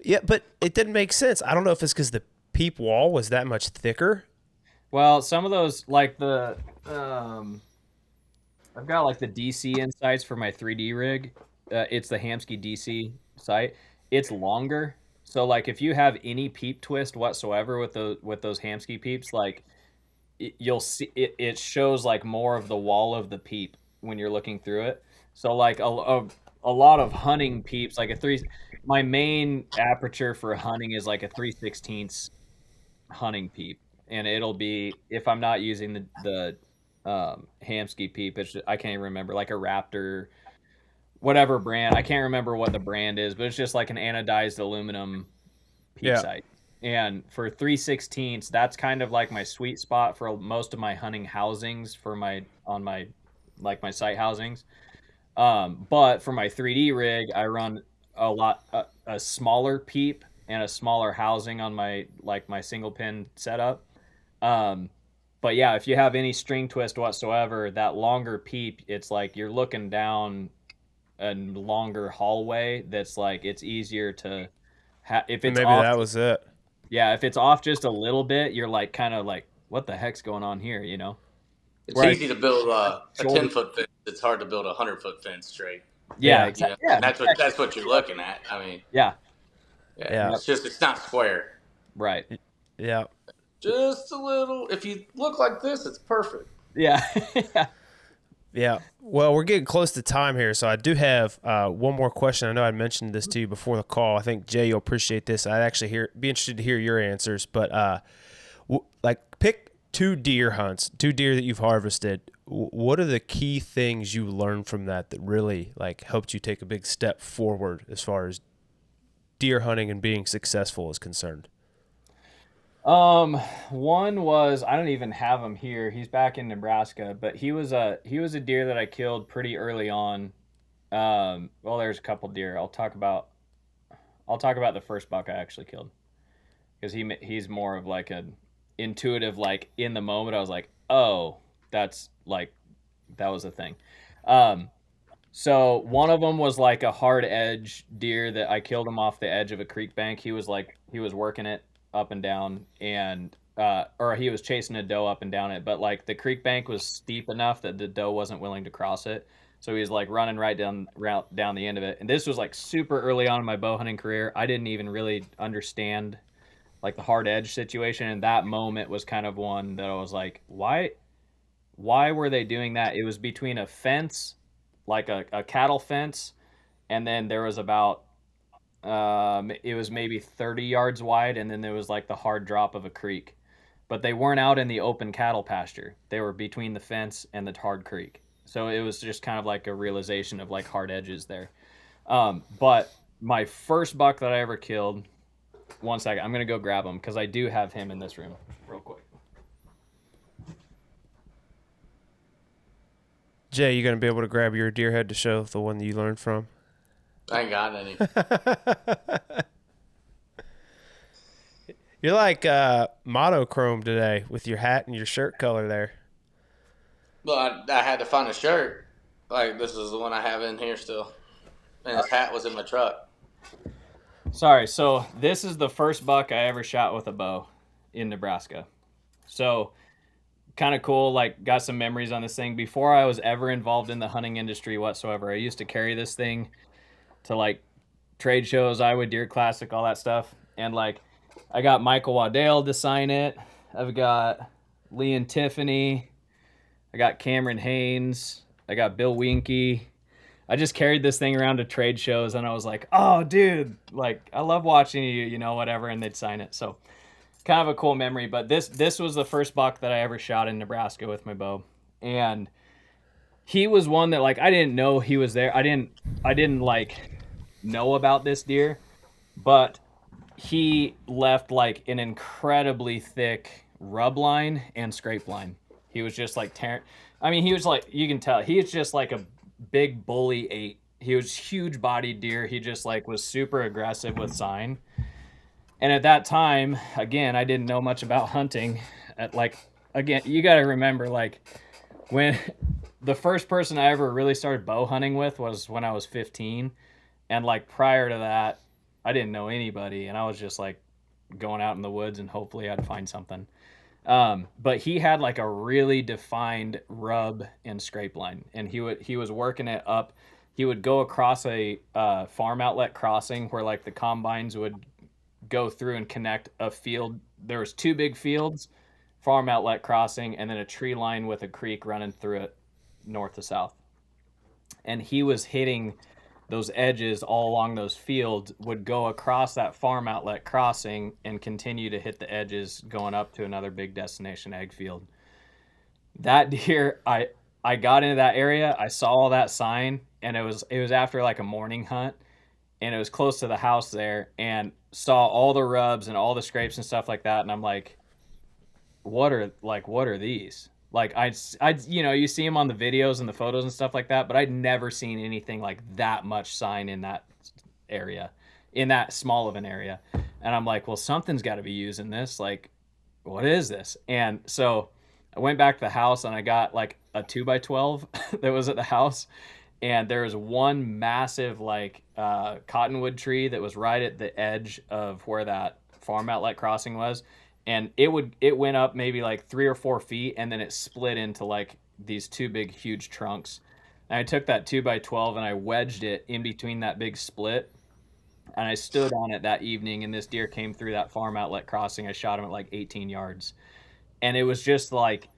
yeah, but it didn't make sense. I don't know if it's because the peep wall was that much thicker. Well, some of those, like the I've got like the DC insights for my 3D rig. It's the Hamsky DC sight. It's longer, so like if you have any peep twist whatsoever with those Hamsky peeps, like you'll see it shows like more of the wall of the peep when you're looking through it. So like a lot of hunting peeps, like my main aperture for hunting is like a 3/16 hunting peep, and it'll be, if I'm not using the Hamsky peep, I can't even remember, like a Raptor, whatever brand. I can't remember what the brand is, but it's just like an anodized aluminum peep sight. And for 3/16, that's kind of like my sweet spot for most of my hunting housings for my sight housings. But for my 3D rig, I run a smaller peep and a smaller housing on my single pin setup. But yeah, if you have any string twist whatsoever, that longer peep, it's like you're looking down a longer hallway. That's like, it's easier to if it's Maybe off, that was it. Yeah, if it's off just a little bit, you're like kind of like, what the heck's going on here, you know? It's Whereas easy to build a shoulder, 10-foot fence. It's hard to build a 100-foot fence straight. yeah, Yeah. exactly. And Yeah, that's what you're looking at. I mean, yeah, yeah, Yeah. it's not square. right. Yeah. Just a little. If you look like this, it's perfect. Yeah, Yeah. Well, we're getting close to time here, so I do have one more question. I know I mentioned this to you before the call. I think Jay, you'll appreciate this. I'd actually be interested to hear your answers, but like pick 2 deer hunts, 2 deer that you've harvested. What are the key things you learned from that really like helped you take a big step forward as far as deer hunting and being successful is concerned? one was, I don't even have him here. He's back in Nebraska, but he was a deer that I killed pretty early on. Well, there's a couple deer. I'll talk about the first buck I actually killed, because he's more of like an intuitive, like in the moment I was like, oh, that's like, that was a thing. So one of them was like a hard edge deer that I killed him off the edge of a creek bank. He was working it up and down, and or he was chasing a doe up and down it, but like the creek bank was steep enough that the doe wasn't willing to cross it. So he was like running right down the end of it. And this was like super early on in my bow hunting career. I didn't even really understand like the hard edge situation. And that moment was kind of one that I was like, why were they doing that? It was between a fence, like a cattle fence, and then there was about it was maybe 30 yards wide, and then there was like the hard drop of a creek. But they weren't out in the open cattle pasture. They were between the fence and the hard creek. So it was just kind of like a realization of like hard edges there. But my first buck that I ever killed, one second, I'm going to go grab him because I do have him in this room real quick. Jay, you going to be able to grab your deer head to show the one that you learned from? I ain't got any. You're like monochrome today with your hat and your shirt color there. Well, I had to find a shirt. Like, this is the one I have in here still. And his hat was in my truck. Sorry, so this is the first buck I ever shot with a bow in Nebraska. So kind of cool, like got some memories on this thing. Before I was ever involved in the hunting industry whatsoever, I used to carry this thing to like trade shows, Iowa Deer Classic, all that stuff. And like I got Michael Waddell to sign it. I've got Lee and Tiffany. I got Cameron Haynes. I got Bill Winky. I just carried this thing around to trade shows, and I was like, oh, dude, like, I love watching you, you know, whatever, and they'd sign it. So kind of a cool memory. But this was the first buck that I ever shot in Nebraska with my bow. And he was one that, like, I didn't know he was there. I didn't like know about this deer, but he left like an incredibly thick rub line and scrape line. He was just like tearing. I mean, he was like, you can tell he was just like a big bully 8. He was huge bodied deer. He just like was super aggressive with sign. And at that time, again, I didn't know much about hunting. Again, you got to remember, like, when the first person I ever really started bow hunting with was when I was 15. And like prior to that, I didn't know anybody. And I was just like going out in the woods and hopefully I'd find something. But he had like a really defined rub and scrape line, and he was working it up. He would go across a farm outlet crossing where like the combines would go through and connect a field. There was 2 big fields, farm outlet crossing, and then a tree line with a creek running through it north to south. And he was hitting those edges all along those fields, would go across that farm outlet crossing and continue to hit the edges going up to another big destination egg field. That deer, I got into that area, I saw all that sign, and it was after like a morning hunt, and it was close to the house there, and saw all the rubs and all the scrapes and stuff like that, and I'm like, what are these? Like I you know, you see them on the videos and the photos and stuff like that, but I'd never seen anything like that much sign in that area, in that small of an area. And I'm like, well, something's got to be using this. Like, what is this? And so I went back to the house and I got like a 2x12 that was at the house. And there was one massive like cottonwood tree that was right at the edge of where that farm outlet crossing was, and it went up maybe like 3 or 4 feet, and then it split into like these two big huge trunks. And I took that 2x12 and I wedged it in between that big split, and I stood on it that evening, and this deer came through that farm outlet crossing. I shot him at like 18 yards, and it was just like,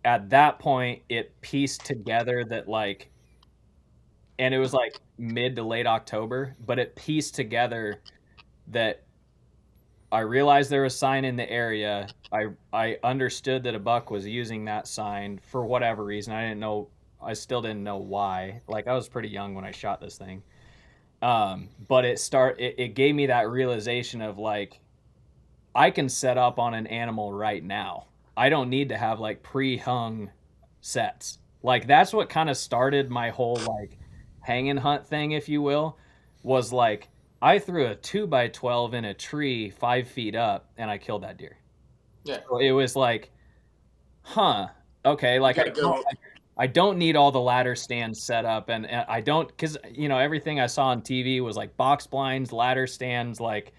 at that point it pieced together that like, and it was like mid to late October, but it pieced together that I realized there was a sign in the area. I understood that a buck was using that sign for whatever reason. I still didn't know why. Like, I was pretty young when I shot this thing. But it gave me that realization of like, I can set up on an animal right now. I don't need to have like pre-hung sets. Like, that's what kind of started my whole like hang and hunt thing, if you will, was like, I threw a 2x12 in a tree 5 feet up and I killed that deer. Yeah. So it was like, okay, like I don't need all the ladder stands set up, and I don't, because everything I saw on TV was like box blinds, ladder stands, like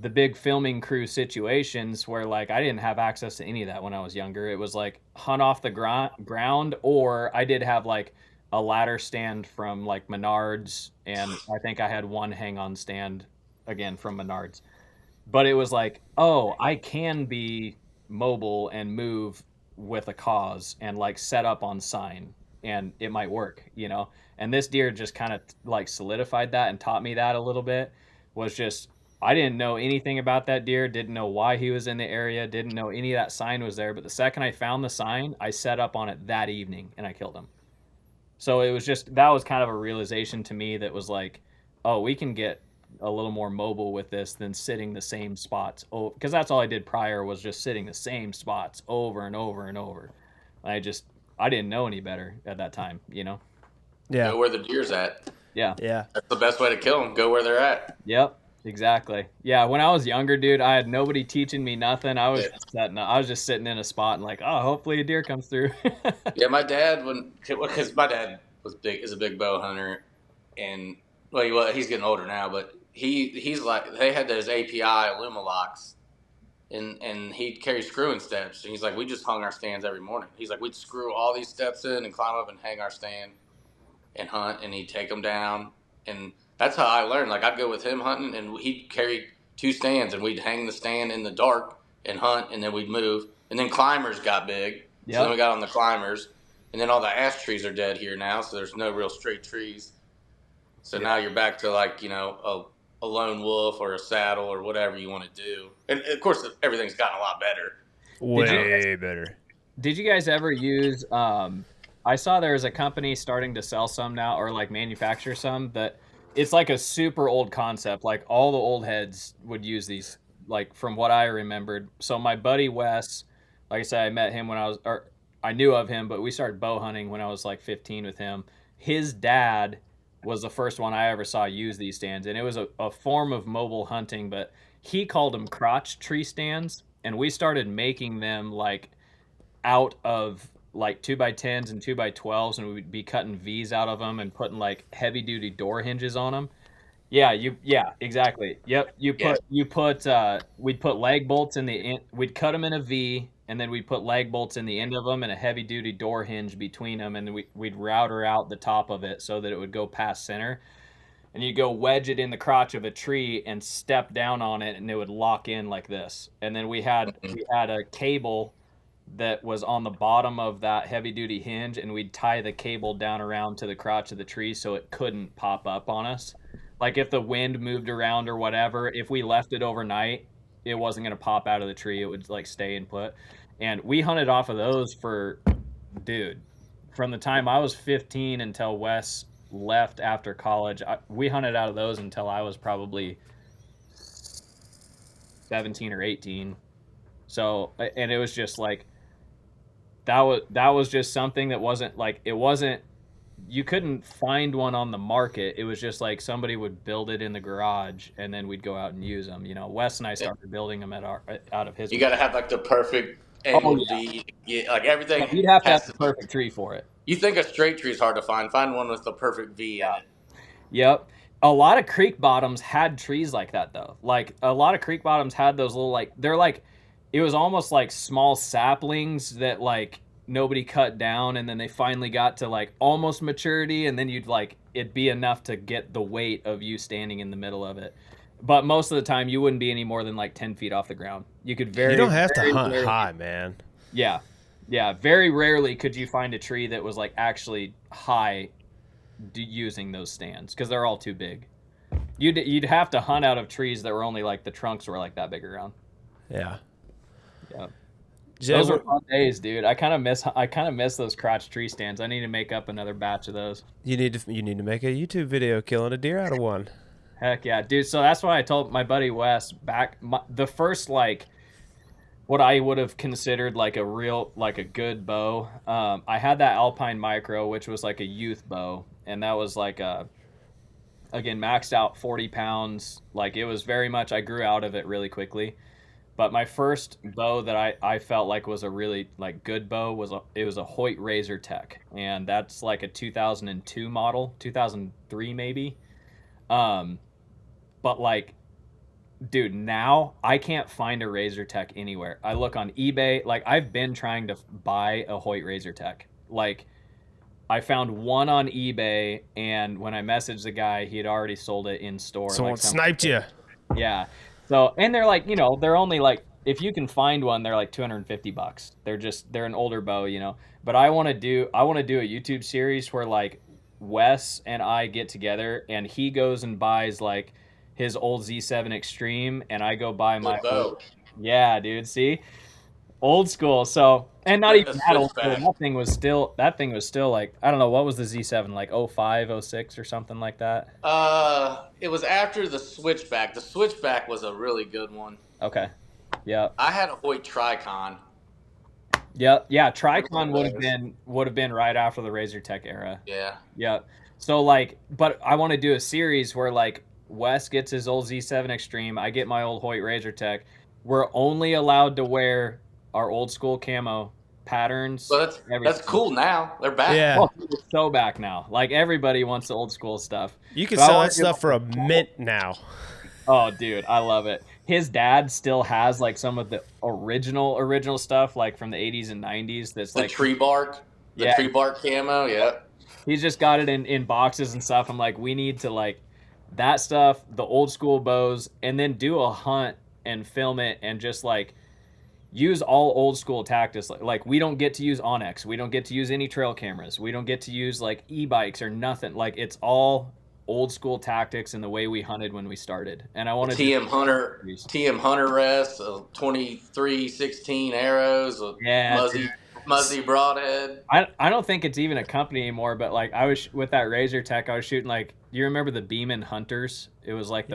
the big filming crew situations where like I didn't have access to any of that when I was younger. It was like hunt off the ground, or I did have like a ladder stand from like Menards, and I think I had one hang on stand again from Menards. But it was like, oh, I can be mobile and move with a cause and like set up on sign, and it might work, and this deer just kind of like solidified that and taught me that a little bit. Was just, I didn't know anything about that deer, didn't know why he was in the area, didn't know any of that sign was there, but the second I found the sign, I set up on it that evening and I killed him. So it was just, that was kind of a realization to me that was like, oh, we can get a little more mobile with this than sitting the same spots. Oh, because that's all I did prior, was just sitting the same spots over and over and over. I didn't know any better at that time, Yeah. Go where the deer's at. Yeah. Yeah. That's the best way to kill them. Go where they're at. Yep. Exactly. Yeah. When I was younger, dude, I had nobody teaching me nothing. I was just sitting in a spot and like, oh, hopefully a deer comes through. Yeah, my dad, because my dad is a big bow hunter, and he's getting older now, but he's like, they had those API Alumilocks, and he'd carry screwing steps, and he's like, we just hung our stands every morning. He's like, we'd screw all these steps in and climb up and hang our stand and hunt, and he'd take them down, and that's how I learned. Like, I'd go with him hunting, and he'd carry 2 stands, and we'd hang the stand in the dark and hunt, and then we'd move. And then climbers got big, so then we got on the climbers, and then all the ash trees are dead here now, so there's no real straight trees. So now you're back to like, a lone wolf or a saddle or whatever you want to do. And of course, everything's gotten a lot better. Way better. Did you guys ever use, I saw there's a company starting to sell some now, or like manufacture some, that it's like a super old concept. Like, all the old heads would use these, like, from what I remembered. So my buddy Wes, like I said, I met him I knew of him, but we started bow hunting when I was like 15 with him. His dad was the first one I ever saw use these stands, and it was a form of mobile hunting, but he called them crotch tree stands, and we started making them like out of like 2x10s and 2x12s, and we'd be cutting V's out of them and putting like heavy duty door hinges on them. Yeah, exactly. Yep, we'd put lag bolts we'd cut them in a V, and then we'd put lag bolts in the end of them and a heavy duty door hinge between them, and we'd router out the top of it so that it would go past center. And you go wedge it in the crotch of a tree and step down on it, and it would lock in like this. And then we had a cable that was on the bottom of that heavy duty hinge, and we'd tie the cable down around to the crotch of the tree so it couldn't pop up on us. Like, if the wind moved around or whatever, if we left it overnight, it wasn't going to pop out of the tree. It would like stay and put. And we hunted off of those from the time I was 15 until Wes left after college. We hunted out of those until I was probably 17 or 18. So, and it was just like, that was just something that wasn't like, you couldn't find one on the market. It was just like somebody would build it in the garage, and then we'd go out and use them. Wes and I started building them out of his. You got to have like the perfect angle V. Yeah, like everything. You'd have to have the perfect tree for it. You think a straight tree is hard to find? Find one with the perfect V in it. Yep. A lot of creek bottoms had trees like that though. Like a lot of creek bottoms had those little like they're like it was almost like small saplings that like nobody cut down, and then they finally got to like almost maturity, and then you'd like it'd be enough to get the weight of you standing in the middle of it. But most of the time you wouldn't be any more than like 10 feet off the ground. You could You don't have to hunt rarely, high, man. Yeah. Yeah, very rarely could you find a tree that was like actually high using those stands, because they're all too big. You'd have to hunt out of trees that were only like the trunks were like that big around. Yeah. Yeah. Jay, Those were fun days, dude. I kind of miss those crotch tree stands. I need to make up another batch of those. you need to make a YouTube video killing a deer out of one. Heck yeah, dude. So that's why I told my buddy Wes the first like what I would have considered like a real like a good bow. I had that Alpine Micro, which was like a youth bow, and that was like a again maxed out 40 pounds. Like it was very much I grew out of it really quickly. But my first bow that I felt like was a really like good bow was a Hoyt Razor Tech, and that's like a 2002 model, 2003 maybe. But like, dude, now I can't find a Razor Tech anywhere. I look on eBay, like I've been trying to buy a Hoyt Razor Tech. Like I found one on eBay, and when I messaged the guy, he had already sold it in store. Someone like sniped you. Yeah. So, and they're like, they're only like, if you can find one, they're like $250. They're an older bow, but I want to do a YouTube series where like Wes and I get together and he goes and buys like his old Z7 Extreme, and I go buy my bow. Yeah, dude. See, old school. So, and not even that old school. Switchback. That thing was still like, I don't know, what was the Z7, like 05, 06 or something like that? It was after the Switchback. The Switchback was a really good one. Okay. Yep. I had a Hoyt Tricon. Yep. Yeah. Tricon would have been right after the Razor Tech era. Yeah. Yep. So like, but I want to do a series where like Wes gets his old Z7 Extreme, I get my old Hoyt Razor Tech. We're only allowed to wear our old school camo patterns. So that's cool now. They're back. Yeah. Oh, it's so back now. Like everybody wants the old school stuff. You can But I sell wanna that do- stuff for a mint now. Oh, dude, I love it. His dad still has like some of the original stuff, like from the 80s and 90s. That's The like tree bark. The Yeah. tree bark camo. Yeah. he's just got it in boxes and stuff. I'm like, we need to like that stuff, the old school bows, and then do a hunt and film it and just like use all old school tactics. Like we don't get to use Onyx. We don't get to use any trail cameras. We don't get to use like e-bikes or nothing. Like it's all old school tactics and the way we hunted when we started. And I want to TM Hunter rest, 2316 arrows, Yeah, muzzy broadhead. I don't think it's even a company anymore, but like I was with that Razor Tech, I was shooting like, you remember the Beeman Hunters? It was like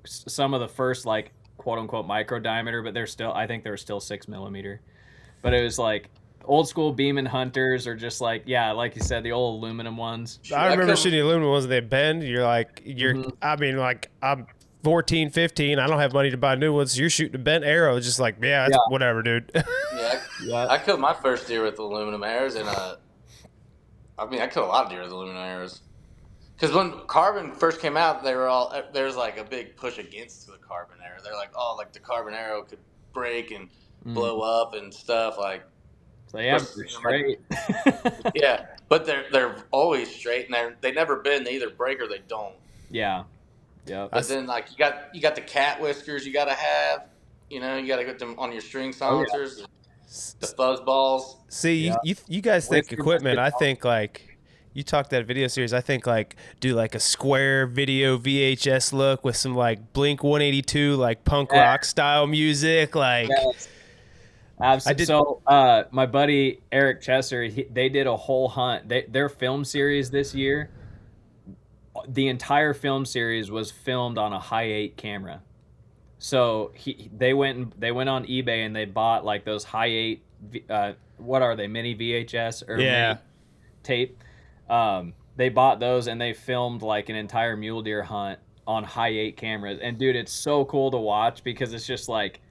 some of the first like quote unquote micro diameter, but I think they're still 6mm. But it was like old school Beeman Hunters, or just like, yeah, like you said, the old aluminum ones. I remember shooting aluminum ones. They bend. I mean, like I'm 14, 15. I don't have money to buy new ones. So you're shooting a bent arrow. It's just like, yeah, it's whatever, dude. I killed my first deer with aluminum arrows, and I killed a lot of deer with aluminum arrows. Because when carbon first came out, there's like a big push against the carbon arrow. They're like, oh, like the carbon arrow could break and blow up and stuff. Like, so yeah, they're straight. yeah, but they're always straight, and they never bend. They either break or they don't. Yeah. But then like you got the cat whiskers you gotta have. You gotta get them on your string silencers, the fuzz balls. See, you guys think equipment. I think like you talk that video series. I think like do like a square video VHS look with some like Blink 182 like punk rock style music. Like Absolutely. So my buddy Eric Chesser, they did a whole hunt. Their film series this year, the entire film series was filmed on a high-8 camera. So they went on eBay and they bought like those high-8 what are they, mini VHS or mini tape. They bought those and they filmed like an entire mule deer hunt on high-8 cameras. And dude, it's so cool to watch because it's just like,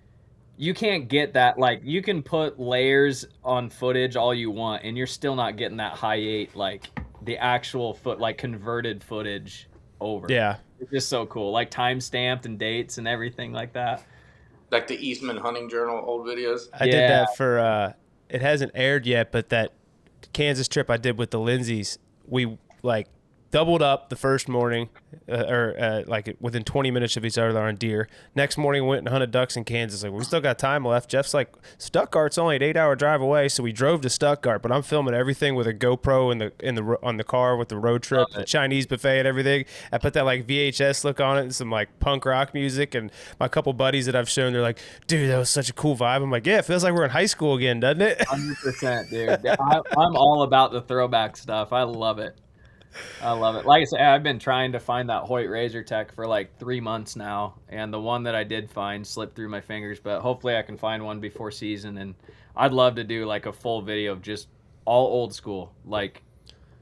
you can't get that. Like, you can put layers on footage all you want, and you're still not getting that high-8, like the actual like converted footage over. Yeah. It's just so cool. Like time stamped and dates and everything like that. Like the Eastman Hunting Journal old videos. I did that for it hasn't aired yet, but that Kansas trip I did with the Lindsays, we like doubled up the first morning, like within 20 minutes of each other on deer. Next morning, went and hunted ducks in Kansas. Like, we still got time left. Jeff's like, Stuttgart's only an 8-hour drive away, so we drove to Stuttgart. But I'm filming everything with a GoPro on the car with the road trip, the Chinese buffet and everything. I put that like VHS look on it and some like punk rock music. And my couple buddies that I've shown, they're like, dude, that was such a cool vibe. I'm like, yeah, it feels like we're in high school again, doesn't it? 100%, dude. I'm all about the throwback stuff. I love it. I love it. Like I said, I've been trying to find that Hoyt Razor Tech for like 3 months now, and the one that I did find slipped through my fingers, but hopefully I can find one before season. And I'd love to do like a full video of just all old school, like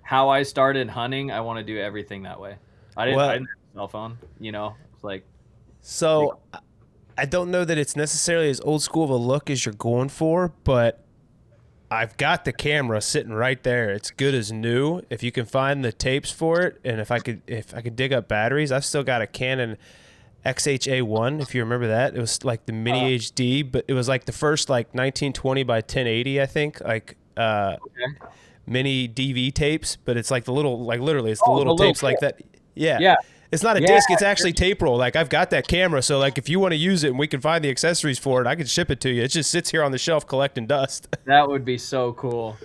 how I started hunting. I want to do everything that way. I didn't have a cell phone, you know. It's like, so I don't know that it's necessarily as old school of a look as you're going for, but I've got the camera sitting right there. It's good as new. If you can find the tapes for it, and if I could dig up batteries, I've still got a Canon XHA1. If you remember that, it was like the mini HD, but it was like the first like 1920 by 1080, I think, like mini DV tapes. But it's like the little, like literally, it's the little tapes like that. Yeah. Yeah. It's not a disc. It's actually tape roll. Like, I've got that camera, so like if you want to use it and we can find the accessories for it, I can ship it to you. It just sits here on the shelf collecting dust. that would be so cool.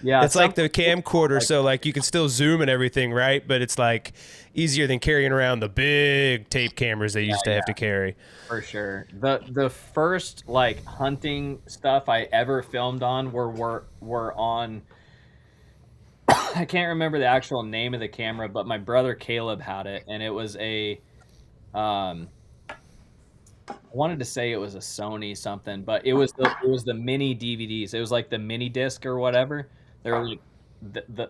Yeah, it's like the camcorder, so like you can still zoom and everything, right? But it's like easier than carrying around the big tape cameras they used to have to carry. For sure. The first like hunting stuff I ever filmed on were on. I can't remember the actual name of the camera, but my brother Caleb had it, and it was a I wanted to say it was a Sony something, but it was the mini DVDs. It was like the mini disc or whatever. They're like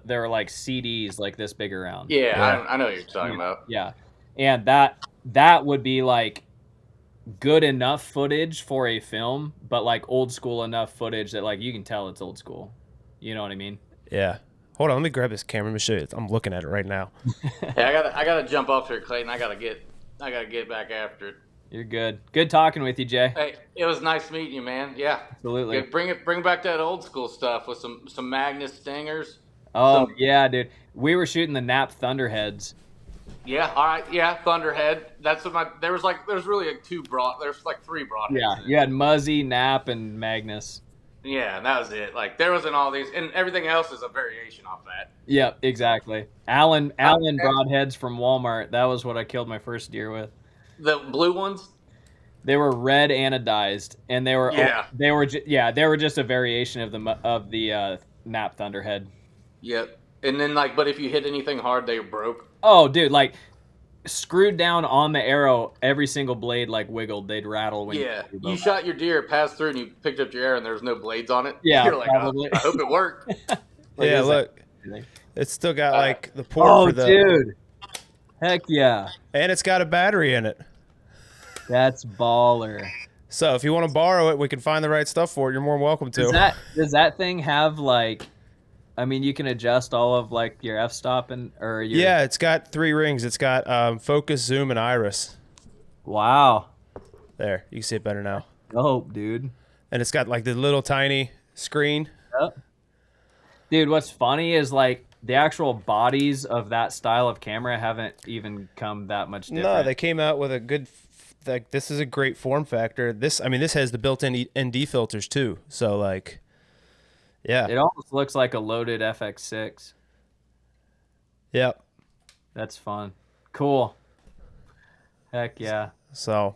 they're like CDs like this big around. Yeah. I know what you're talking about. Yeah. And that would be like good enough footage for a film, but like old school enough footage that like you can tell it's old school. You know what I mean? Yeah. Hold on, let me grab this camera. Let me show you. I'm looking at it right now. Hey, I gotta jump off here, Clayton. I gotta get back after it. You're good. Good talking with you, Jay. Hey, it was nice meeting you, man. Yeah, absolutely. Yeah, bring back that old school stuff with some Magnus stingers. Oh yeah, dude. We were shooting the Nap Thunderheads. Yeah, all right. Yeah, Thunderhead. That's what there's really like there's like 3 broadheads. Yeah, you had Muzzy, Nap, and Magnus. Yeah, and that was it. Like, there wasn't all these, and everything else is a variation off that. Yep, exactly. Allen broadheads from Walmart. That was what I killed my first deer with. The blue ones? They were red anodized, and they were just a variation of the Nap Thunderhead. Yep. And then but if you hit anything hard, they broke. Oh, dude, like screwed down on the arrow, every single blade like wiggled. They'd rattle when you shot your deer, passed through, and you picked up your arrow, and there was no blades on it. Yeah, you're like, oh, I hope it worked. Yeah, look, it's still got like the port for the. Dude, heck yeah! And it's got a battery in it. That's baller. So if you want to borrow it, we can find the right stuff for it. You're more than welcome to. Does that thing have like? I mean, you can adjust all of like your f-stop Yeah, it's got 3 rings. It's got focus, zoom, and iris. Wow. There, you can see it better now. Dope, dude. And it's got like the little tiny screen. Yep. Dude, what's funny is like the actual bodies of that style of camera haven't even come that much different. No, they came out with a good. Like, this is a great form factor. This has the built-in ND filters too. So like. Yeah. It almost looks like a loaded FX6. Yep. That's fun. Cool. Heck yeah. So,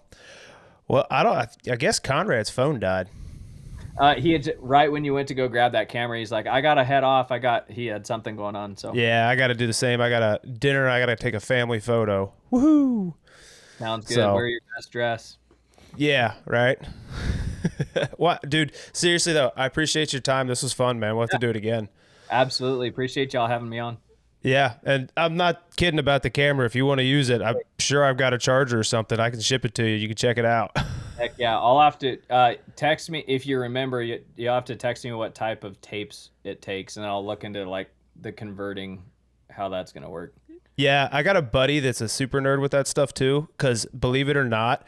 well, I guess Conrad's phone died. He had right when you went to go grab that camera, he's like, I gotta head off. He had something going on. So yeah, I got to do the same. I got a dinner. I got to take a family photo. Woohoo! Sounds good. So, wear your best dress. Yeah. Right. What, dude? Seriously though, I appreciate your time. This was fun, man. We'll have to do it again. Absolutely, appreciate y'all having me on. Yeah, and I'm not kidding about the camera. If you want to use it, I'm sure I've got a charger or something. I can ship it to you. You can check it out. Heck yeah, I'll have to text me if you remember. You'll have to text me what type of tapes it takes, and I'll look into like the converting, how that's gonna work. Yeah, I got a buddy that's a super nerd with that stuff too. Because believe it or not,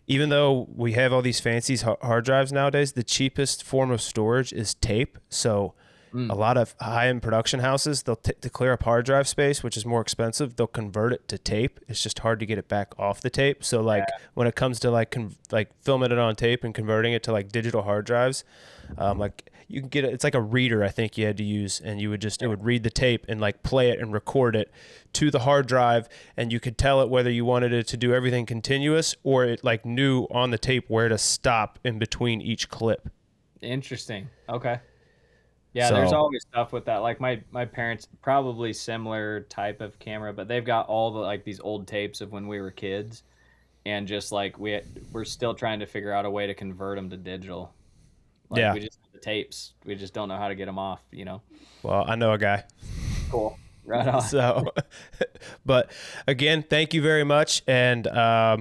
even though we have all these fancy hard drives nowadays, the cheapest form of storage is tape. So a lot of high-end production houses, they'll to clear up hard drive space, which is more expensive, they'll convert it to tape. It's just hard to get it back off the tape. So like when it comes to like filming it on tape and converting it to like digital hard drives, like you can get it's like a reader I think you had to use, and you would just it would read the tape and like play it and record it to the hard drive, and you could tell it whether you wanted it to do everything continuous or it like knew on the tape where to stop in between each clip. Interesting. Okay. Yeah, So- there's always stuff with that. Like my parents, probably similar type of camera, but they've got all the like these old tapes of when we were kids, and just like we're still trying to figure out a way to convert them to digital. Like, Yeah. we just have the tapes. We just don't know how to get them off. You know. Well, I know a guy. Cool. Right on. So, but again, thank you very much. And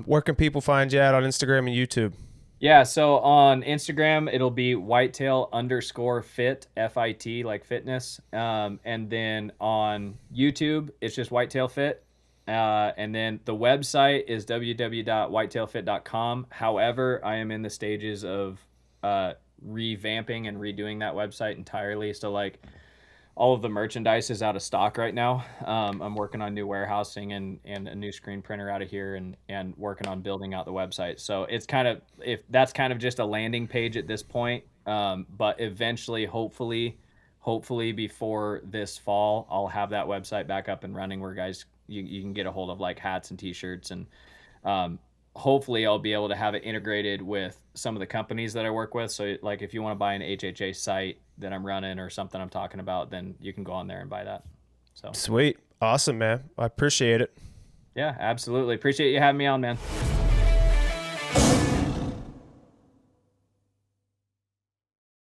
where can people find you at on Instagram and YouTube? Yeah, so on Instagram, it'll be whitetail_fit, FIT, like fitness. And then on YouTube, it's just Whitetail Fit. And then the website is www.whitetailfit.com. However, I am in the stages of revamping and redoing that website entirely. So, like, all of the merchandise is out of stock right now. I'm working on new warehousing and a new screen printer out of here, and working on building out the website. So it's kind of that's kind of just a landing page at this point. But eventually, hopefully before this fall, I'll have that website back up and running where guys you can get a hold of like hats and t-shirts, and hopefully I'll be able to have it integrated with some of the companies that I work with. So like if you want to buy an HHA site that I'm running or something I'm talking about, then you can go on there and buy that. So Sweet. Awesome, man. I appreciate it. yeah, absolutely. Appreciate you having me on, man.